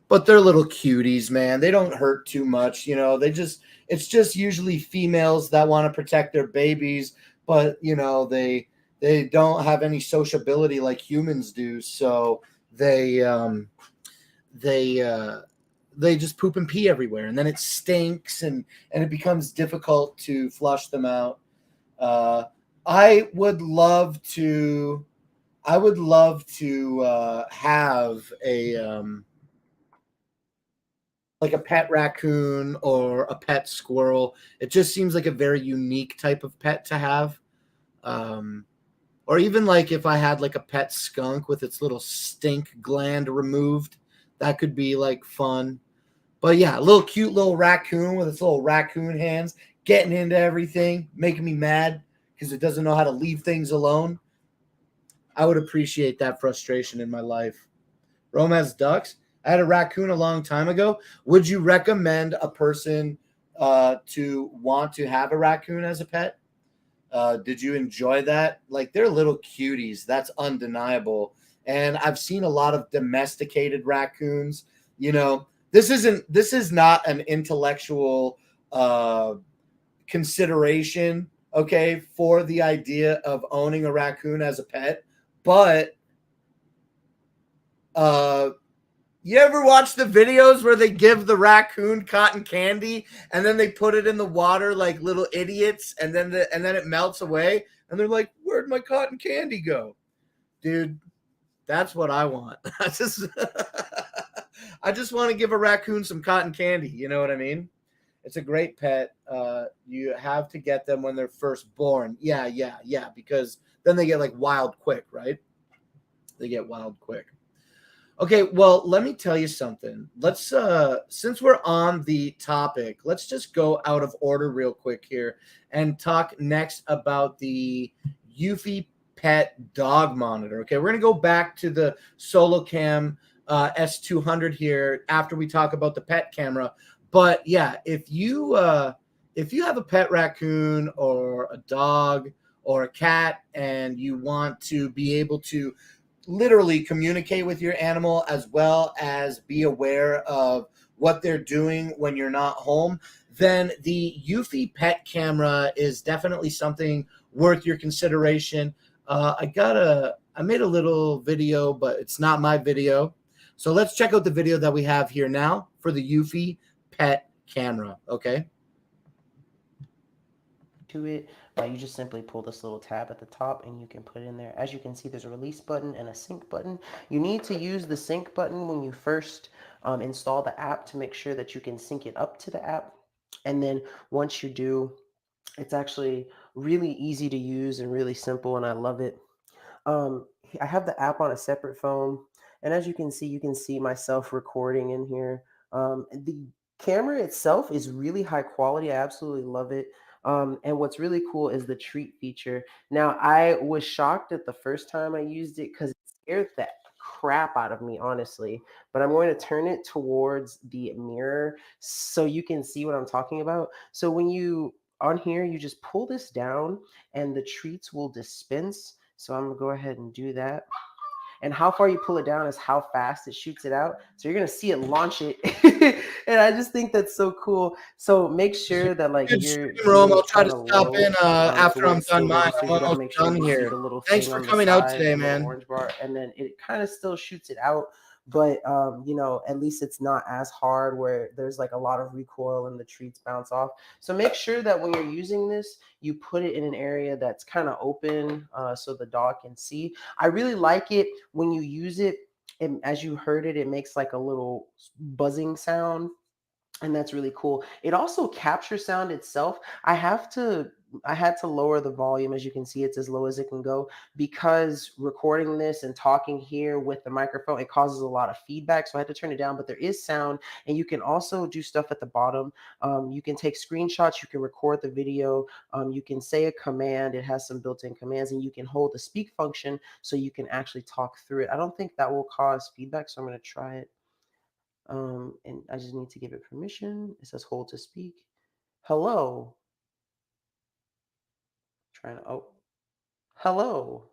But they're little cuties, man. They don't hurt too much, it's just usually females that want to protect their babies, but they don't have any sociability like humans do, so they just poop and pee everywhere, and then it stinks, and it becomes difficult to flush them out. I would love to have a like a pet raccoon or a pet squirrel. It just seems like a very unique type of pet to have. Or even like if I had like a pet skunk with its little stink gland removed, that could be like fun. But yeah, a little cute little raccoon with its little raccoon hands getting into everything, making me mad because it doesn't know how to leave things alone. I would appreciate that frustration in my life. Rome has ducks. I had a raccoon a long time ago. Would you recommend a person to want to have a raccoon as a pet? Did you enjoy that? Like, they're little cuties. That's undeniable. And I've seen a lot of domesticated raccoons. This is not an intellectual consideration, okay, for the idea of owning a raccoon as a pet. But you ever watch the videos where they give the raccoon cotton candy and then they put it in the water like little idiots, and then it melts away and they're like, "Where'd my cotton candy go?" Dude, that's what I want. I just want to give a raccoon some cotton candy. You know what I mean? It's a great pet. You have to get them when they're first born. Yeah, because then they get like wild quick, right? They get wild quick. Okay, well, let me tell you something. Let's since we're on the topic, let's just go out of order real quick here and talk next about the Eufy Pet Dog Monitor. Okay, we're gonna go back to the SoloCam S200 here after we talk about the pet camera. But yeah, if you have a pet raccoon or a dog or a cat and you want to be able to literally communicate with your animal as well as be aware of what they're doing when you're not home, then the Eufy Pet Camera is definitely something worth your consideration. I made a little video, but it's not my video. So let's check out the video that we have here now for the Eufy Pet Camera, okay? To it, you just simply pull this little tab at the top and you can put it in there. As you can see, there's a release button and a sync button. You need to use the sync button when you first install the app to make sure that you can sync it up to the app. And then once you do, it's actually really easy to use and really simple, and I love it. I have the app on a separate phone, and as you can see myself recording in here. The camera itself is really high quality. I absolutely love it. And what's really cool is the treat feature. Now, I was shocked at the first time I used it because it scared the crap out of me, honestly. But I'm going to turn it towards the mirror so you can see what I'm talking about. So when you on here, you just pull this down and the treats will dispense. So I'm gonna go ahead and do that. and how far you pull it down is how fast it shoots it out. So you're gonna see it launch it, and I just think that's so cool. So make sure that like Good you're stream, Rome. I'll doing it try to kinda stop low, in to after where I'm it's done still mine. ready. So I'm you gotta almost make sure done you see here. the little Thanks thing for on the coming out side, today, the little man. orange bar, and then it kind of still shoots it out. But you know, at least it's not as hard where there's like a lot of recoil and the treats bounce off. So make sure that when you're using this, you put it in an area that's kind of open, so the dog can see. I really like it when you use it, and as you heard it, it makes like a little buzzing sound, and that's really cool. It also captures sound itself. I had to lower the volume. As you can see, it's as low as it can go, because recording this and talking here with the microphone, it causes a lot of feedback, so I had to turn it down. But there is sound, and you can also do stuff at the bottom. You can take screenshots, you can record the video, you can say a command. It has some built-in commands, and you can hold the speak function so you can actually talk through it. I don't think that will cause feedback, so I'm going to try it. And I just need to give it permission. It says hold to speak. Hello. Trying to, oh, hello.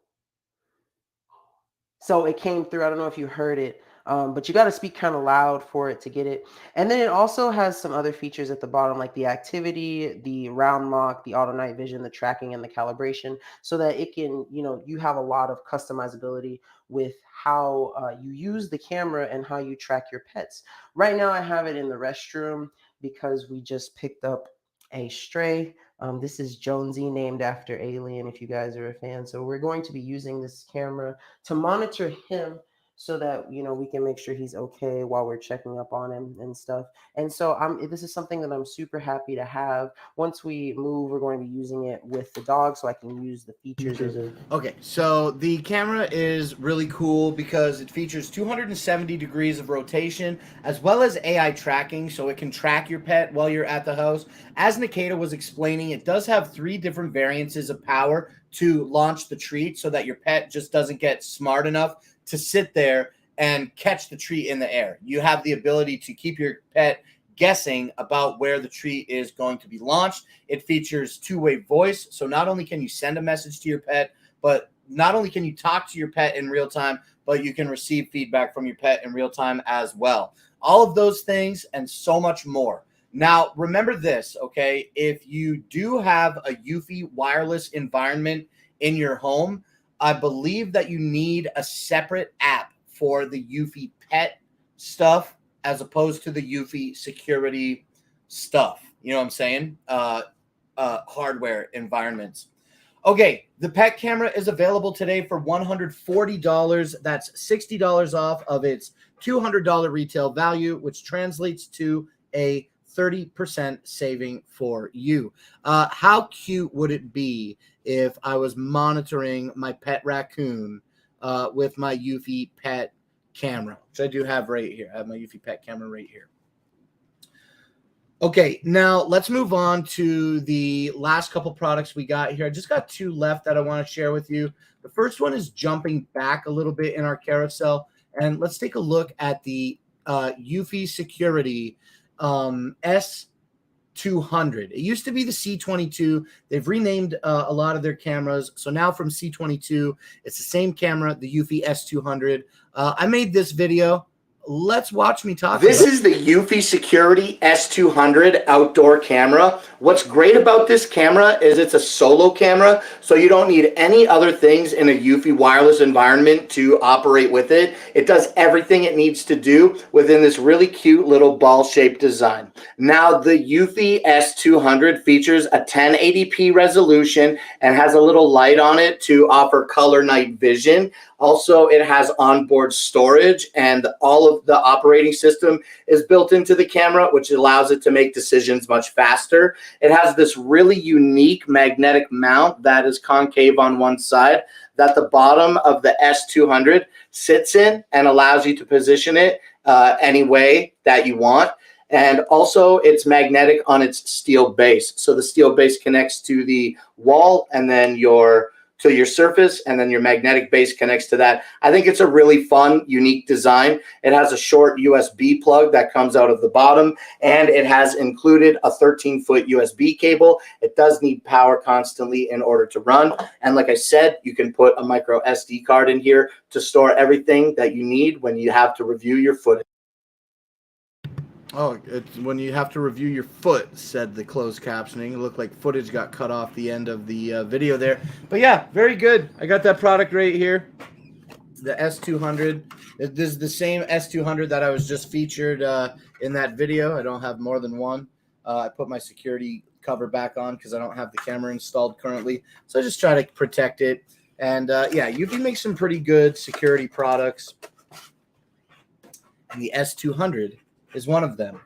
So it came through. I don't know if you heard it, but you got to speak kind of loud for it to get it. And then it also has some other features at the bottom, like the activity, the round lock, the auto night vision, the tracking, and the calibration, so that it can, you know, you have a lot of customizability with how you use the camera and how you track your pets. Right now, I have it in the restroom because we just picked up a stray. This is Jonesy, named after Alien, if you guys are a fan. So we're going to be using this camera to monitor him, so that, you know, we can make sure he's okay while we're checking up on him and stuff. And so this is something that I'm super happy to have. Once we move, we're going to be using it with the dog, so I can use the features of. Okay, so the camera is really cool because it features 270 degrees of rotation as well as AI tracking, so it can track your pet while you're at the house. As Nikita was explaining, it does have 3 different variances of power to launch the treat, so that your pet just doesn't get smart enough to sit there and catch the treat in the air. You have the ability to keep your pet guessing about where the treat is going to be launched. It features 2-way voice, so not only can you send a message to your pet, but not only can you talk to your pet in real time, but you can receive feedback from your pet in real time as well. All of those things and so much more. Now, remember this, okay? If you do have a Eufy wireless environment in your home, I believe that you need a separate app for the Eufy pet stuff as opposed to the Eufy security stuff. You know what I'm saying? Hardware environments. Okay, the pet camera is available today for $140. That's $60 off of its $200 retail value, which translates to a 30% saving for you. How cute would it be if I was monitoring my pet raccoon with my Eufy pet camera, which I do have right here. I have my Eufy pet camera right here. Okay, now let's move on to the last couple products we got here. I just got 2 left that I want to share with you. The first one is jumping back a little bit in our carousel, and let's take a look at the Eufy Security S200. It used to be the C22. They've renamed a lot of their cameras, so now from C22, it's the same camera, the Eufy S200. I made this video. Let's watch me talk. This is the Eufy Security S200 outdoor camera. What's great about this camera is it's a solo camera, so you don't need any other things in a Eufy wireless environment to operate with it. It does everything it needs to do within this really cute little ball-shaped design. Now, the Eufy S200 features a 1080p resolution and has a little light on it to offer color night vision. Also, it has onboard storage, and all of the operating system is built into the camera, which allows it to make decisions much faster. It has this really unique magnetic mount that is concave on one side that the bottom of the S200 sits in and allows you to position it any way that you want. And also, it's magnetic on its steel base. So the steel base connects to the wall, and then your to your surface, and then your magnetic base connects to that. I think it's a really fun, unique design. It has a short USB plug that comes out of the bottom, and it has included a 13-foot USB cable. It does need power constantly in order to run. And like I said, you can put a micro SD card in here to store everything that you need when you have to review your footage. Oh, it's when you have to review your foot, said the closed captioning. It looked like footage got cut off the end of the video there. But yeah, very good. I got that product right here, the S200. This is the same S200 that I was just featured in that video. I don't have more than one. I put my security cover back on because I don't have the camera installed currently. So I just try to protect it. And yeah, you can make some pretty good security products. And the S200 is one of them.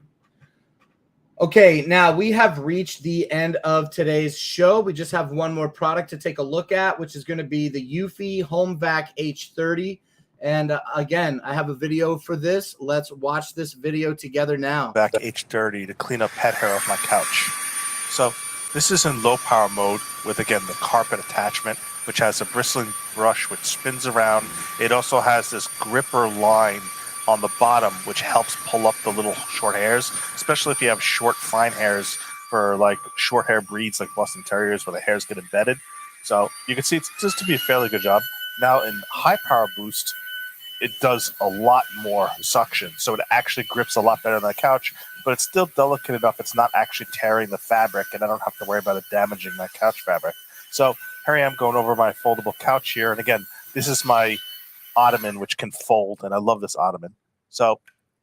Okay, now we have reached the end of today's show. We just have one more product to take a look at, which is going to be the Eufy HomeVac H30. And again, I have a video for this. Let's watch this video together now. Back H30 to clean up pet hair off my couch. So this is in low power mode with, again, the carpet attachment, which has a bristling brush which spins around. It also has this gripper line on the bottom, which helps pull up the little short hairs, especially if you have short, fine hairs for like short hair breeds like Boston Terriers where the hairs get embedded. So you can see it's just to be a fairly good job. Now in high power boost, it does a lot more suction. So it actually grips a lot better than the couch, but it's still delicate enough. It's not actually tearing the fabric, and I don't have to worry about it damaging my couch fabric. So here I am going over my foldable couch here. And again, this is my ottoman, which can fold, and I love this ottoman. So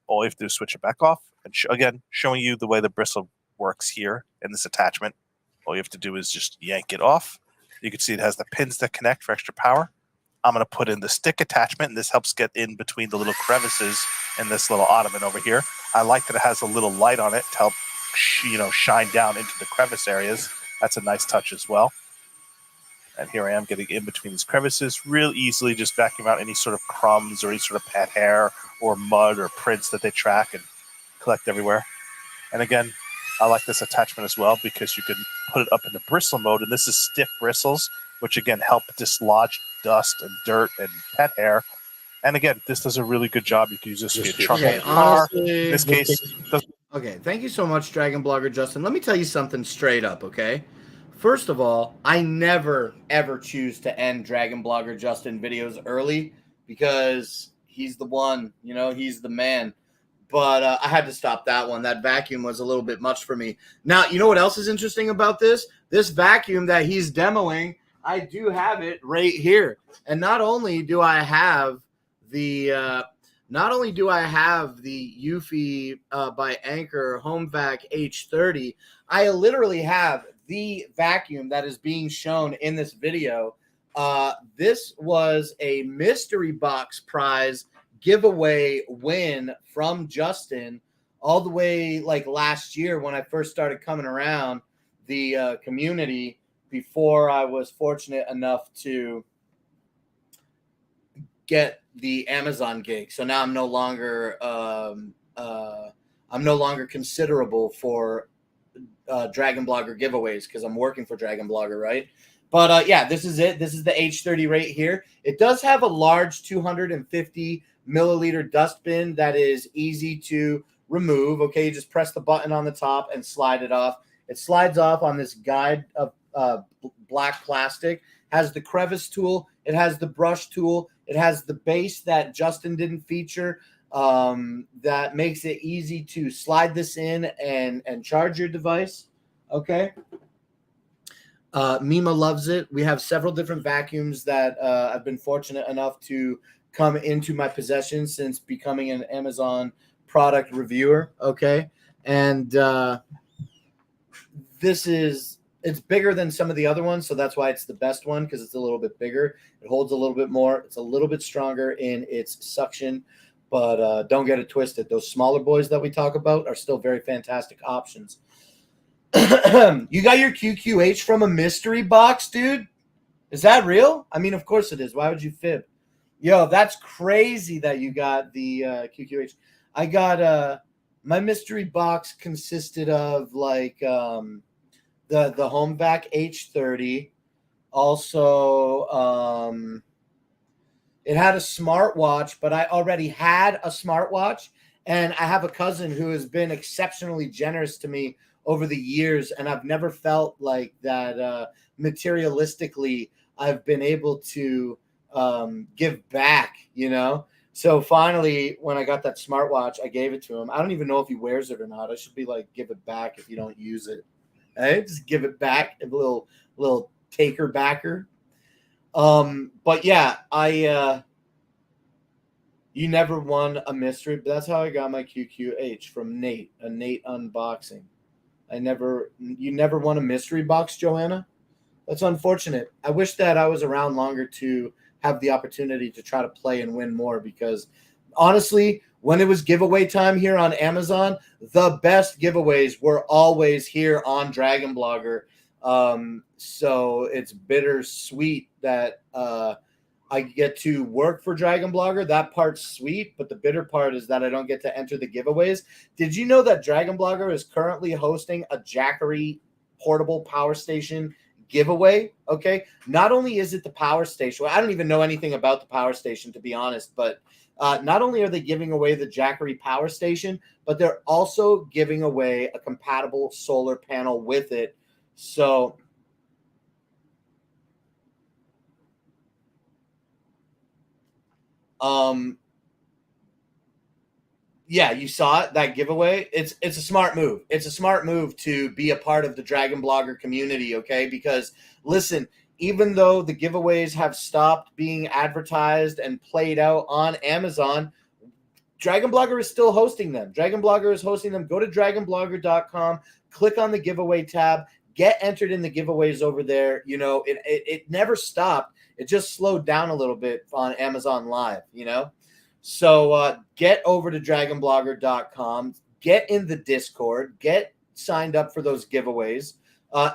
all you have to do is switch it back off, and again, showing you the way the bristle works here in this attachment. All you have to do is just yank it off. You can see it has the pins that connect for extra power. I'm going to put in the stick attachment, and this helps get in between the little crevices in this little ottoman over here. I like that it has a little light on it to help shine down into the crevice areas. That's a nice touch as well. And here I am getting in between these crevices real easily, just vacuum out any sort of crumbs or any sort of pet hair or mud or prints that they track and collect everywhere. And again, I like this attachment as well because you can put it up into bristle mode, and this is stiff bristles, which again help dislodge dust and dirt and pet hair. And again, this does a really good job. You can use this for your truck or car. In this case, okay, thank you so much, Dragon Blogger Justin. Let me tell you something straight up, okay? First of all, I never, ever choose to end Dragon Blogger Justin videos early because he's the one, he's the man. But I had to stop that one. That vacuum was a little bit much for me. Now, you know what else is interesting about this? This vacuum that he's demoing, I do have it right here. And not only do I have the Eufy by Anker HomeVac H30, I literally have the vacuum that is being shown in this video. This was a mystery box prize giveaway win from Justin all the way like last year when I first started coming around the community, before I was fortunate enough to get the Amazon gig. So now I'm no longer considerable for Dragon Blogger giveaways because I'm working for Dragon Blogger, right? But yeah, this is it. This is the H30 right here. It does have a large 250 milliliter dustbin that is easy to remove. Okay, you just press the button on the top and slide it off. It slides off on this guide of black plastic. Has the crevice tool. It has the brush tool. It has the base that Justin didn't feature. That makes it easy to slide this in and charge your device. Okay. Mima loves it. We have several different vacuums that I've been fortunate enough to come into my possession since becoming an Amazon product reviewer. Okay. And it's bigger than some of the other ones. So that's why it's the best one, because it's a little bit bigger. It holds a little bit more. It's a little bit stronger in its suction. But don't get it twisted. Those smaller boys that we talk about are still very fantastic options. You got your QQH from a mystery box, dude? Is that real? I mean, of course it is. Why would you fib? Yo, that's crazy that you got the QQH. I got my mystery box consisted of like the HomeVac H30, Also, it had a smartwatch, but I already had a smartwatch, and I have a cousin who has been exceptionally generous to me over the years, and I've never felt like that materialistically I've been able to give back, you know? So finally, when I got that smartwatch, I gave it to him. I don't even know if he wears it or not. I should be like, give it back if you don't use it. Hey, just give it back, a little taker backer. But yeah, you never won a mystery, but that's how I got my QQH from Nate, a Nate unboxing. You never won a mystery box, Joanna? That's unfortunate. I wish that I was around longer to have the opportunity to try to play and win more, because honestly, when it was giveaway time here on Amazon, the best giveaways were always here on Dragon Blogger. So it's bittersweet that I get to work for Dragon Blogger. That part's sweet, but the bitter part is that I don't get to enter the giveaways. Did you know that Dragon Blogger is currently hosting a Jackery portable power station giveaway? Okay, not only is it the power station, I don't even know anything about the power station, to be honest, but not only are they giving away the Jackery power station, but they're also giving away a compatible solar panel with it. So yeah, you saw it, that giveaway. It's a smart move. It's a smart move to be a part of the Dragon Blogger community, okay? Because listen, even though the giveaways have stopped being advertised and played out on Amazon, Dragon Blogger is still hosting them. Dragon Blogger is hosting them. Go to dragonblogger.com, click on the giveaway tab, get entered in the giveaways over there. You know, it never stopped. It just slowed down a little bit on Amazon Live, you know? So get over to dragonblogger.com, get in the Discord, get signed up for those giveaways,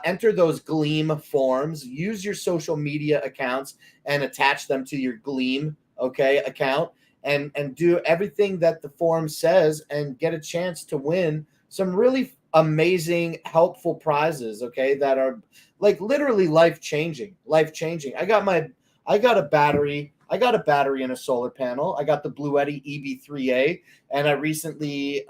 enter those Gleam forms, use your social media accounts and attach them to your Gleam, account, and do everything that the form says and get a chance to win some really amazing, helpful prizes, that are like literally life-changing. I got a battery. I got a battery and a solar panel. I got the Bluetti EB3A, and I recently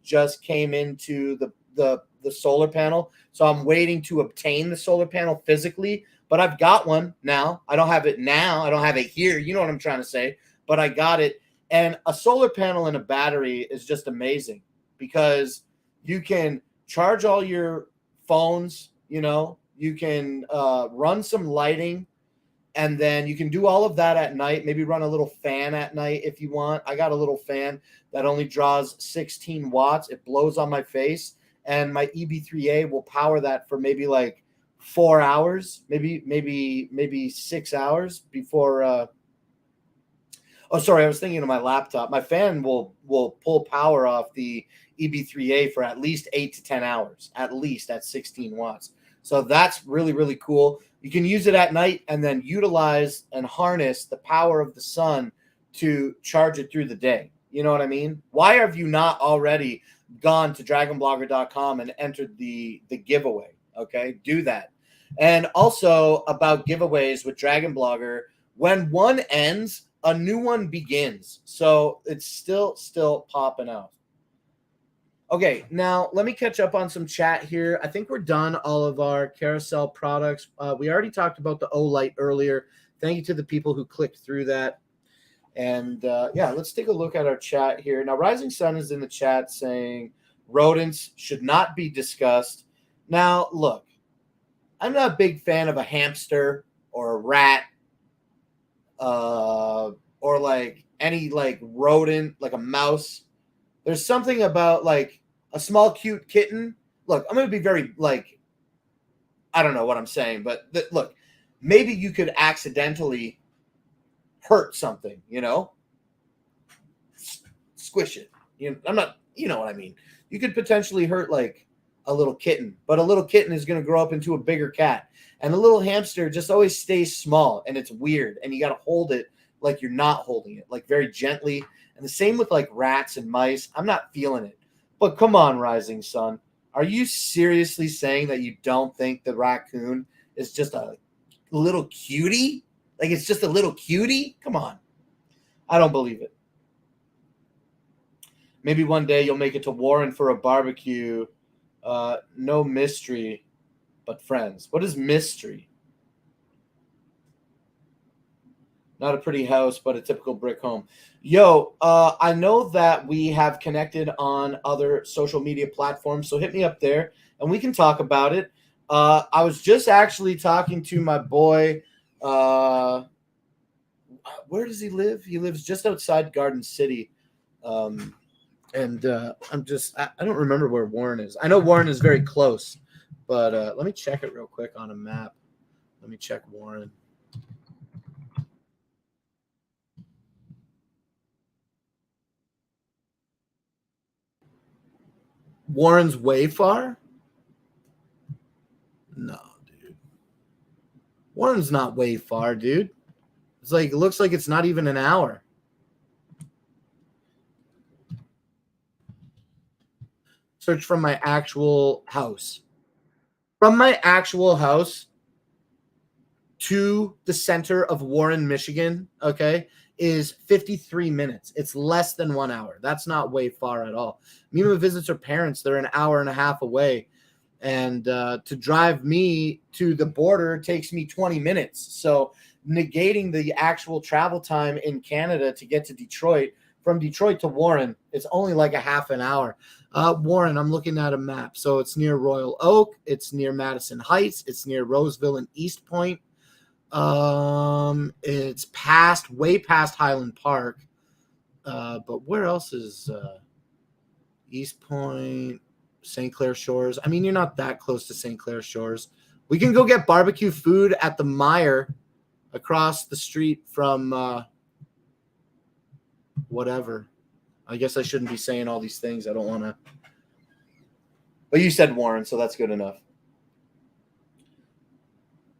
just came into the solar panel. So I'm waiting to obtain the solar panel physically, but I've got one now. I don't have it now. I don't have it here. You know what I'm trying to say, but I got it. And a solar panel and a battery is just amazing because you can charge all your phones, you can run some lighting, and then you can do all of that at night, maybe run a little fan at night if you want. I got a little fan that only draws 16 watts. It blows on my face, and my EB3A will power that for maybe like 4 hours, maybe 6 hours before. Oh, sorry, I was thinking of my laptop. My fan will pull power off the EB3A for at least 8 to 10 hours, at least at 16 watts. So that's really, really cool. You can use it at night and then utilize and harness the power of the sun to charge it through the day. You know what I mean? Why have you not already gone to dragonblogger.com and entered the giveaway? Okay, do that. And also about giveaways with Dragon Blogger, when one ends, a new one begins. So it's still popping out. Okay, now let me catch up on some chat here. I think we're done all of our carousel products. We already talked about the Olight earlier. Thank you to the people who clicked through that. And yeah, let's take a look at our chat here. Now, Rising Sun is in the chat saying rodents should not be discussed. Now, look, I'm not a big fan of a hamster or a rat or like any like rodent, like a mouse. There's something about like a small, cute kitten. Look, I'm going to be very like, I don't know what I'm saying, but look, maybe you could accidentally hurt something, squish it. I'm not, you know what I mean? You could potentially hurt like a little kitten, but a little kitten is going to grow up into a bigger cat. And a little hamster just always stays small, and it's weird. And you got to hold it like you're not holding it, like very gently. And the same with like rats and mice. I'm not feeling it. But come on, Rising Sun. Are you seriously saying that you don't think the raccoon is just a little cutie? Like it's just a little cutie? Come on. I don't believe it. Maybe one day you'll make it to Warren for a barbecue. No mystery, but friends. What is mystery? Not a pretty house, but a typical brick home. Yo, I know that we have connected on other social media platforms, so hit me up there and we can talk about it. I was just actually talking to my boy. Where does he live? He lives just outside Garden City. And I don't remember where Warren is. I know Warren is very close, but let me check it real quick on a map. Let me check Warren. Warren's way far? No, dude. Warren's not way far, dude. It's like it looks like it's not even an hour. Search from my actual house. From my actual house to the center of Warren, Michigan, okay, is 53 minutes. It's less than 1 hour. That's not way far at all. Mima visits her parents. They're an hour and a half away. And to drive me to the border takes me 20 minutes. So negating the actual travel time in Canada to get to Detroit, from Detroit to Warren, it's only like a half an hour. Warren, I'm looking at a map. So it's near Royal Oak. It's near Madison Heights. It's near Roseville and East Point. It's way past Highland Park. But where else is East Point, St. Clair Shores? I mean, you're not that close to St. Clair Shores. We can go get barbecue food at the Meijer across the street from whatever. I guess I shouldn't be saying all these things. I don't want to. But you said Warren, so that's good enough.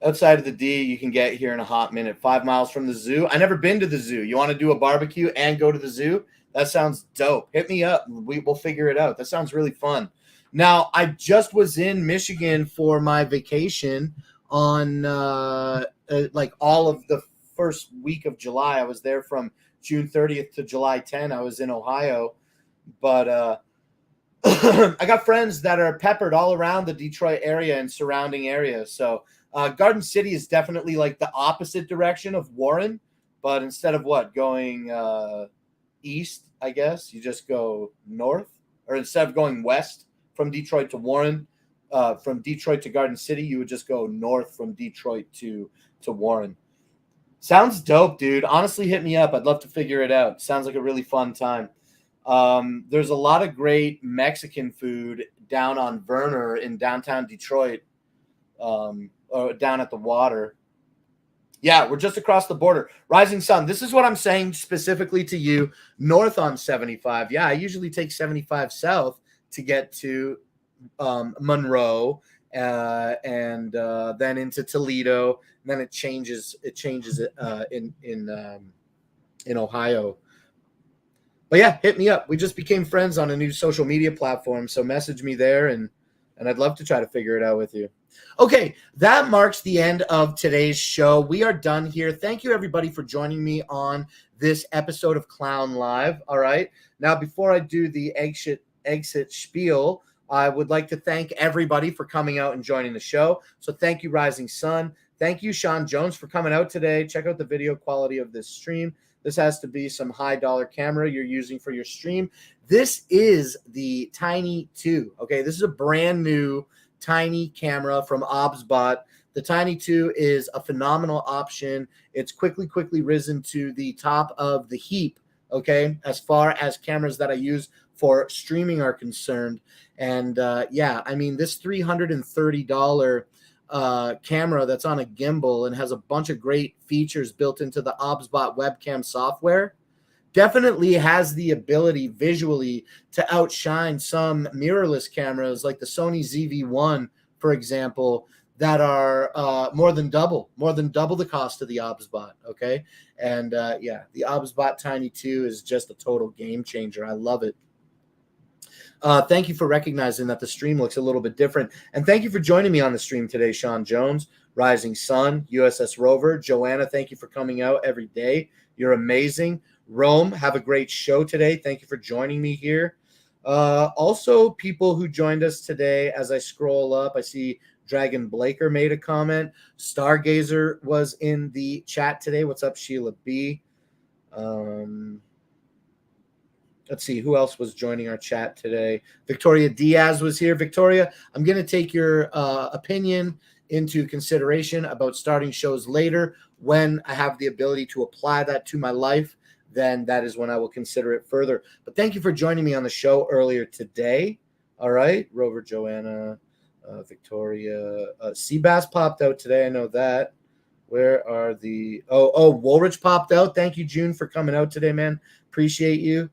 Outside of the D, you can get here in a hot minute. 5 miles from the zoo. I never been to the zoo. You want to do a barbecue and go to the zoo? That sounds dope. Hit me up. We'll figure it out. That sounds really fun. Now, I just was in Michigan for my vacation on like all of the first week of July. I was there from June 30th to July 10. I was in Ohio. But I got friends that are peppered all around the Detroit area and surrounding areas. So Garden City is definitely like the opposite direction of Warren. But instead of going east, I guess, you just go north. Or instead of going west from Detroit to Warren, from Detroit to Garden City, you would just go north from Detroit to Warren. Sounds dope, dude. Honestly, hit me up. I'd love to figure it out. Sounds like a really fun time. There's a lot of great Mexican food down on Werner in downtown Detroit, or down at the water. Yeah, we're just across the border. Rising Sun, this is what I'm saying specifically to you, north on 75. Yeah, I usually take 75 south to get to Monroe and then into Toledo. And then it changes in Ohio. But yeah, hit me up. We just became friends on a new social media platform, so message me there, and I'd love to try to figure it out with you. Okay, that marks the end of today's show. We are done here. Thank you, everybody, for joining me on this episode of Clown Live. All right. Now, before I do the exit spiel, I would like to thank everybody for coming out and joining the show. So thank you, Rising Sun. Thank you, Sean Jones, for coming out today. Check out the video quality of this stream. This has to be some high-dollar camera you're using for your stream. This is the Tiny 2. Okay, this is a brand new tiny camera from OBSBot. The Tiny 2 is a phenomenal option. It's quickly risen to the top of the heap, okay, as far as cameras that I use for streaming are concerned. And yeah, I mean, this $330 camera that's on a gimbal and has a bunch of great features built into the OBSBot webcam software definitely has the ability visually to outshine some mirrorless cameras like the Sony ZV-1, for example, that are more than double the cost of the OBSBot, okay? And yeah, the OBSBot Tiny 2 is just a total game changer. I love it. Thank you for recognizing that the stream looks a little bit different. And thank you for joining me on the stream today, Sean Jones, Rising Sun, USS Rover. Joanna, thank you for coming out every day. You're amazing. Rome, have a great show today. Thank you for joining me here. Also, people who joined us today, as I scroll up, I see Dragon Blaker made a comment. Stargazer was in the chat today. What's up, Sheila B? Let's see, who else was joining our chat today? Victoria Diaz was here. Victoria, I'm going to take your opinion into consideration about starting shows later. When I have the ability to apply that to my life, then that is when I will consider it further. But thank you for joining me on the show earlier today. All right, Rover, Joanna, Victoria. Seabass popped out today. I know that. Where are the... Oh, Woolrich popped out. Thank you, June, for coming out today, man. Appreciate you.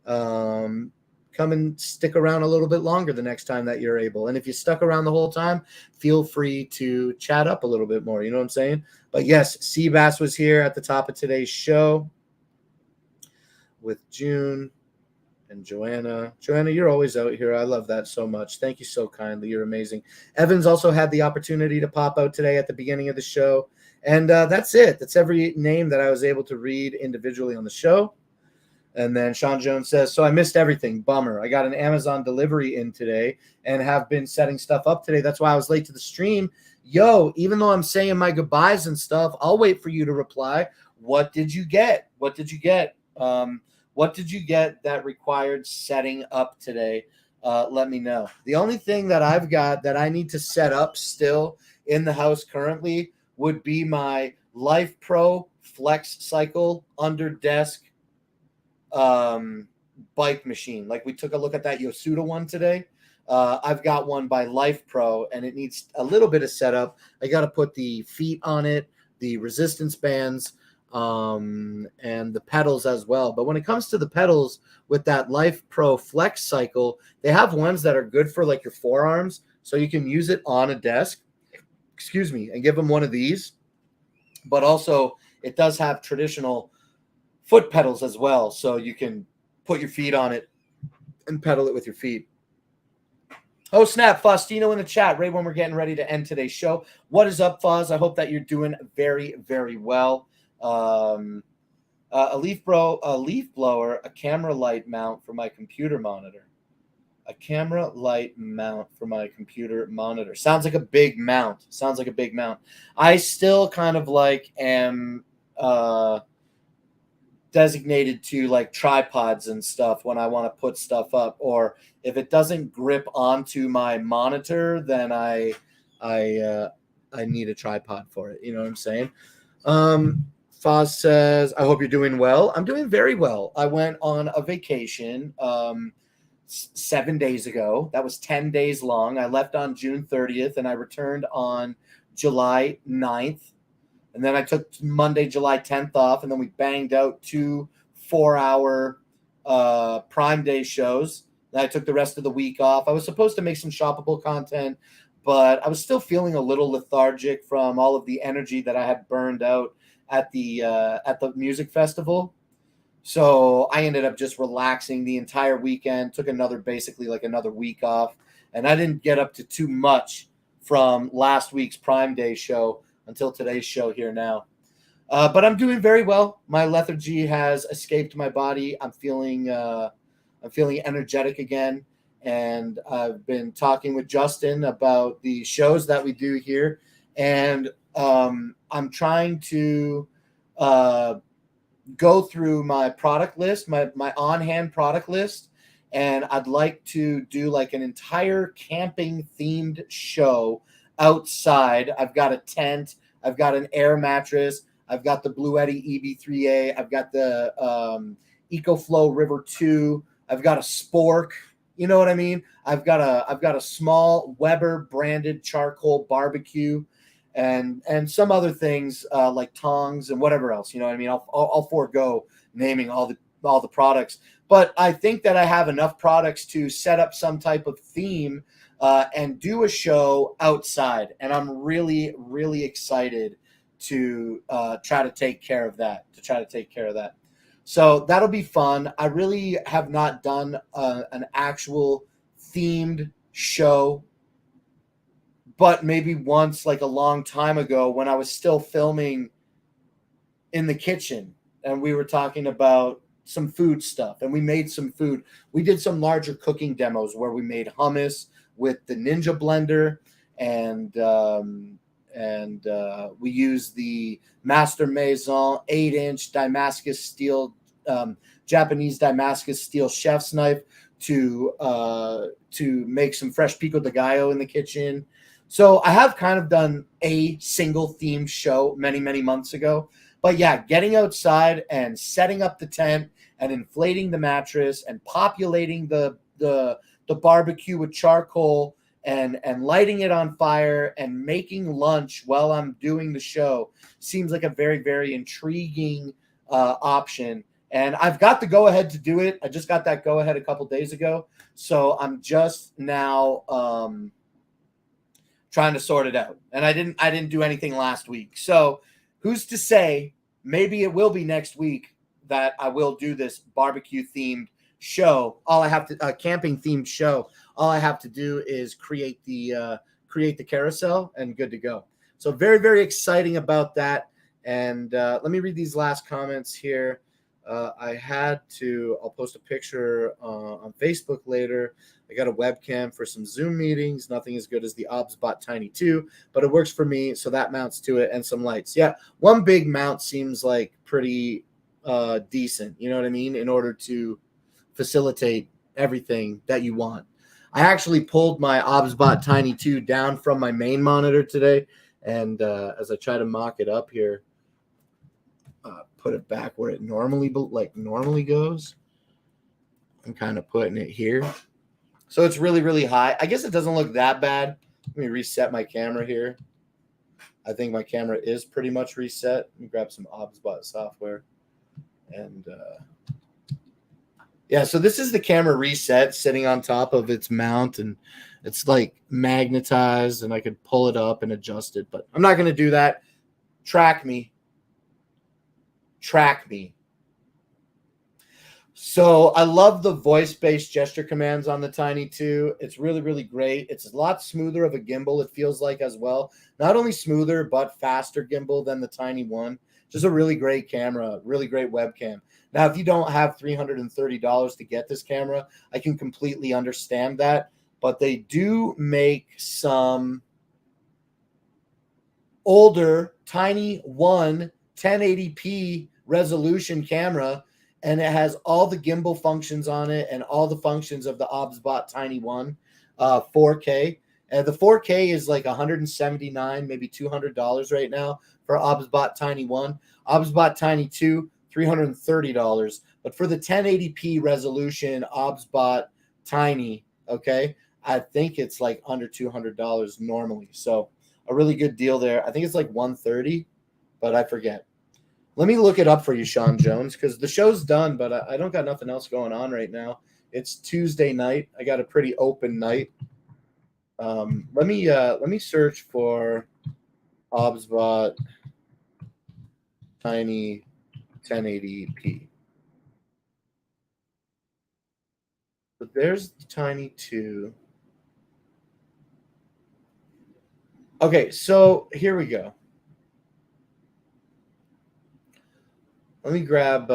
Come and stick around a little bit longer the next time that you're able. And if you stuck around the whole time, feel free to chat up a little bit more. You know what I'm saying? But yes, Seabass was here at the top of today's show with June and Joanna. Joanna, you're always out here. I love that so much. Thank you so kindly. You're amazing. Evans also had the opportunity to pop out today at the beginning of the show. And that's it. That's every name that I was able to read individually on the show. And then Sean Jones says, so I missed everything. Bummer. I got an Amazon delivery in today and have been setting stuff up today. That's why I was late to the stream. Yo, even though I'm saying my goodbyes and stuff, I'll wait for you to reply. What did you get? What did you get? What did you get that required setting up today? Let me know. The only thing that I've got that I need to set up still in the house currently would be my Life Pro Flex Cycle under desk bike machine. Like we took a look at that Yosuda one today. I've got one by Life Pro and it needs a little bit of setup. I got to put the feet on it, the resistance bands, and the pedals as well. But when it comes to the pedals with that Life Pro Flex Cycle, they have ones that are good for like your forearms. So you can use it on a desk, and give them one of these. But also it does have traditional foot pedals as well, so you can put your feet on it and pedal it with your feet. Oh, snap. Faustino in the chat. Right when we're getting ready to end today's show. What is up, Foz? I hope that you're doing very, very well. A leaf blower, a camera light mount for my computer monitor. A camera light mount for my computer monitor. Sounds like a big mount. I still kind of like am... designated to like tripods and stuff when I want to put stuff up, or if it doesn't grip onto my monitor, then I need a tripod for it. You know what I'm saying? Foz says, I hope you're doing well. I'm doing very well. I went on a vacation 7 days ago. That was 10 days long. I left on June 30th and I returned on July 9th. And then I took Monday, July 10th off, and then we banged out 2 4-hour Prime Day shows. Then I took the rest of the week off. I was supposed to make some shoppable content, but I was still feeling a little lethargic from all of the energy that I had burned out at the music festival. So I ended up just relaxing the entire weekend, took basically another week off, and I didn't get up to too much from last week's Prime Day show until today's show here now. But I'm doing very well. My lethargy has escaped my body. I'm feeling energetic again. And I've been talking with Justin about the shows that we do here. And I'm trying to go through my product list, my on-hand product list. And I'd like to do like an entire camping themed show outside. I've got a tent. I've got an air mattress. I've got the Bluetti EV3A. I've got the EcoFlow River 2. I've got a Spork. You know what I mean? I've got a small Weber branded charcoal barbecue, and some other things like tongs and whatever else. You know what I mean? I'll forego naming all the products, but I think that I have enough products to set up some type of theme and do a show outside. And I'm really, really excited to try to take care of that. So that'll be fun. I really have not done an actual themed show, but maybe once, like a long time ago, when I was still filming in the kitchen and we were talking about some food stuff and we made some food. We did some larger cooking demos where we made hummus with the Ninja blender, and we used the Master Maison 8-inch Damascus steel, Japanese Damascus steel chef's knife to make some fresh pico de gallo in the kitchen. So I have kind of done a single themed show many, many months ago. But yeah, getting outside and setting up the tent and inflating the mattress and populating the barbecue with charcoal and lighting it on fire and making lunch while I'm doing the show seems like a very, very intriguing option. And I've got the go-ahead to do it. I just got that go-ahead a couple days ago. So I'm just now trying to sort it out. And I didn't do anything last week. So who's to say, maybe it will be next week that I will do this barbecue themed show. Camping themed show. All I have to do is create the carousel and good to go. So very, very exciting about that. And let me read these last comments here. I'll post a picture on Facebook later. I got a webcam for some Zoom meetings. Nothing as good as the OBSBot Tiny 2, but it works for me, so that mounts to it, and some lights. Yeah, one big mount seems like pretty decent, you know what I mean, in order to facilitate everything that you want. I actually pulled my OBSBot Tiny 2 down from my main monitor today, and as I try to mock it up here, put it back where it normally goes. I'm kind of putting it here. So it's really, really high. I guess it doesn't look that bad. Let me reset my camera here. I think my camera is pretty much reset. Let me grab some OBSBot software. And yeah, so this is the camera reset sitting on top of its mount, and it's like magnetized, and I could pull it up and adjust it, but I'm not going to do that. Track me. So I love the voice-based gesture commands on the Tiny 2. It's really, really great. It's a lot smoother of a gimbal, it feels like, as well. Not only smoother, but faster gimbal than the Tiny 1. Just a really great camera, really great webcam. Now, if you don't have $330 to get this camera, I can completely understand that. But they do make some older Tiny 1 1080p resolution camera, and it has all the gimbal functions on it and all the functions of the OBSBot Tiny 1 4K. And the 4K is like $179, maybe $200 right now for OBSBot Tiny 1. OBSBot Tiny 2, $330. But for the 1080p resolution OBSBot Tiny, okay, I think it's like under $200 normally. So a really good deal there. I think it's like $130, but I forget. Let me look it up for you, Sean Jones, because the show's done, but I don't got nothing else going on right now. It's Tuesday night. I got a pretty open night. Let me search for OBSBot Tiny 1080p. But there's the Tiny 2. Okay, so here we go. Let me grab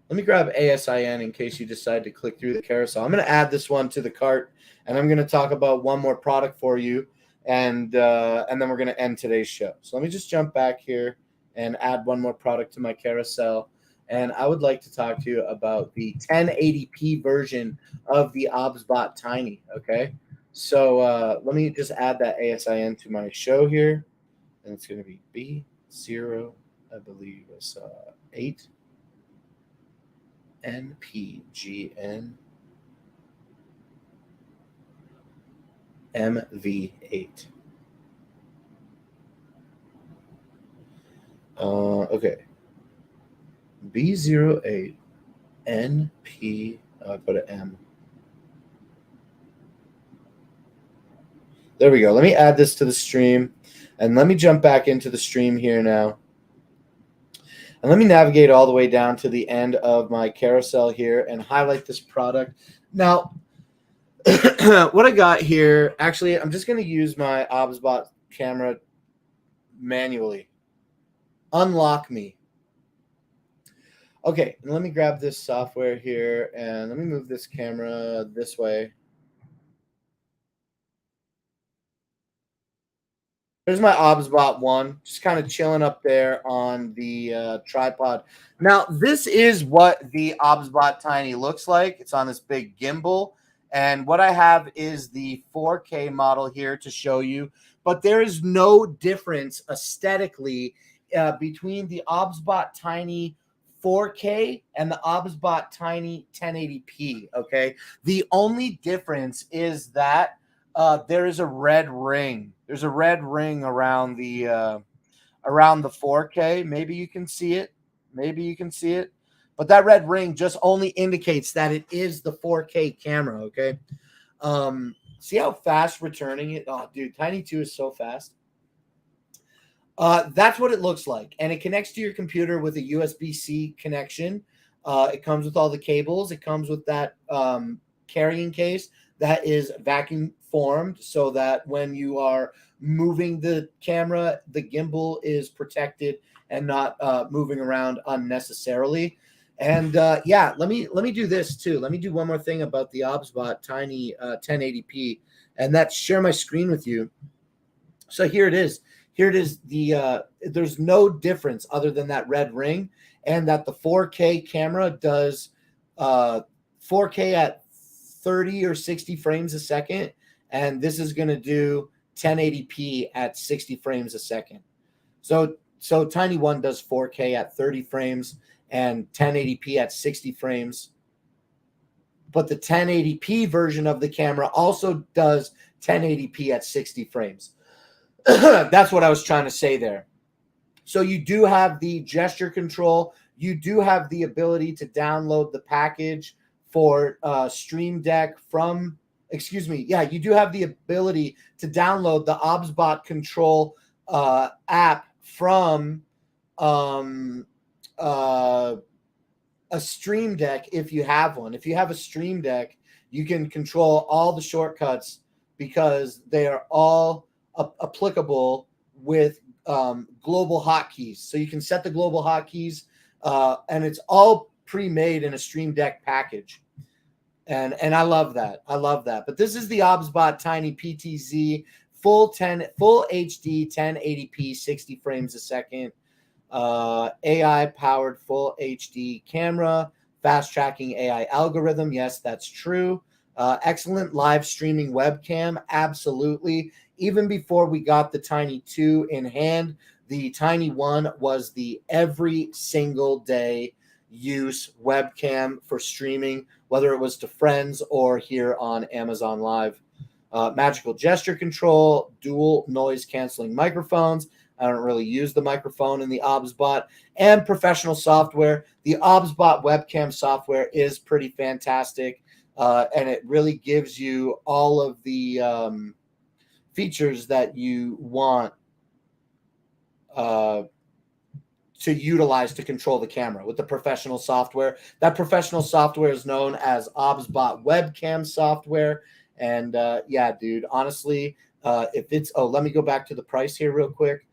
ASIN in case you decide to click through the carousel. I'm going to add this one to the cart, and I'm going to talk about one more product for you, and then we're going to end today's show. So let me just jump back here and add one more product to my carousel, and I would like to talk to you about the 1080p version of the OBSBot Tiny. Okay, so let me just add that ASIN to my show here, and it's going to be B0, I believe it's 8 NPGN MV8. Okay. B08 NP. I put an M. There we go. Let me add this to the stream, and let me jump back into the stream here now. And let me navigate all the way down to the end of my carousel here and highlight this product. Now, what I got here, actually, I'm just going to use my OBSBot camera manually. Unlock me. Okay, and let me grab this software here and let me move this camera this way. There's my OBSBot 1, just kind of chilling up there on the tripod. Now, this is what the OBSBot Tiny looks like. It's on this big gimbal. And what I have is the 4K model here to show you. But there is no difference aesthetically between the OBSBot Tiny 4K and the OBSBot Tiny 1080p, okay? The only difference is that there is a red ring. There's a red ring around the 4K. Maybe you can see it. Maybe you can see it. But that red ring just only indicates that it is the 4K camera, okay? See how fast returning it? Oh, dude, Tiny 2 is so fast. That's what it looks like. And it connects to your computer with a USB-C connection. It comes with all the cables. It comes with that carrying case that is vacuum formed so that when you are moving the camera, the gimbal is protected and not moving around unnecessarily. And yeah, let me do this too. Let me do one more thing about the OBSBot Tiny 1080p, and that's share my screen with you. So here it is. Here it is. There's no difference other than that red ring, and that the 4K camera does 4K at 30 or 60 frames a second, and this is going to do 1080p at 60 frames a second. So Tiny 1 does 4K at 30 frames and 1080p at 60 frames. But the 1080p version of the camera also does 1080p at 60 frames. That's what I was trying to say there. So you do have the gesture control. You do have the ability to download the package for Stream Deck from, excuse me, yeah, you do have the ability to download the OBSBot Control app from a Stream Deck if you have one. If you have a Stream Deck, you can control all the shortcuts because they are all applicable with global hotkeys. So you can set the global hotkeys, and it's all pre-made in a Stream Deck package. And I love that. I love that. But this is the OBSBot Tiny PTZ full HD 1080p 60 frames a second. AI powered full HD camera, fast tracking AI algorithm. Yes, that's true. Excellent live streaming webcam. Absolutely. Even before we got the Tiny 2 in hand, the Tiny 1 was the every single day use webcam for streaming, whether it was to friends or here on Amazon Live. Magical gesture control, dual noise canceling microphones. I don't really use the microphone in the OBSBot, and professional software. The OBSBot webcam software is pretty fantastic, and it really gives you all of the features that you want to utilize to control the camera with the professional software. That professional software is known as OBSBot webcam software. And yeah, dude, honestly, if it's, let me go back to the price here real quick.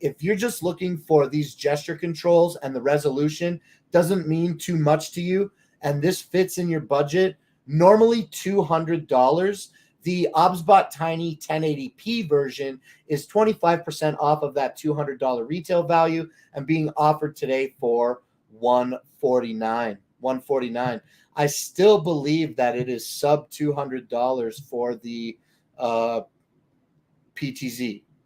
If you're just looking for these gesture controls and the resolution doesn't mean too much to you, and this fits in your budget, normally $200. The OBSBot Tiny 1080p version is 25% off of that $200 retail value and being offered today for $149. I still believe that it is sub $200 for the PTZ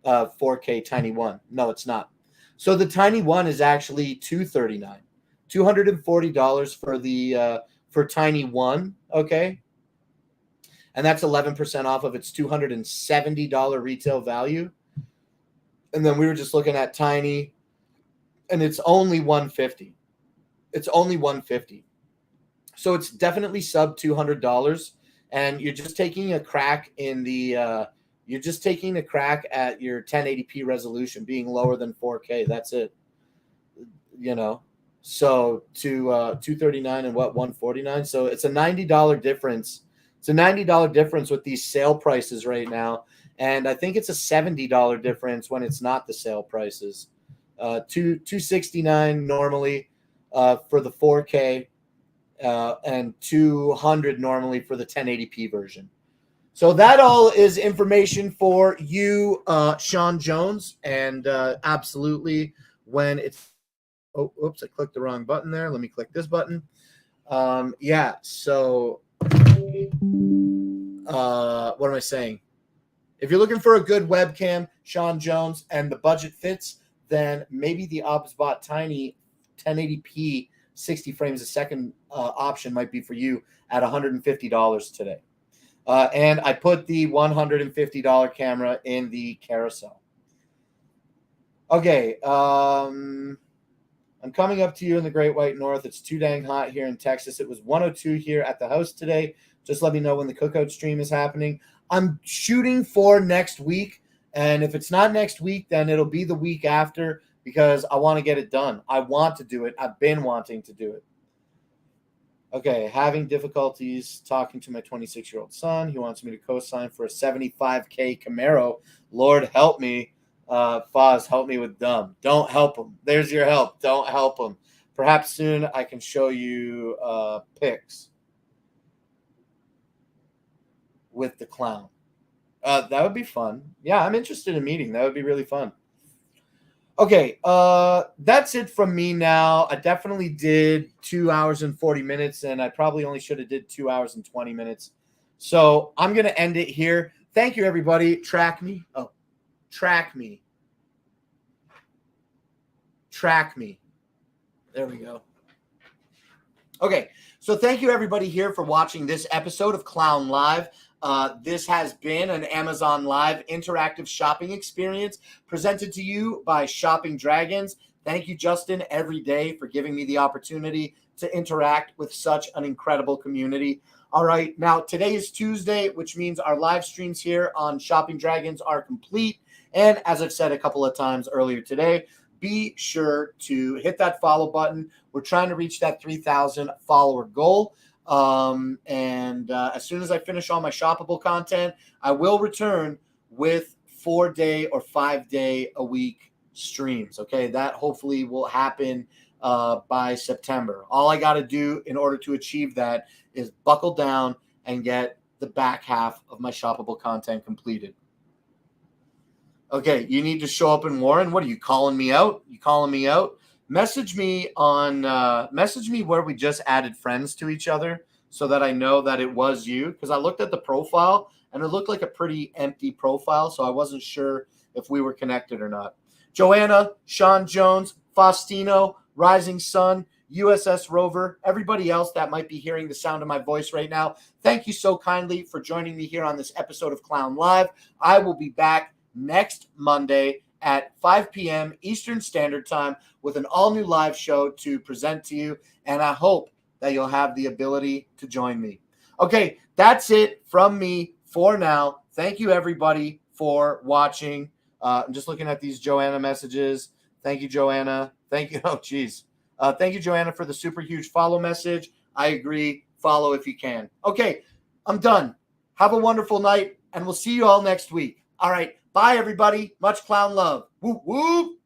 4K Tiny 1. No, it's not. So the Tiny 1 is actually $239. $240 for the for Tiny 1, okay? And that's 11% off of its $270 retail value. And then we were just looking at Tiny, and it's only $150. It's only $150. So it's definitely sub $200, and you're just taking a crack in the you're just taking a crack at your 1080p resolution being lower than 4K. That's it. So to 239 and what 149. So it's a $90 difference. It's a $90 difference with these sale prices right now, and I think it's a $70 difference when it's not the sale prices. 269 normally for the 4K, and 200 normally for the 1080p version. So that all is information for you, Sean Jones, and absolutely when it's oh, oops, I clicked the wrong button there. Let me click this button. Yeah, so what am I saying? If you're looking for a good webcam, Sean Jones, and the budget fits, then maybe the OBSBot Tiny 1080p 60 frames a second option might be for you at $150 today. And I put the $150 camera in the carousel. Okay, I'm coming up to you in the Great White North. It's too dang hot here in Texas. It was 102 here at the house today. Just let me know when the cookout stream is happening. I'm shooting for next week, and if it's not next week, then it'll be the week after because I want to get it done. I want to do it. I've been wanting to do it. Okay, having difficulties talking to my 26-year-old son. He wants me to co-sign for a 75K Camaro. Lord help me. Foz, help me with dumb. Don't help him. There's your help. Don't help him. Perhaps soon I can show you pics with the clown. That would be fun. Yeah, I'm interested in meeting. That would be really fun. Okay, that's it from me now. I definitely did 2 hours and 40 minutes, and I probably only should have did 2 hours and 20 minutes. So I'm going to end it here. Thank you, everybody. Track me. Oh, track me. Track me. There we go. Okay, so thank you, everybody, here for watching this episode of Clown Live. This has been an Amazon Live interactive shopping experience presented to you by Shopping Dragons. Thank you, Justin, every day for giving me the opportunity to interact with such an incredible community. All right, now today is Tuesday, which means our live streams here on Shopping Dragons are complete. And as I've said a couple of times earlier today, be sure to hit that follow button. We're trying to reach that 3,000 follower goal. As soon as I finish all my shoppable content, I will return with 4-day or 5-day a week streams. Okay, that hopefully will happen by September. All I got to do in order to achieve that is buckle down and get the back half of my shoppable content completed. Okay, you need to show up in Warren. What are you calling me out? You calling me out? Message me on message me where we just added friends to each other so that I know that it was you, because I looked at the profile and it looked like a pretty empty profile, so I wasn't sure if we were connected or not. Joanna, Sean Jones, Faustino, Rising Sun, USS Rover, everybody else that might be hearing the sound of my voice right now, thank you so kindly for joining me here on this episode of Clown Live. I will be back next Monday at 5 p.m. Eastern Standard Time with an all-new live show to present to you, and I hope that you'll have the ability to join me. Okay, that's it from me for now. Thank you, everybody, for watching. I'm just looking at these Joanna messages. Thank you, Joanna. Thank you. Oh, geez. Thank you, Joanna, for the super huge follow message. I agree. Follow if you can. Okay, I'm done. Have a wonderful night, and we'll see you all next week. All right. Bye, everybody. Much clown love. Whoop, whoop.